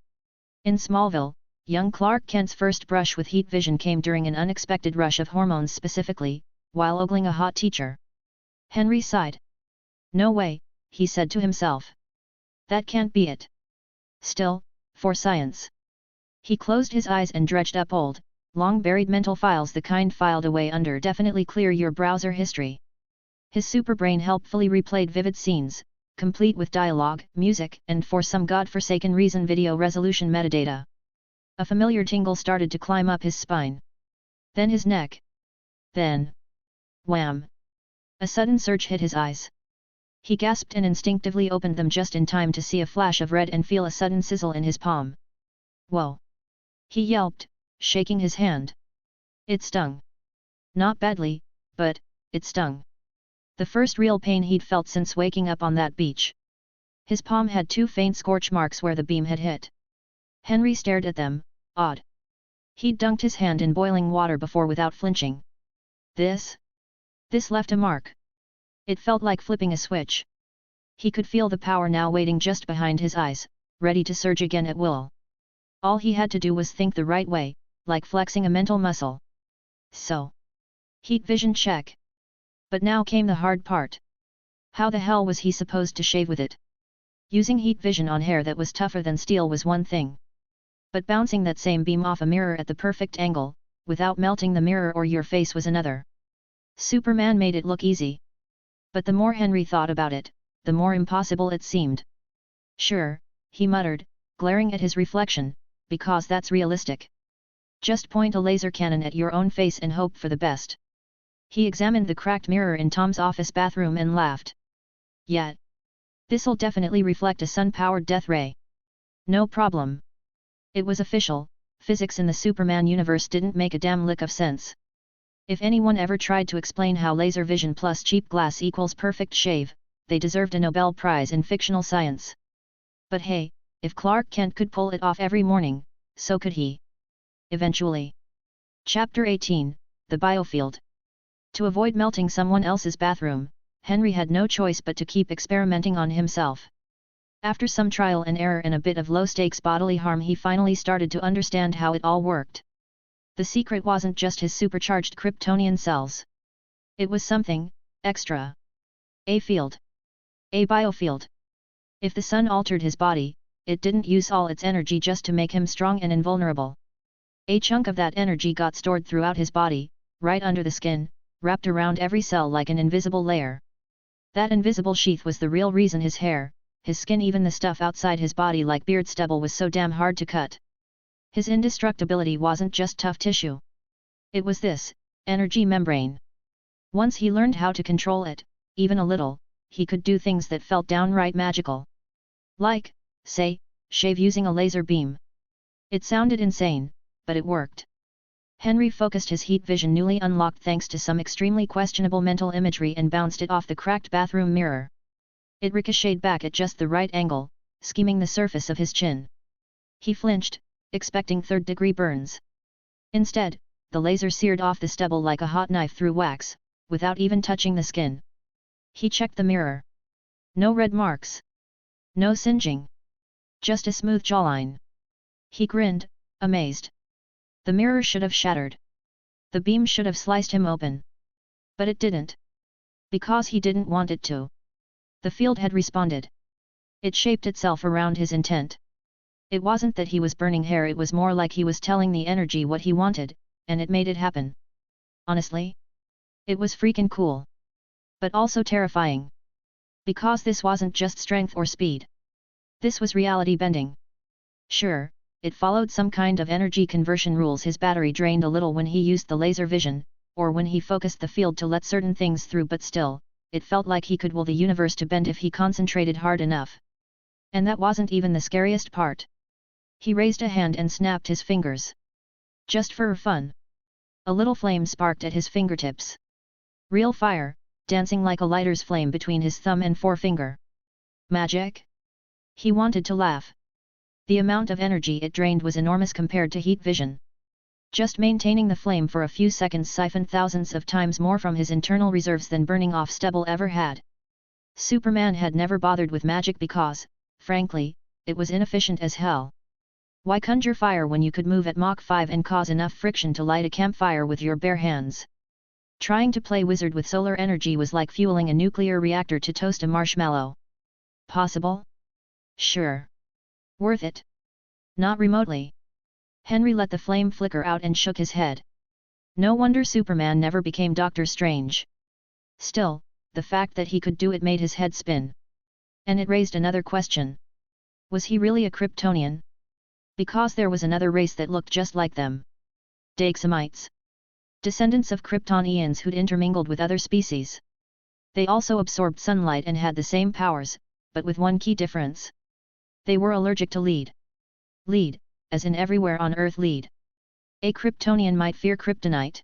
In Smallville, young Clark Kent's first brush with heat vision came during an unexpected rush of hormones, specifically, while ogling a hot teacher. Henry sighed. "No way," he said to himself. "That can't be it. Still, for science." He closed his eyes and dredged up old, long-buried mental files, the kind filed away under "definitely clear your browser history." His superbrain helpfully replayed vivid scenes, complete with dialogue, music, and for some godforsaken reason video resolution metadata. A familiar tingle started to climb up his spine. Then his neck. Then... wham! A sudden surge hit his eyes. He gasped and instinctively opened them just in time to see a flash of red and feel a sudden sizzle in his palm. "Whoa!" he yelped, shaking his hand. It stung. Not badly, but it stung. The first real pain he'd felt since waking up on that beach. His palm had 2 faint scorch marks where the beam had hit. Henry stared at them, awed. He'd dunked his hand in boiling water before without flinching. This left a mark. It felt like flipping a switch. He could feel the power now waiting just behind his eyes, ready to surge again at will. All he had to do was think the right way, like flexing a mental muscle. So. Heat vision check. But now came the hard part. How the hell was he supposed to shave with it? Using heat vision on hair that was tougher than steel was one thing. But bouncing that same beam off a mirror at the perfect angle, without melting the mirror or your face, was another. Superman made it look easy. But the more Henry thought about it, the more impossible it seemed. "Sure," he muttered, glaring at his reflection, because that's realistic. Just point a laser cannon at your own face and hope for the best. He examined the cracked mirror in Tom's office bathroom and laughed. Yeah. This'll definitely reflect a sun-powered death ray. No problem. It was official, physics in the Superman universe didn't make a damn lick of sense. If anyone ever tried to explain how laser vision plus cheap glass equals perfect shave, they deserved a Nobel Prize in fictional science. But hey, if Clark Kent could pull it off every morning, so could he. Eventually. Chapter 18, The Bofield. To avoid melting someone else's bathroom, Henry had no choice but to keep experimenting on himself. After some trial and error and a bit of low-stakes bodily harm, he finally started to understand how it all worked. The secret wasn't just his supercharged Kryptonian cells. It was something extra. A field. A biofield. If the sun altered his body, it didn't use all its energy just to make him strong and invulnerable. A chunk of that energy got stored throughout his body, right under the skin, wrapped around every cell like an invisible layer. That invisible sheath was the real reason his hair, his skin, even the stuff outside his body like beard stubble was so damn hard to cut. His indestructibility wasn't just tough tissue. It was this energy membrane. Once he learned how to control it, even a little, he could do things that felt downright magical. Like, say, shave using a laser beam. It sounded insane, but it worked. Henry focused his heat vision, newly unlocked thanks to some extremely questionable mental imagery, and bounced it off the cracked bathroom mirror. It ricocheted back at just the right angle, skimming the surface of his chin. He flinched, expecting third-degree burns. Instead, the laser seared off the stubble like a hot knife through wax, without even touching the skin. He checked the mirror. No red marks. No singeing. Just a smooth jawline. He grinned, amazed. The mirror should have shattered. The beam should have sliced him open. But it didn't. Because he didn't want it to. The field had responded. It shaped itself around his intent. It wasn't that he was burning hair, it was more like he was telling the energy what he wanted, and it made it happen. Honestly? It was freaking cool. But also terrifying. Because this wasn't just strength or speed. This was reality bending. Sure, it followed some kind of energy conversion rules. His battery drained a little when he used the laser vision, or when he focused the field to let certain things through, but still, it felt like he could will the universe to bend if he concentrated hard enough. And that wasn't even the scariest part. He raised a hand and snapped his fingers. Just for fun. A little flame sparked at his fingertips. Real fire, dancing like a lighter's flame between his thumb and forefinger. Magic? He wanted to laugh. The amount of energy it drained was enormous compared to heat vision. Just maintaining the flame for a few seconds siphoned thousands of times more from his internal reserves than burning off stubble ever had. Superman had never bothered with magic because, frankly, it was inefficient as hell. Why conjure fire when you could move at Mach 5 and cause enough friction to light a campfire with your bare hands? Trying to play wizard with solar energy was like fueling a nuclear reactor to toast a marshmallow. Possible? Sure. Worth it? Not remotely. Henry let the flame flicker out and shook his head. No wonder Superman never became Doctor Strange. Still, the fact that he could do it made his head spin. And it raised another question. Was he really a Kryptonian? Because there was another race that looked just like them. Daxamites. Descendants of Kryptonians who'd intermingled with other species. They also absorbed sunlight and had the same powers, but with one key difference. They were allergic to lead. Lead, as in everywhere on Earth lead. A Kryptonian might fear kryptonite.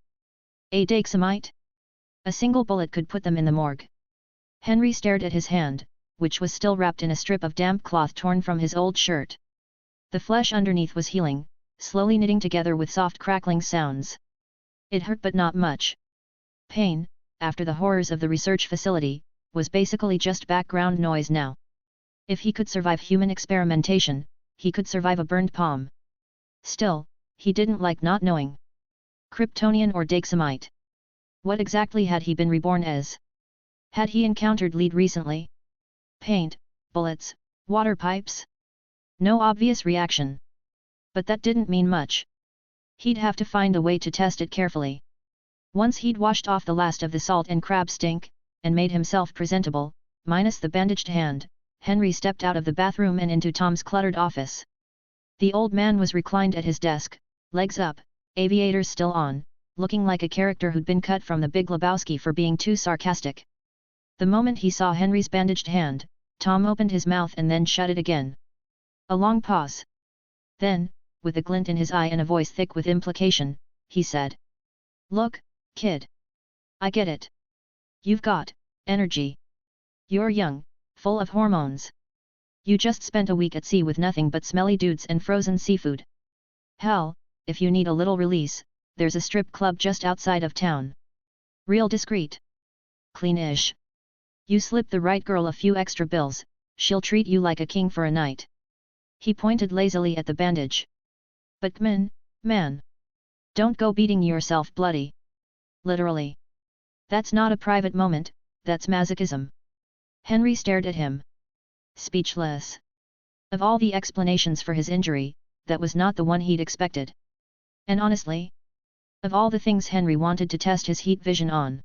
A Daxamite? A single bullet could put them in the morgue. Henry stared at his hand, which was still wrapped in a strip of damp cloth torn from his old shirt. The flesh underneath was healing, slowly knitting together with soft crackling sounds. It hurt, but not much. Pain, after the horrors of the research facility, was basically just background noise now. If he could survive human experimentation, he could survive a burned palm. Still, he didn't like not knowing. Kryptonian or Daxamite? What exactly had he been reborn as? Had he encountered lead recently? Paint, bullets, water pipes? No obvious reaction. But that didn't mean much. He'd have to find a way to test it carefully. Once he'd washed off the last of the salt and crab stink, and made himself presentable, minus the bandaged hand, Henry stepped out of the bathroom and into Tom's cluttered office. The old man was reclined at his desk, legs up, aviators still on, looking like a character who'd been cut from the Big Lebowski for being too sarcastic. The moment he saw Henry's bandaged hand, Tom opened his mouth and then shut it again. A long pause. Then, with a glint in his eye and a voice thick with implication, he said, "Look, kid. I get it. You've got energy. You're young, full of hormones. You just spent a week at sea with nothing but smelly dudes and frozen seafood. Hell, if you need a little release, there's a strip club just outside of town. Real discreet. Clean-ish. You slip the right girl a few extra bills, she'll treat you like a king for a night." He pointed lazily at the bandage. "But man. Don't go beating yourself bloody. Literally. That's not a private moment, that's masochism." Henry stared at him. Speechless. Of all the explanations for his injury, that was not the one he'd expected. And honestly, of all the things Henry wanted to test his heat vision on,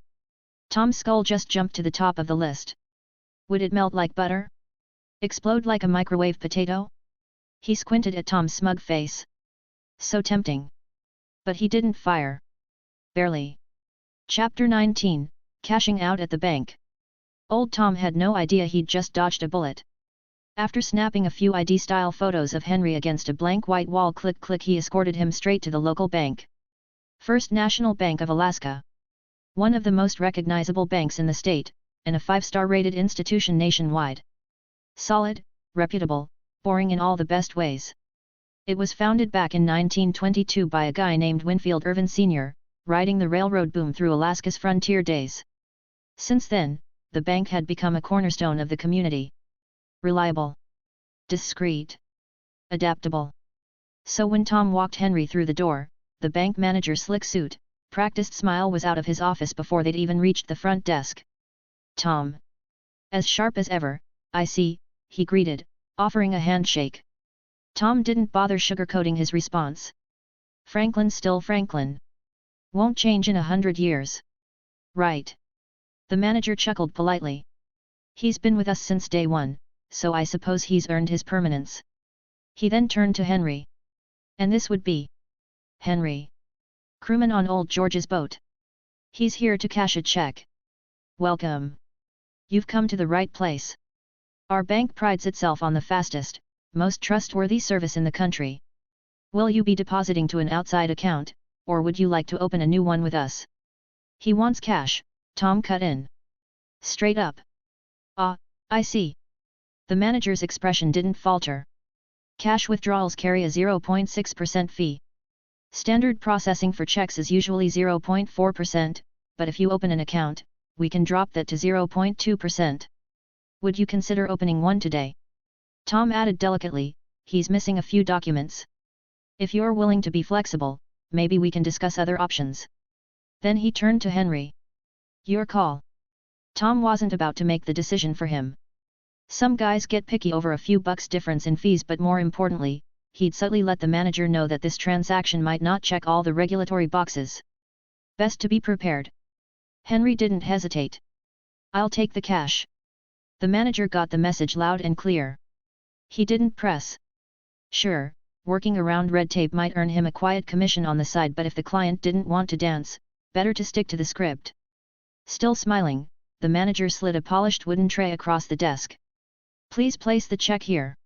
Tom's skull just jumped to the top of the list. Would it melt like butter? Explode like a microwave potato? He squinted at Tom's smug face. So tempting. But he didn't fire. Barely. Chapter 19, Cashing Out at the Bank. Old Tom had no idea he'd just dodged a bullet. After snapping a few ID-style photos of Henry against a blank white wall, click, he escorted him straight to the local bank. First National Bank of Alaska. One of the most recognizable banks in the state, and a 5-star rated institution nationwide. Solid, reputable, boring in all the best ways. It was founded back in 1922 by a guy named Winfield Irvin Sr., riding the railroad boom through Alaska's frontier days. Since then, the bank had become a cornerstone of the community. Reliable. Discreet. Adaptable. So when Tom walked Henry through the door, the bank manager's slick suit, practiced smile was out of his office before they'd even reached the front desk. "Tom. As sharp as ever, I see," he greeted, offering a handshake. Tom didn't bother sugarcoating his response. "Franklin's still Franklin. Won't change in 100 years. Right." The manager chuckled politely. "He's been with us since day one, so I suppose he's earned his permanence." He then turned to Henry. "And this would be Henry. Crewman on old George's boat. He's here to cash a check. Welcome. You've come to the right place. Our bank prides itself on the fastest, most trustworthy service in the country. Will you be depositing to an outside account, or would you like to open a new one with us?" "He wants cash," Tom cut in. "Straight up." "Ah, I see." The manager's expression didn't falter. "Cash withdrawals carry a 0.6% fee. Standard processing for checks is usually 0.4%, but if you open an account, we can drop that to 0.2%. Would you consider opening one today?" Tom added delicately, "He's missing a few documents. If you're willing to be flexible, maybe we can discuss other options." Then he turned to Henry. "Your call." Tom wasn't about to make the decision for him. Some guys get picky over a few bucks difference in fees, but more importantly, he'd subtly let the manager know that this transaction might not check all the regulatory boxes. Best to be prepared. Henry didn't hesitate. "I'll take the cash." The manager got the message loud and clear. He didn't press. Sure, working around red tape might earn him a quiet commission on the side, but if the client didn't want to dance, better to stick to the script. Still smiling, the manager slid a polished wooden tray across the desk. "Please place the check here.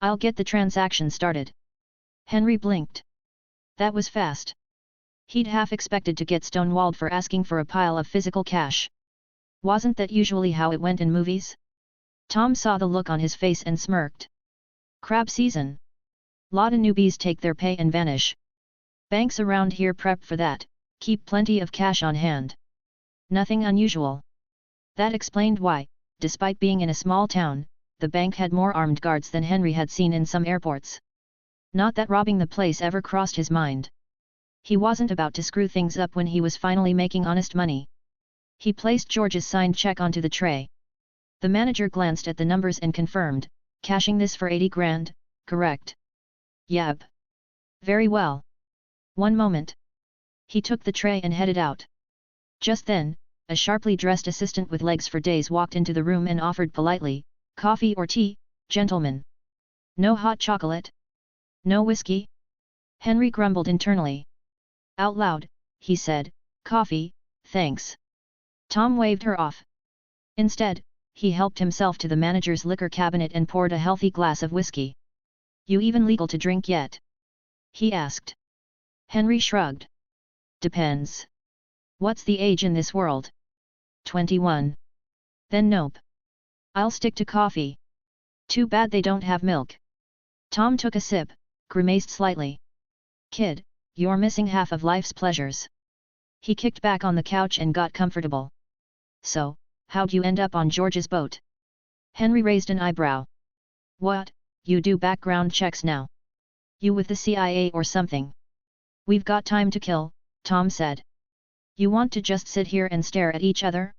I'll get the transaction started." Henry blinked. That was fast. He'd half expected to get stonewalled for asking for a pile of physical cash. Wasn't that usually how it went in movies? Tom saw the look on his face and smirked. Crab season. Lotta newbies take their pay and vanish. Banks around here prep for that, keep plenty of cash on hand. Nothing unusual. That explained why, despite being in a small town, the bank had more armed guards than Henry had seen in some airports. Not that robbing the place ever crossed his mind. He wasn't about to screw things up when he was finally making honest money. He placed George's signed check onto the tray. The manager glanced at the numbers and confirmed, "Cashing this for 80 grand, correct?" "Yep." "Very well. One moment." He took the tray and headed out. Just then, a sharply dressed assistant with legs for days walked into the room and offered politely, "Coffee or tea, gentlemen? No hot chocolate?" No whiskey? Henry grumbled internally. Out loud, he said, coffee, thanks. Tom waved her off. Instead, he helped himself to the manager's liquor cabinet and poured a healthy glass of whiskey. You even legal to drink yet? He asked. Henry shrugged. Depends. What's the age in this world? 21. Then nope. I'll stick to coffee. Too bad they don't have milk. Tom took a sip, grimaced slightly. Kid, you're missing half of life's pleasures. He kicked back on the couch and got comfortable. So, how'd you end up on George's boat? Henry raised an eyebrow. What, you do background checks now? You with the CIA or something? We've got time to kill, Tom said. You want to just sit here and stare at each other?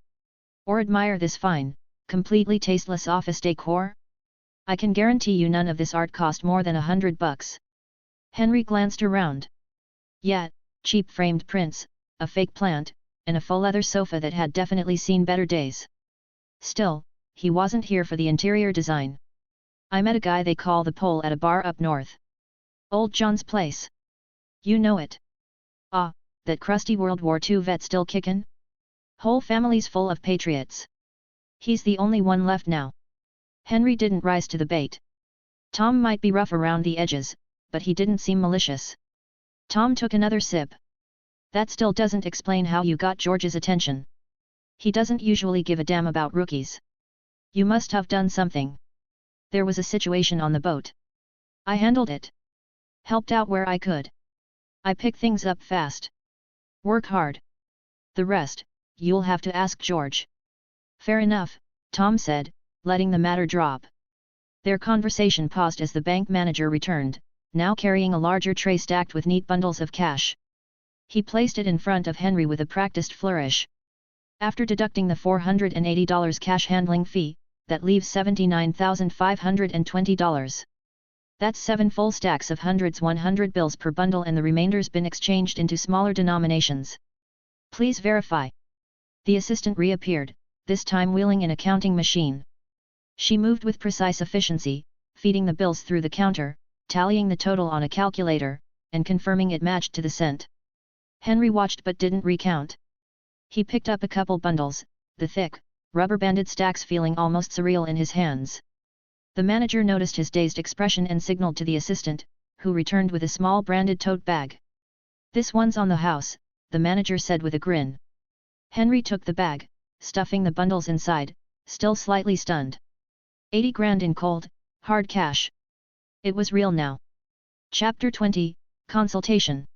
Or admire this fine, completely tasteless office decor? I can guarantee you none of this art cost more than $100. Henry glanced around. Yeah, cheap framed prints, a fake plant, and a faux leather sofa that had definitely seen better days. Still, he wasn't here for the interior design. I met a guy they call the Pole at a bar up north. Old John's place. You know it. Ah, that crusty World War II vet still kickin'? Whole family's full of patriots. He's the only one left now. Henry didn't rise to the bait. Tom might be rough around the edges, but he didn't seem malicious. Tom took another sip. That still doesn't explain how you got George's attention. He doesn't usually give a damn about rookies. You must have done something. There was a situation on the boat. I handled it. Helped out where I could. I pick things up fast. Work hard. The rest, you'll have to ask George. Fair enough, Tom said, letting the matter drop. Their conversation paused as the bank manager returned, now carrying a larger tray stacked with neat bundles of cash. He placed it in front of Henry with a practiced flourish. After deducting the $480 cash handling fee, that leaves $79,520. That's 7 full stacks of hundreds 100 bills per bundle, and the remainder's been exchanged into smaller denominations. Please verify. The assistant reappeared, this time wheeling an accounting machine. She moved with precise efficiency, feeding the bills through the counter, tallying the total on a calculator, and confirming it matched to the cent. Henry watched but didn't recount. He picked up a couple bundles, the thick, rubber-banded stacks feeling almost surreal in his hands. The manager noticed his dazed expression and signaled to the assistant, who returned with a small branded tote bag. This one's on the house, the manager said with a grin. Henry took the bag, stuffing the bundles inside, still slightly stunned. 80 grand in cold, hard cash. It was real now. Chapter 20, Consultation.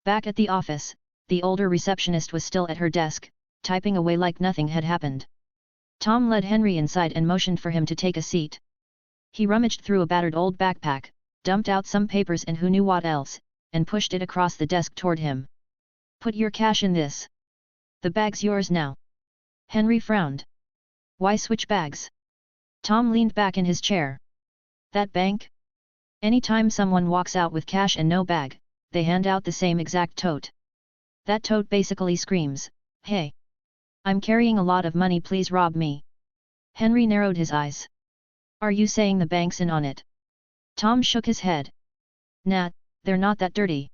Back at the office, the older receptionist was still at her desk, typing away like nothing had happened. Tom led Henry inside and motioned for him to take a seat. He rummaged through a battered old backpack, dumped out some papers and who knew what else, and pushed it across the desk toward him. Put your cash in this. The bag's yours now. Henry frowned. Why switch bags? Tom leaned back in his chair. That bank? Anytime someone walks out with cash and no bag, they hand out the same exact tote. That tote basically screams, hey! I'm carrying a lot of money, please rob me. Henry narrowed his eyes. Are you saying the bank's in on it? Tom shook his head. Nah, they're not that dirty.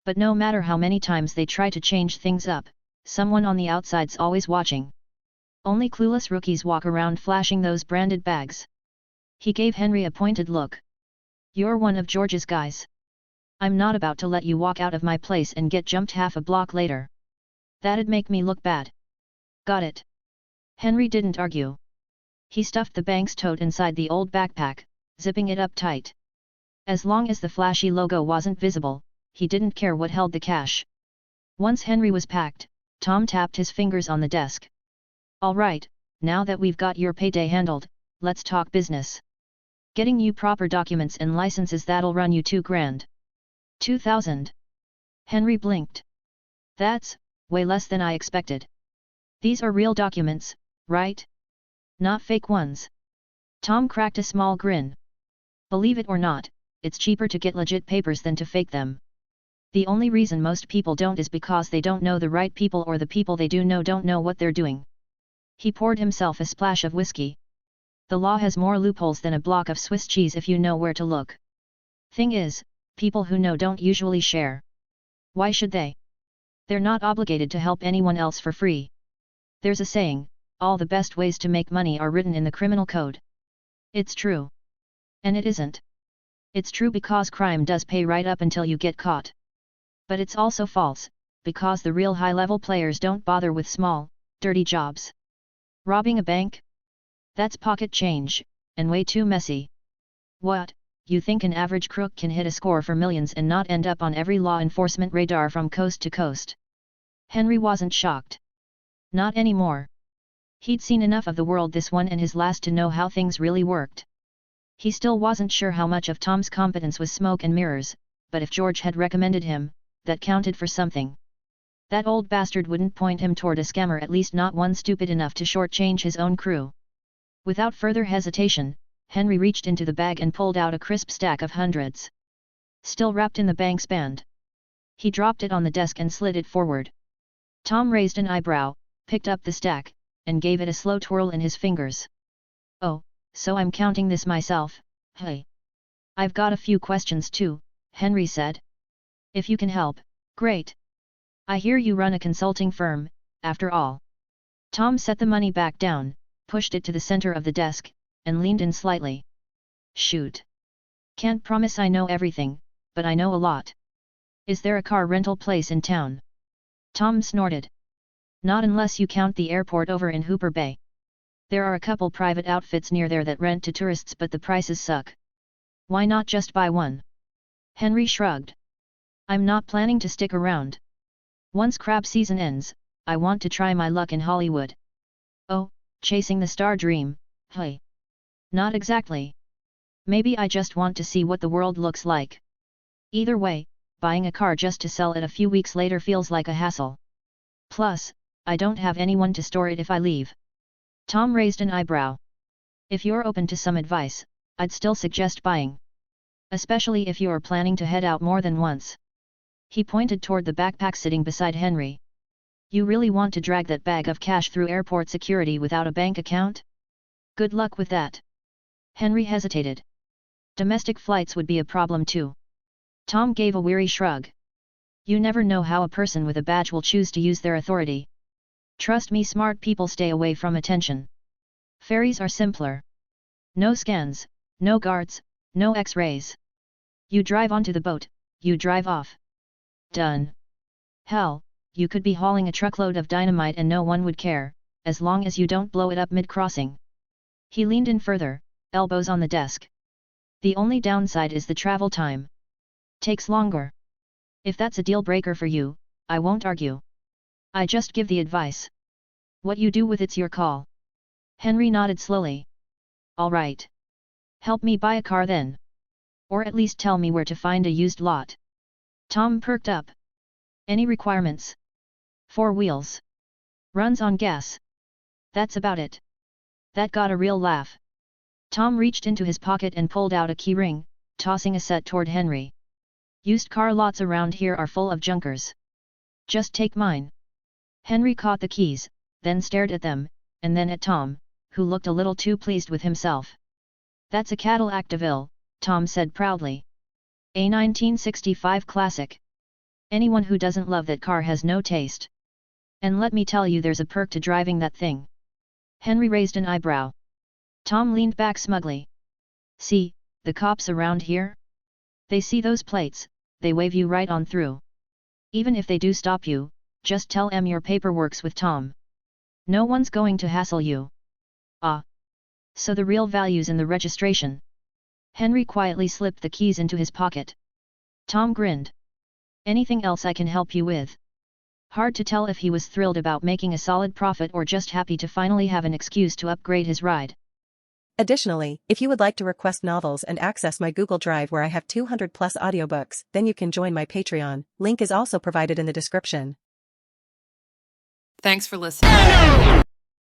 But no matter how many times they try to change things up, someone on the outside's always watching. Only clueless rookies walk around flashing those branded bags. He gave Henry a pointed look. You're one of George's guys. I'm not about to let you walk out of my place and get jumped half a block later. That'd make me look bad. Got it. Henry didn't argue. He stuffed the bank's tote inside the old backpack, zipping it up tight. As long as the flashy logo wasn't visible, he didn't care what held the cash. Once Henry was packed, Tom tapped his fingers on the desk. All right, now that we've got your payday handled, let's talk business. Getting you proper documents and licenses, that'll run you $2 grand. 2,000. Henry blinked. That's way less than I expected. These are real documents, right? Not fake ones. Tom cracked a small grin. Believe it or not, it's cheaper to get legit papers than to fake them. The only reason most people don't is because they don't know the right people, or the people they do know don't know what they're doing. He poured himself a splash of whiskey. The law has more loopholes than a block of Swiss cheese if you know where to look. Thing is, people who know don't usually share. Why should they? They're not obligated to help anyone else for free. There's a saying, all the best ways to make money are written in the criminal code. It's true. And it isn't. It's true because crime does pay right up until you get caught. But it's also false, because the real high-level players don't bother with small, dirty jobs. Robbing a bank? That's pocket change, and way too messy. What, you think an average crook can hit a score for millions and not end up on every law enforcement radar from coast to coast? Henry wasn't shocked. Not anymore. He'd seen enough of the world, this one and his last, to know how things really worked. He still wasn't sure how much of Tom's competence was smoke and mirrors, but if George had recommended him, that counted for something. That old bastard wouldn't point him toward a scammer, at least not one stupid enough to shortchange his own crew. Without further hesitation, Henry reached into the bag and pulled out a crisp stack of hundreds. Still wrapped in the bank's band. He dropped it on the desk and slid it forward. Tom raised an eyebrow, picked up the stack, and gave it a slow twirl in his fingers. Oh, so I'm counting this myself, hey? I've got a few questions too, Henry said. If you can help, great. I hear you run a consulting firm, after all. Tom set the money back down, pushed it to the center of the desk, and leaned in slightly. Shoot. Can't promise I know everything, but I know a lot. Is there a car rental place in town? Tom snorted. Not unless you count the airport over in Hooper Bay. There are a couple private outfits near there that rent to tourists, but the prices suck. Why not just buy one? Henry shrugged. I'm not planning to stick around. Once crab season ends, I want to try my luck in Hollywood. Oh, chasing the star dream, hey. Not exactly. Maybe I just want to see what the world looks like. Either way, buying a car just to sell it a few weeks later feels like a hassle. Plus, I don't have anyone to store it if I leave. Tom raised an eyebrow. If you're open to some advice, I'd still suggest buying. Especially if you're planning to head out more than once. He pointed toward the backpack sitting beside Henry. You really want to drag that bag of cash through airport security without a bank account? Good luck with that. Henry hesitated. Domestic flights would be a problem too. Tom gave a weary shrug. You never know how a person with a badge will choose to use their authority. Trust me, smart people stay away from attention. Ferries are simpler. No scans, no guards, no x-rays. You drive onto the boat, you drive off. Done. Hell, you could be hauling a truckload of dynamite and no one would care, as long as you don't blow it up mid-crossing. He leaned in further, elbows on the desk. The only downside is the travel time. Takes longer. If that's a deal breaker for you, I won't argue. I just give the advice. What you do with it's your call. Henry nodded slowly. All right. Help me buy a car then. Or at least tell me where to find a used lot. Tom perked up. Any requirements? 4 wheels. Runs on gas. That's about it. That got a real laugh. Tom reached into his pocket and pulled out a key ring, tossing a set toward Henry. Used car lots around here are full of junkers. Just take mine. Henry caught the keys, then stared at them, and then at Tom, who looked a little too pleased with himself. That's a Cadillac DeVille, Tom said proudly. A 1965 classic. Anyone who doesn't love that car has no taste. And let me tell you, there's a perk to driving that thing. Henry raised an eyebrow. Tom leaned back smugly. See, the cops around here? They see those plates, they wave you right on through. Even if they do stop you, just tell 'em your paperwork's with Tom. No one's going to hassle you. Ah. So the real value's in the registration. Henry quietly slipped the keys into his pocket. Tom grinned. Anything else I can help you with? Hard to tell if he was thrilled about making a solid profit or just happy to finally have an excuse to upgrade his ride. Additionally, if you would like to request novels and access my Google Drive where I have 200 plus audiobooks, then you can join my Patreon. Link is also provided in the description. Thanks for listening.